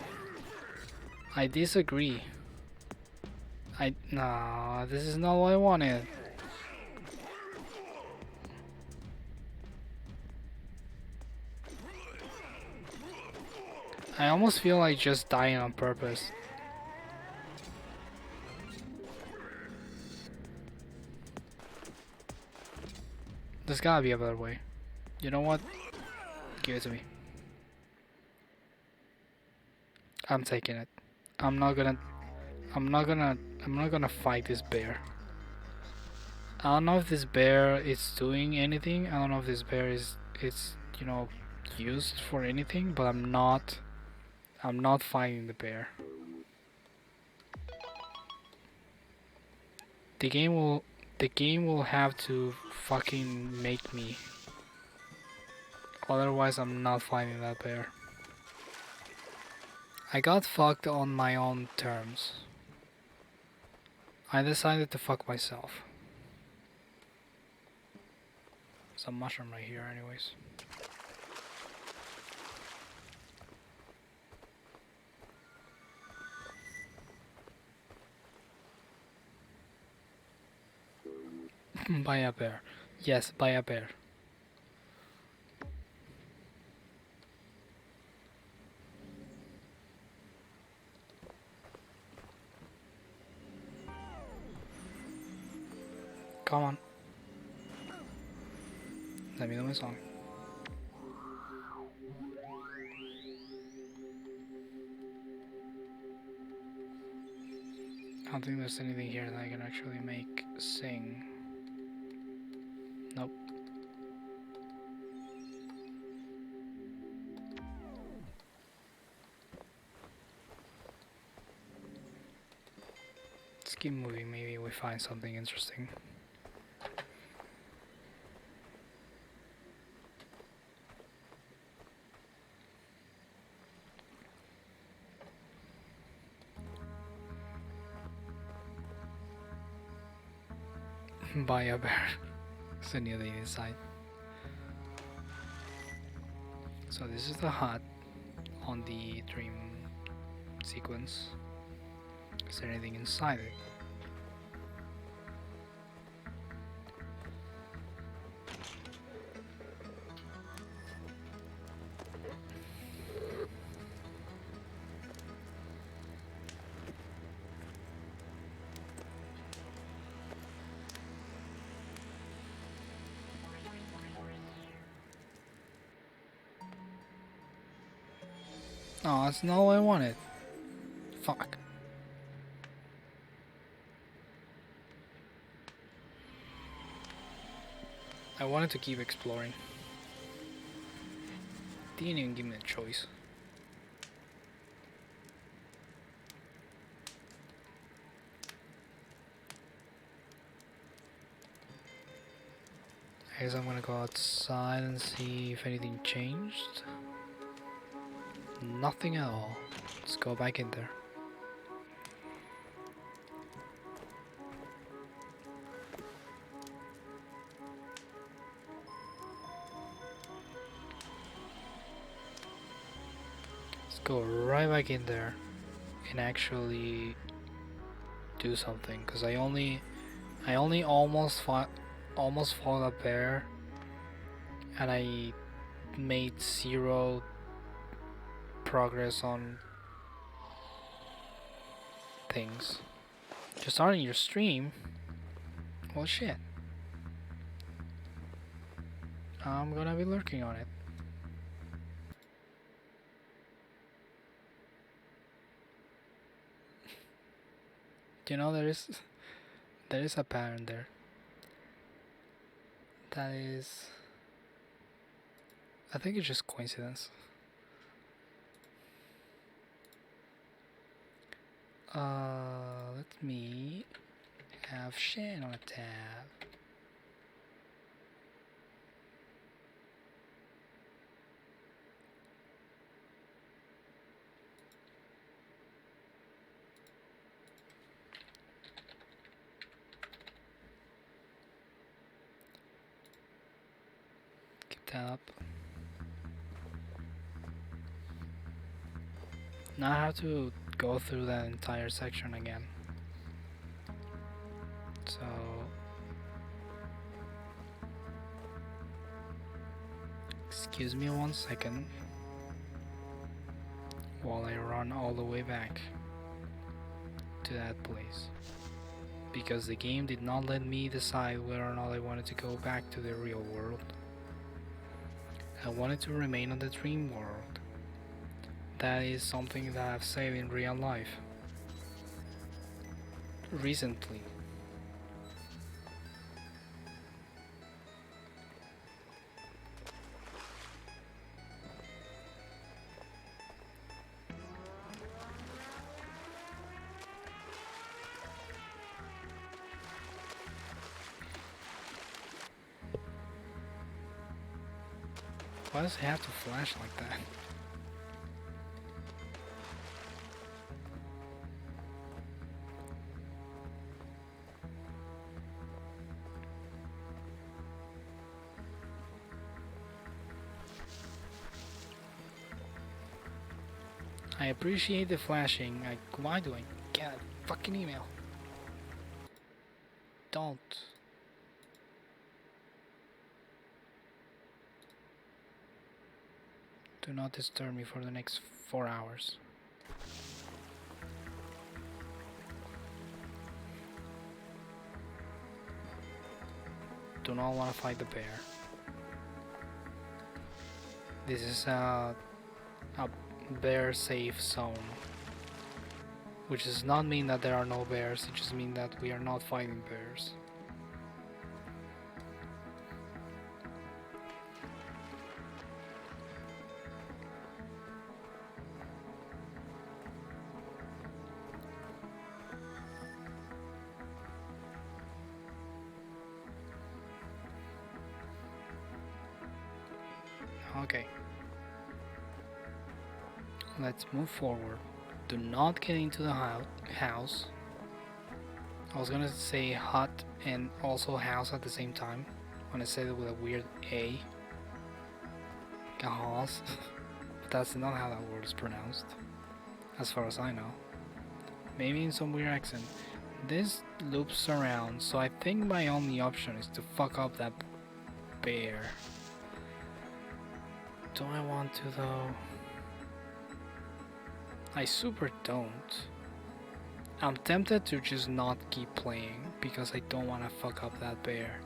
I disagree. No, this is not what I wanted. I almost feel like just dying on purpose. There's gotta be a better way. You know what? Give it to me. I'm taking it. I'm not gonna fight this bear. I don't know if this bear is doing anything. I don't know if this bear is you know, used for anything, but I'm not fighting the bear. The game will have to fucking make me. Otherwise I'm not fighting that bear. I got fucked on my own terms. I decided to fuck myself. There's a mushroom right here anyways. Buy a bear. Yes, buy a bear. Come on. Let me know my song. I don't think there's anything here that I can actually make sing. Nope. Let's keep moving, maybe we find something interesting. Buy a bear. So near the inside. So this is the hut on the dream sequence. Is there anything inside it? Oh, that's not what I wanted. Fuck. I wanted to keep exploring. Didn't even give me a choice. I guess I'm gonna go outside and see if anything changed. Nothing at all. Let's go back in there. Let's go right back in there and actually do something, because I only almost fought a bear and I made 0 progress on things. Just starting your stream? Well, shit. I'm gonna be lurking on it. You know, there is a pattern there. That is, I think it's just coincidence. Let me have Shan on a tab. Keep that up. Now I have to go through that entire section again. Excuse me 1 second while I run all the way back to that place. Because the game did not let me decide whether or not I wanted to go back to the real world. I wanted to remain on the dream world. That is something that I've said in real life. Recently. Why does it have to flash like that? I appreciate the flashing. Why do I get a fucking email? Don't. Do not disturb me for the next 4 hours. Do not want to fight the bear. This is a bear safe zone. Which does not mean that there are no bears, it just means that we are not fighting bears. Okay. Let's move forward. Do not get into the house. I was gonna say hut and also house at the same time. When I said it with a weird A. House. But that's not how that word is pronounced. As far as I know. Maybe in some weird accent. This loops around, so I think my only option is to fuck up that bear. Do I want to though? I super don't. I'm tempted to just not keep playing because I don't want to fuck up that bear.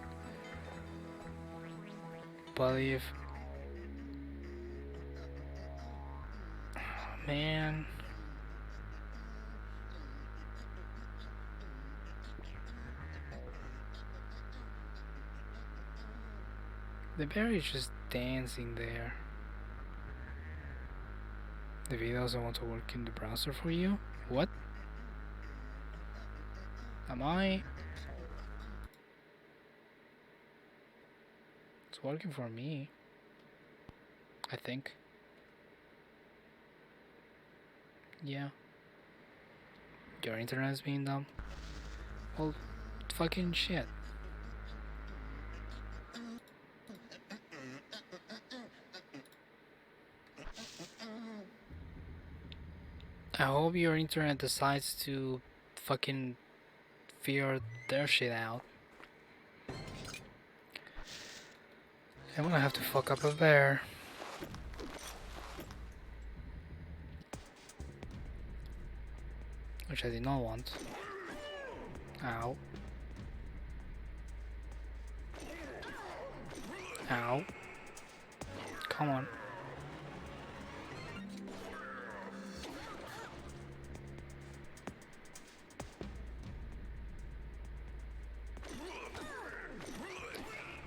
But if... Man... The bear is just dancing there. The video doesn't want to work in the browser for you? What? Am I? It's working for me. I think. Yeah. Your internet is being dumb? Well, fucking shit. I hope your internet decides to fucking figure their shit out. I'm gonna have to fuck up a bear. Which I did not want. Ow. Ow. Come on.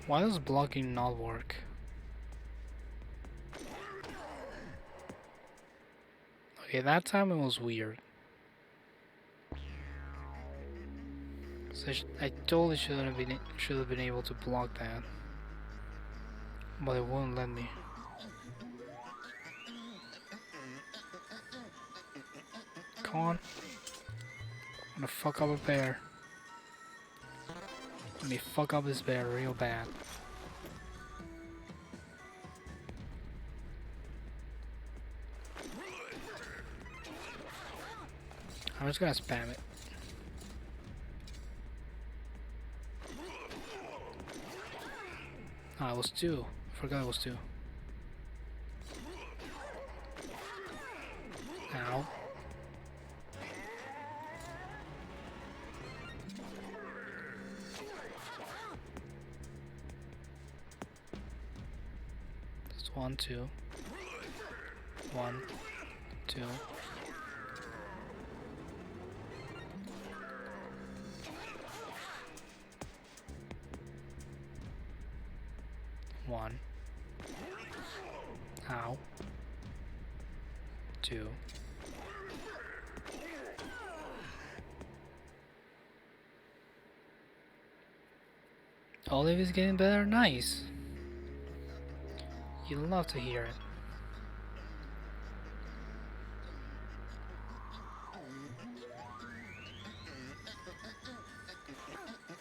Why does blocking not work? Okay, that time it was weird. So I totally should have been able to block that, but it wouldn't let me. Come on! I'm gonna fuck up a bear. Let me fuck up this bear real bad. I'm just gonna spam it. Ah, it was 2. I forgot it was 2. Ow. That's 1, 2. 1, 2. One. Ow. 2. Olive is getting better. Nice. You'd love to hear it.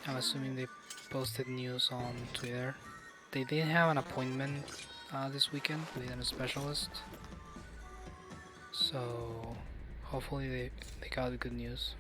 I'm assuming they posted news on Twitter. They did have an appointment this weekend with a specialist. So hopefully they got the good news.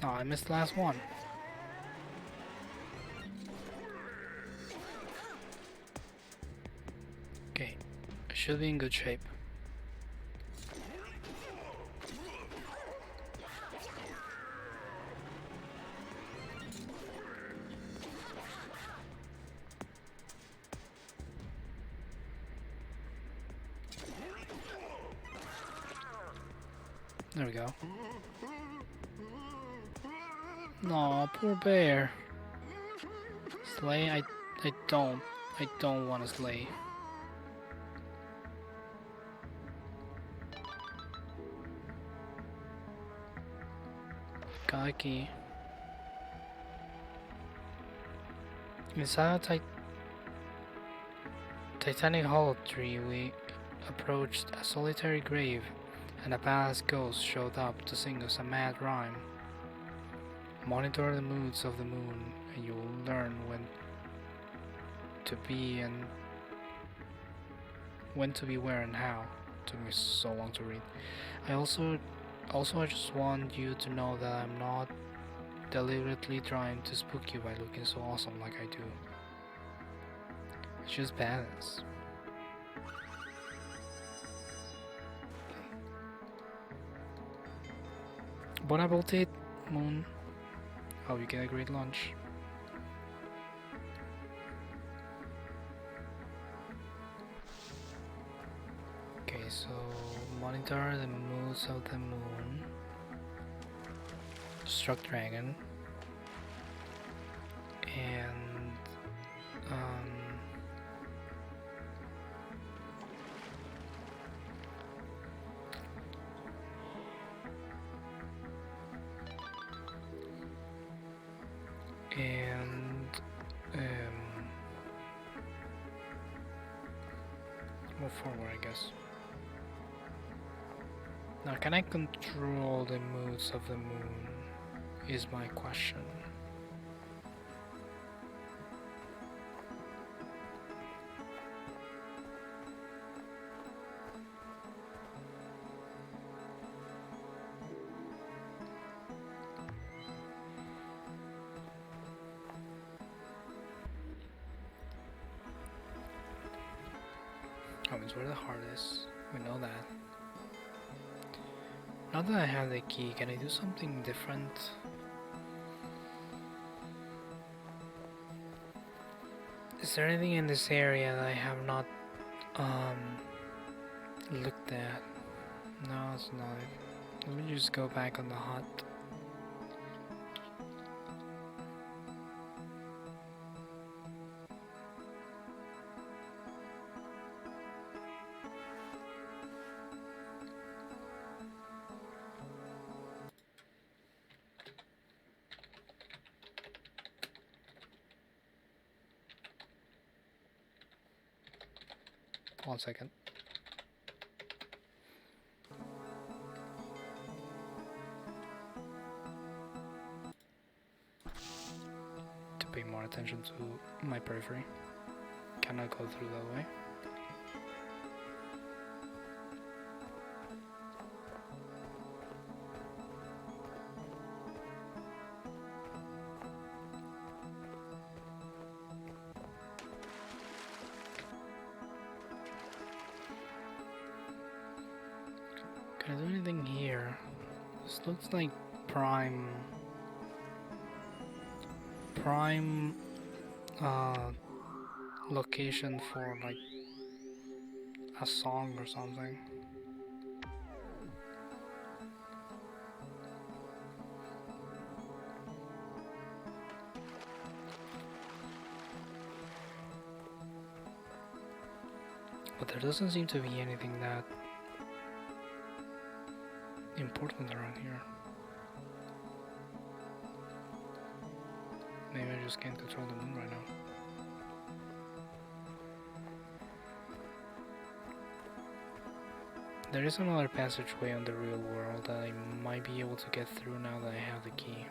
Oh, I missed the last one. Okay, I should be in good shape. There we go. No, poor bear. Slay? I don't want to slay. Kaki. Inside a titanic hollow tree, we approached a solitary grave, and a badass ghost showed up to sing us a mad rhyme. Monitor the moods of the moon, and you will learn when to be where and how. Took me so long to read. I just want you to know that I'm not deliberately trying to spook you by looking so awesome like I do. It's just badass. Bon appetit, Moon. Hope you get a great lunch. Okay, so monitor the moods of the moon. Struck dragon. And move forward, I guess. Now, can I control the moods of the moon? Is my question. Oh, it's where the heart is. We know that. Now that I have the key, can I do something different? Is there anything in this area that I have not looked at? No, it's not. Let me just go back on the hut. One second. To pay more attention to my periphery. Cannot go through that way. anything here. This looks like prime prime location for like a song or something. But there doesn't seem to be anything that important around here. Maybe I just can't control the moon right now. There is another passageway on the real world that I might be able to get through now that I have the key.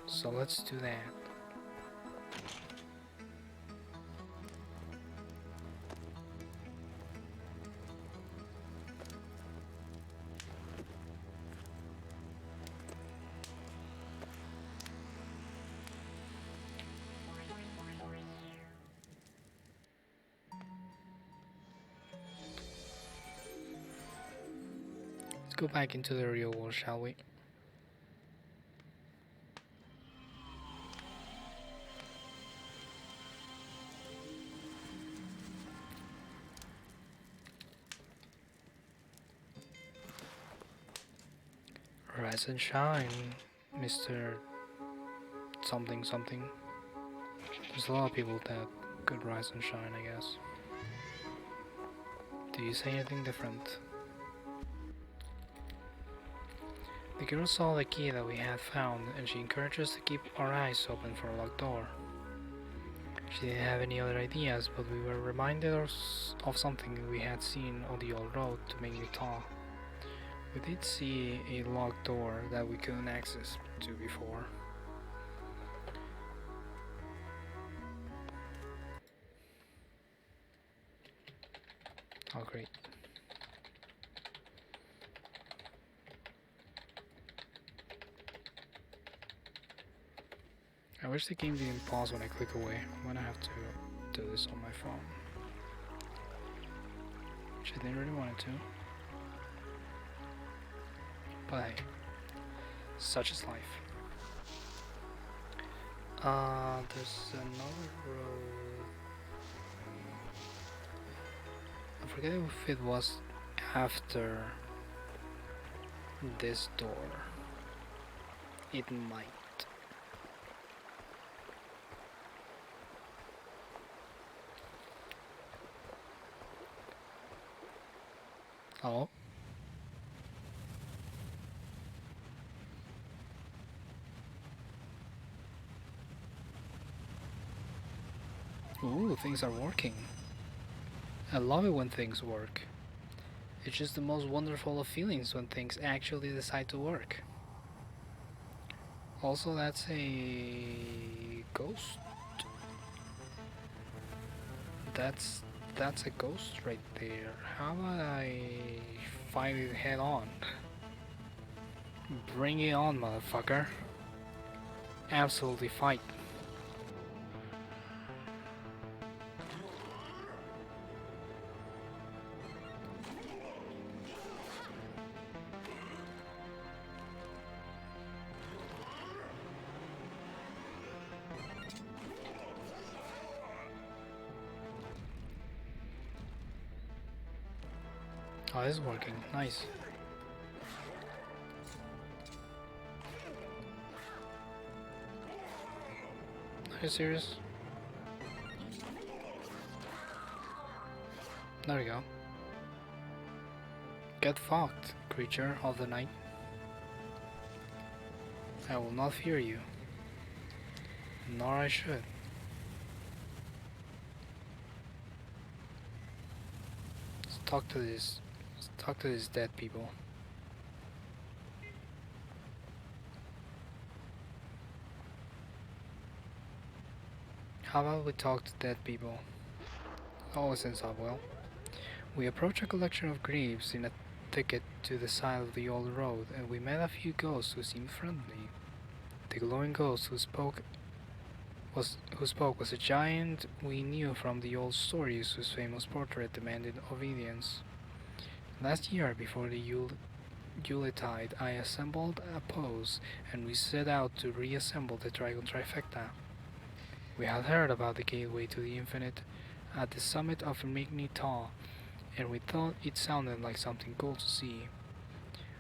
So let's do that. Let's go back into the real world, shall we? Rise and shine, Mr. Something something. There's a lot of people that could rise and shine, I guess. Do you say anything different? The girl saw the key that we had found, and she encouraged us to keep our eyes open for a locked door. She didn't have any other ideas, but we were reminded of something we had seen on the old road to make me talk. We did see a locked door that we couldn't access to before. Oh great. I wish the game didn't pause when I click away. I'm gonna have to do this on my phone. Which I didn't really want it to. But hey, such is life. There's another road. I forget if it was after this door. It might. Oh. Ooh, things are working. I love it when things work. It's just the most wonderful of feelings when things actually decide to work. Also, that's a ghost. That's a ghost right there. How about I fight it head on? Bring it on, motherfucker. Absolutely fight. Oh, this is working. Nice. Are you serious? There we go. Get fucked, creature of the night. I will not fear you. Nor I should. Let's talk to this. Let's talk to these dead people. How about we talk to dead people? Oh, since well. We approached a collection of graves in a thicket to the side of the old road, and we met a few ghosts who seemed friendly. The glowing ghost who spoke who spoke was a giant we knew from the old stories whose famous portrait demanded obedience. Last year, before the Yuletide, I assembled a pose, and we set out to reassemble the Dragon Trifecta. We had heard about the gateway to the infinite at the summit of Migni Taw, and we thought it sounded like something cool to see.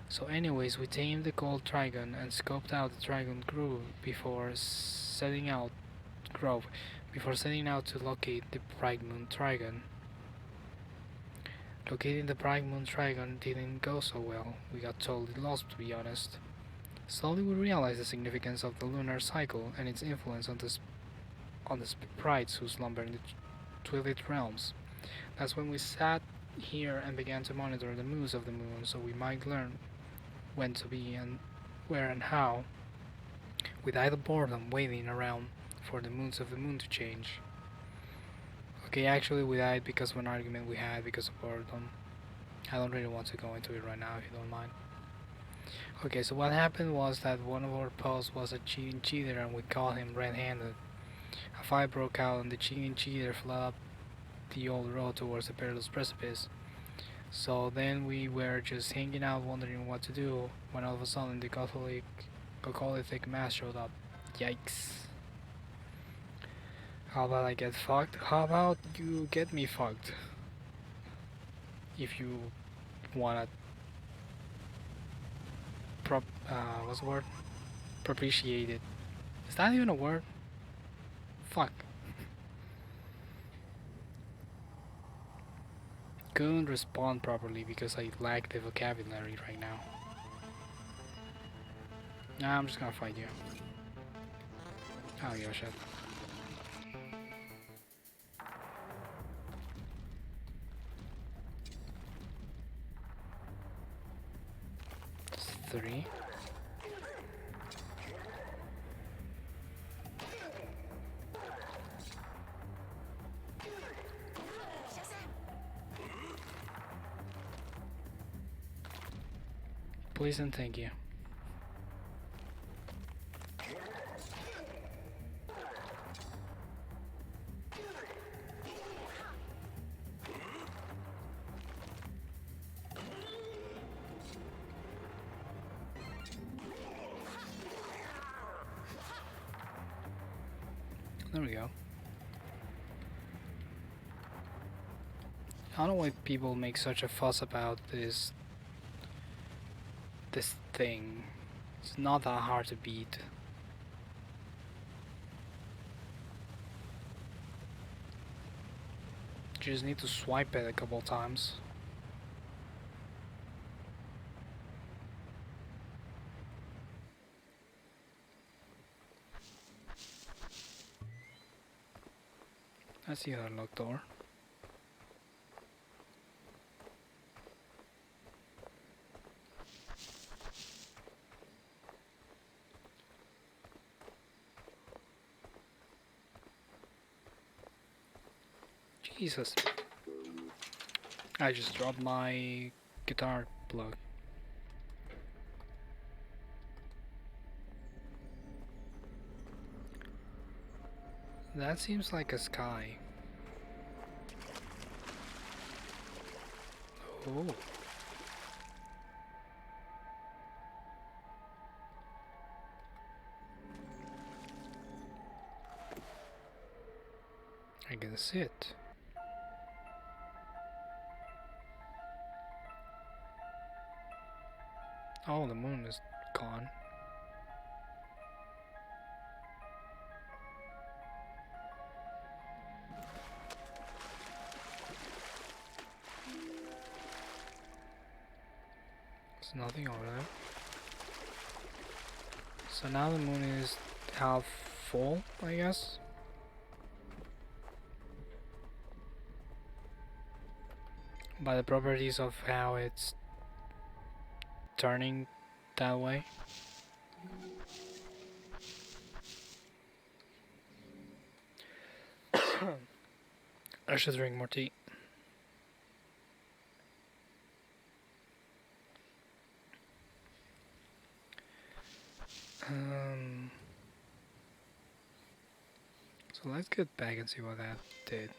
So anyways, we tamed the gold dragon and scoped out the dragon grove before setting out to locate the bright moon dragon. Locating the bright moon dragon didn't go so well. We got totally lost, to be honest. Slowly we realized the significance of the lunar cycle and its influence on the sprites who slumber in the Twilight realms. That's when we sat here and began to monitor the moves of the moon so we might learn when to be and where and how. We died of boredom waiting around for the moons of the moon to change. Okay, actually we died because of an argument we had because of boredom. I don't really want to go into it right now if you don't mind. Okay, so what happened was that one of our pals was a cheating cheater and we caught him red-handed. A fight broke out and the cheating cheater fled up the old road towards the perilous precipice. So then we were just hanging out wondering what to do when all of a sudden the Catholic mass showed up. Yikes. How about I get fucked? How about you get me fucked? If you wanna what's the word? Propitiate it. Is that even a word? Fuck. Couldn't respond properly because I lack the vocabulary right now. Nah, I'm just gonna fight you. I don't give a shit. It's 3. Please and thank you. There we go. I don't know why people make such a fuss about this thing. It's not that hard to beat. You just need to swipe it a couple times. I see that locked door. Jesus. I just dropped my guitar plug. That seems like a sky. Oh. I can see it. Oh, the moon is gone. There's nothing over there. So now the moon is half full, I guess. By the properties of how it's turning that way. I should drink more tea. So let's get back and see what that did.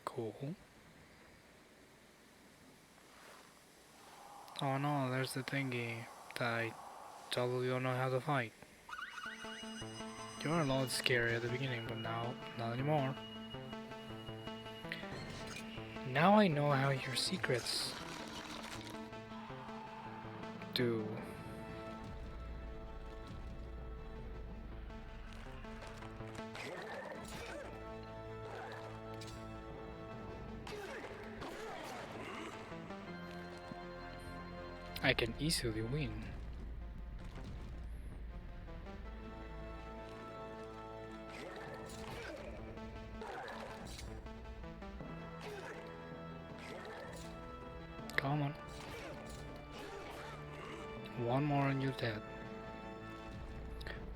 Cool. Oh no, there's the thingy that I totally don't know how to fight. You were a lot scary at the beginning, but now, not anymore. Now I know how your secrets do. I can easily win. Come on. One more and you're dead.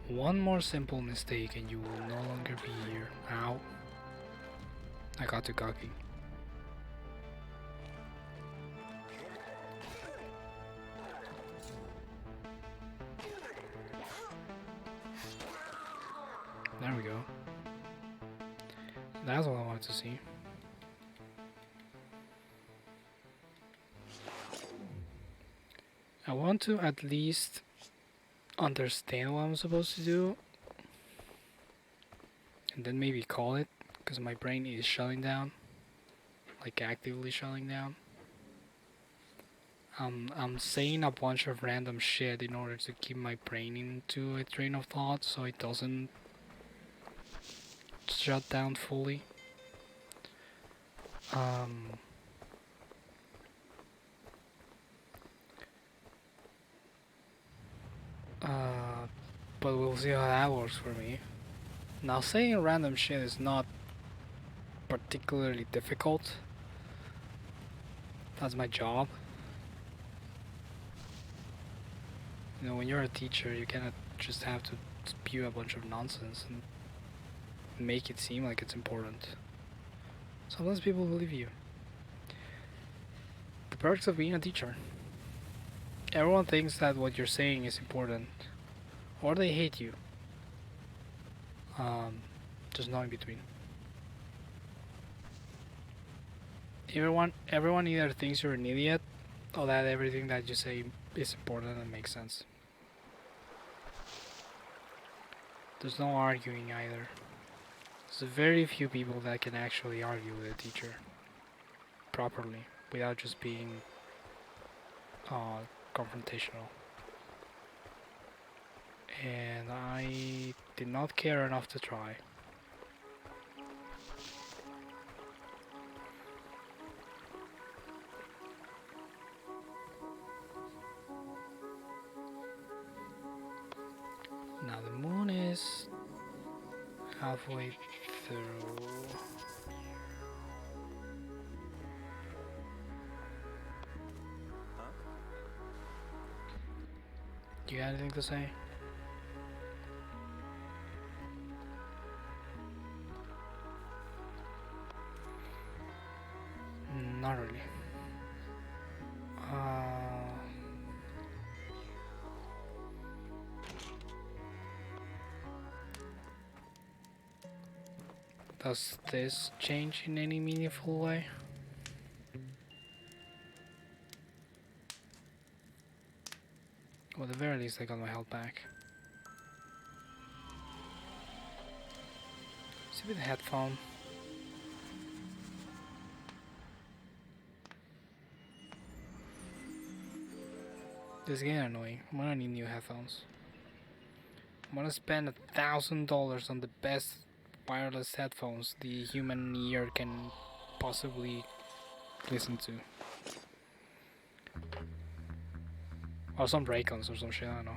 One more simple mistake and you will no longer be here. Ow. I got too cocky. There we go. That's what I wanted to see. I want to at least understand what I'm supposed to do and then maybe call it, because my brain is shutting down, like actively shutting down. I'm saying a bunch of random shit in order to keep my brain into a train of thought so it doesn't shut down fully. But we'll see how that works for me. Now, saying random shit is not particularly difficult. That's my job. You know, when you're a teacher, you cannot just have to spew a bunch of nonsense and make it seem like it's important. Sometimes people believe you. The perks of being a teacher. Everyone thinks that what you're saying is important, or they hate you. There's no in between. Everyone either thinks you're an idiot, or that everything that you say is important and makes sense. There's no arguing either. There's very few people that can actually argue with a teacher properly without just being confrontational. And I did not care enough to try. Now the moon is halfway through. Do you have anything to say? Not really. Does this change in any meaningful way? Well, at the very least, I got my health back. Stupid headphone. This is getting annoying. I'm gonna need new headphones. I'm gonna spend $1,000 on the best wireless headphones the human ear can possibly listen to. Or some Raycons or some shit, I don't know.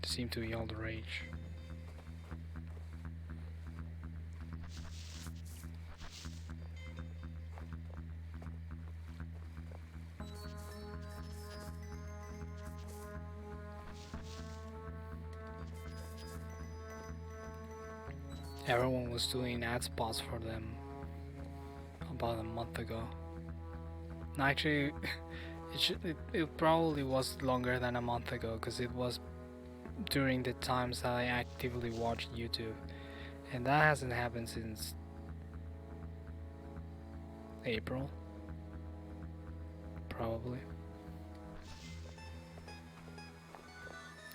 They seem to be all the rage. Everyone was doing ad spots for them about a month ago. Actually, it probably was longer than a month ago because it was during the times that I actively watched YouTube, and that hasn't happened since April, probably.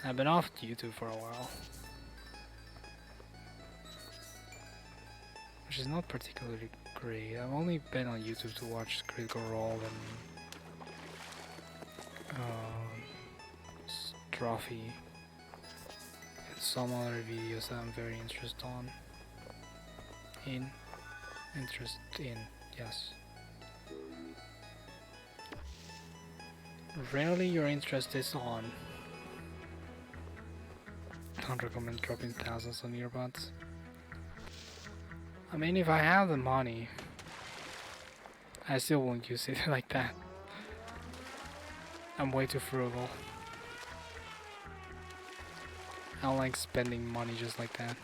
I've been off YouTube for a while, which is not particularly great. I've only been on YouTube to watch Critical Role and Trophy and some other videos that I'm very interested in. Yes. Rarely your interest is on. Don't recommend dropping thousands on earbuds. I mean, if I have the money, I still won't use it like that. I'm way too frugal. I don't like spending money just like that.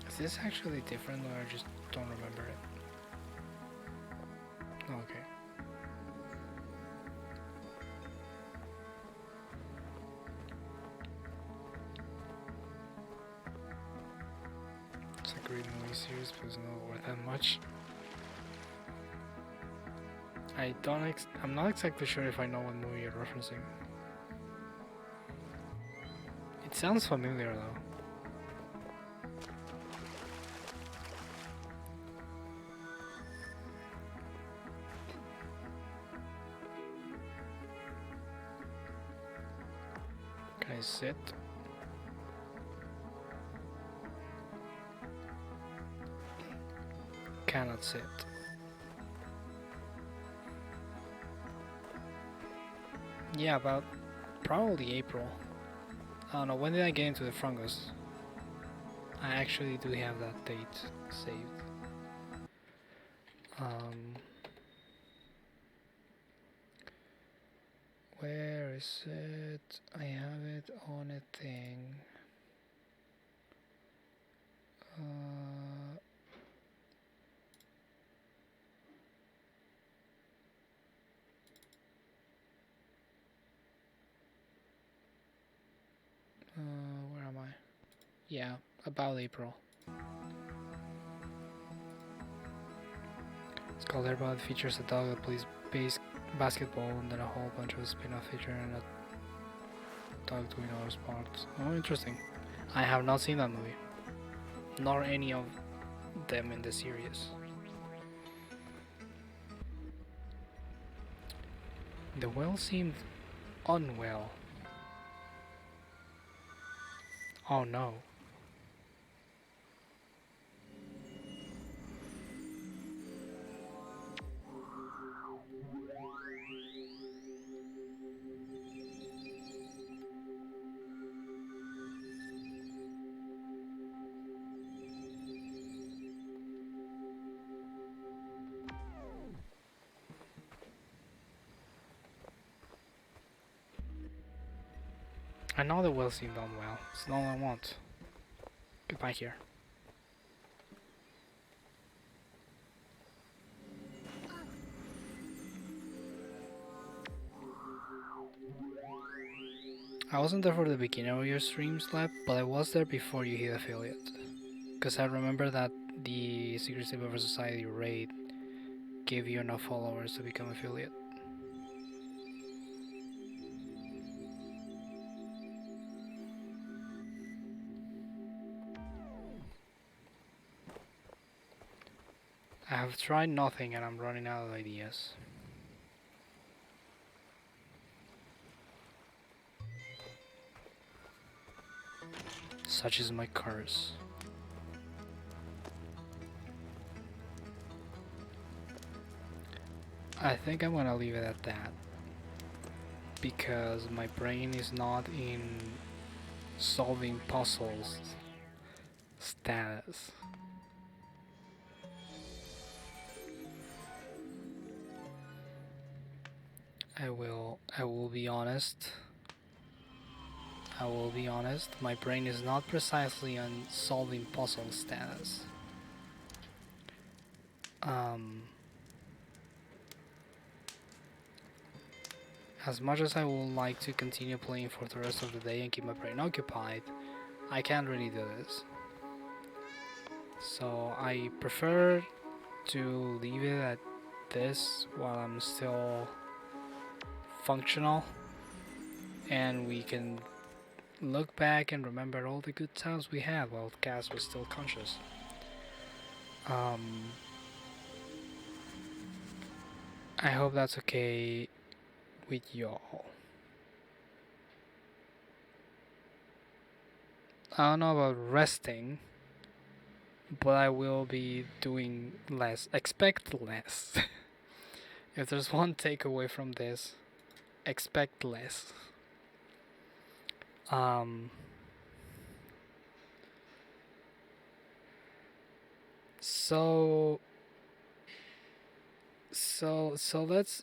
Is this actually different or I just don't remember it? Okay. It's a great movie series, but it's not worth that much. I'm not exactly sure if I know what movie you're referencing. It sounds familiar though. Can I sit? Cannot sit. Yeah, about probably April. I don't know, when did I get into the Fungus? I actually do have that date saved. Where is it? I have it on a thing. Where am I? Yeah, about April. It's called Airball. It features a dog that plays basketball and then a whole bunch of spin-off feature and a dog doing other sports. Oh, interesting. I have not seen that movie. Nor any of them in the series. The whale seemed unwell. Oh no. I know the whale seemed unwell. It's not all I want. Get back here. I wasn't there for the beginning of your stream, Slap, but I was there before you hit affiliate. Because I remember that the Secret Silver Society raid gave you enough followers to become affiliate. I have tried nothing and I'm running out of ideas. Such is my curse. I think I'm gonna leave it at that because my brain is not in solving puzzles status. I will be honest. I will be honest, my brain is not precisely on solving puzzle status. Um, as much as I would like to continue playing for the rest of the day and keep my brain occupied, I can't really do this. So I prefer to leave it at this while I'm still functional, and we can look back and remember all the good times we had while Kaz was still conscious. I hope that's okay with y'all. I don't know about resting, but I will be doing less. Expect less. If there's one takeaway from this, expect less. Um, so let's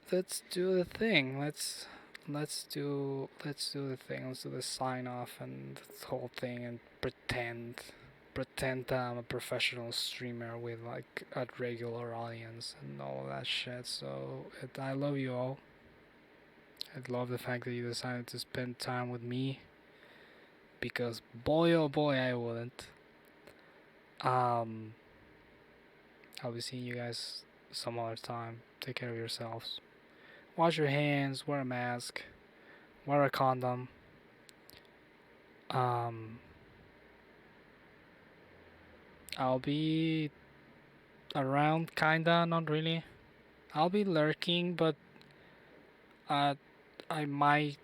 do the thing. Let's do the thing. Let's do the sign off and the whole thing and pretend that I'm a professional streamer with like a regular audience and all of that shit. So I love you all. I love the fact that you decided to spend time with me, because boy oh boy I wouldn't. I'll be seeing you guys some other time. Take care of yourselves. Wash your hands, wear a mask, wear a condom. I'll be around, kinda, not really. I'll be lurking, but I might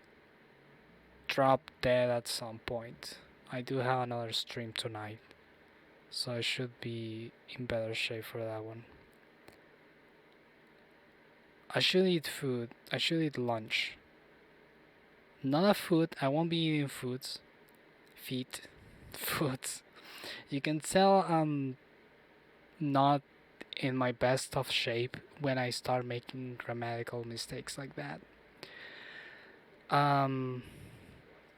drop dead at some point. I do have another stream tonight, so I should be in better shape for that one. I should eat food. I should eat lunch. Not a food. I won't be eating foods. Feet. Foods. You can tell I'm not in my best of shape when I start making grammatical mistakes like that.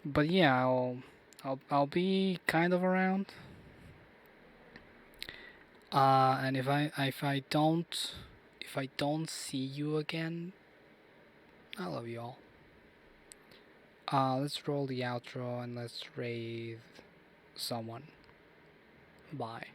But yeah, I'll be kind of around. And if I don't see you again, I love you all. Let's roll the outro and let's raid someone. Bye.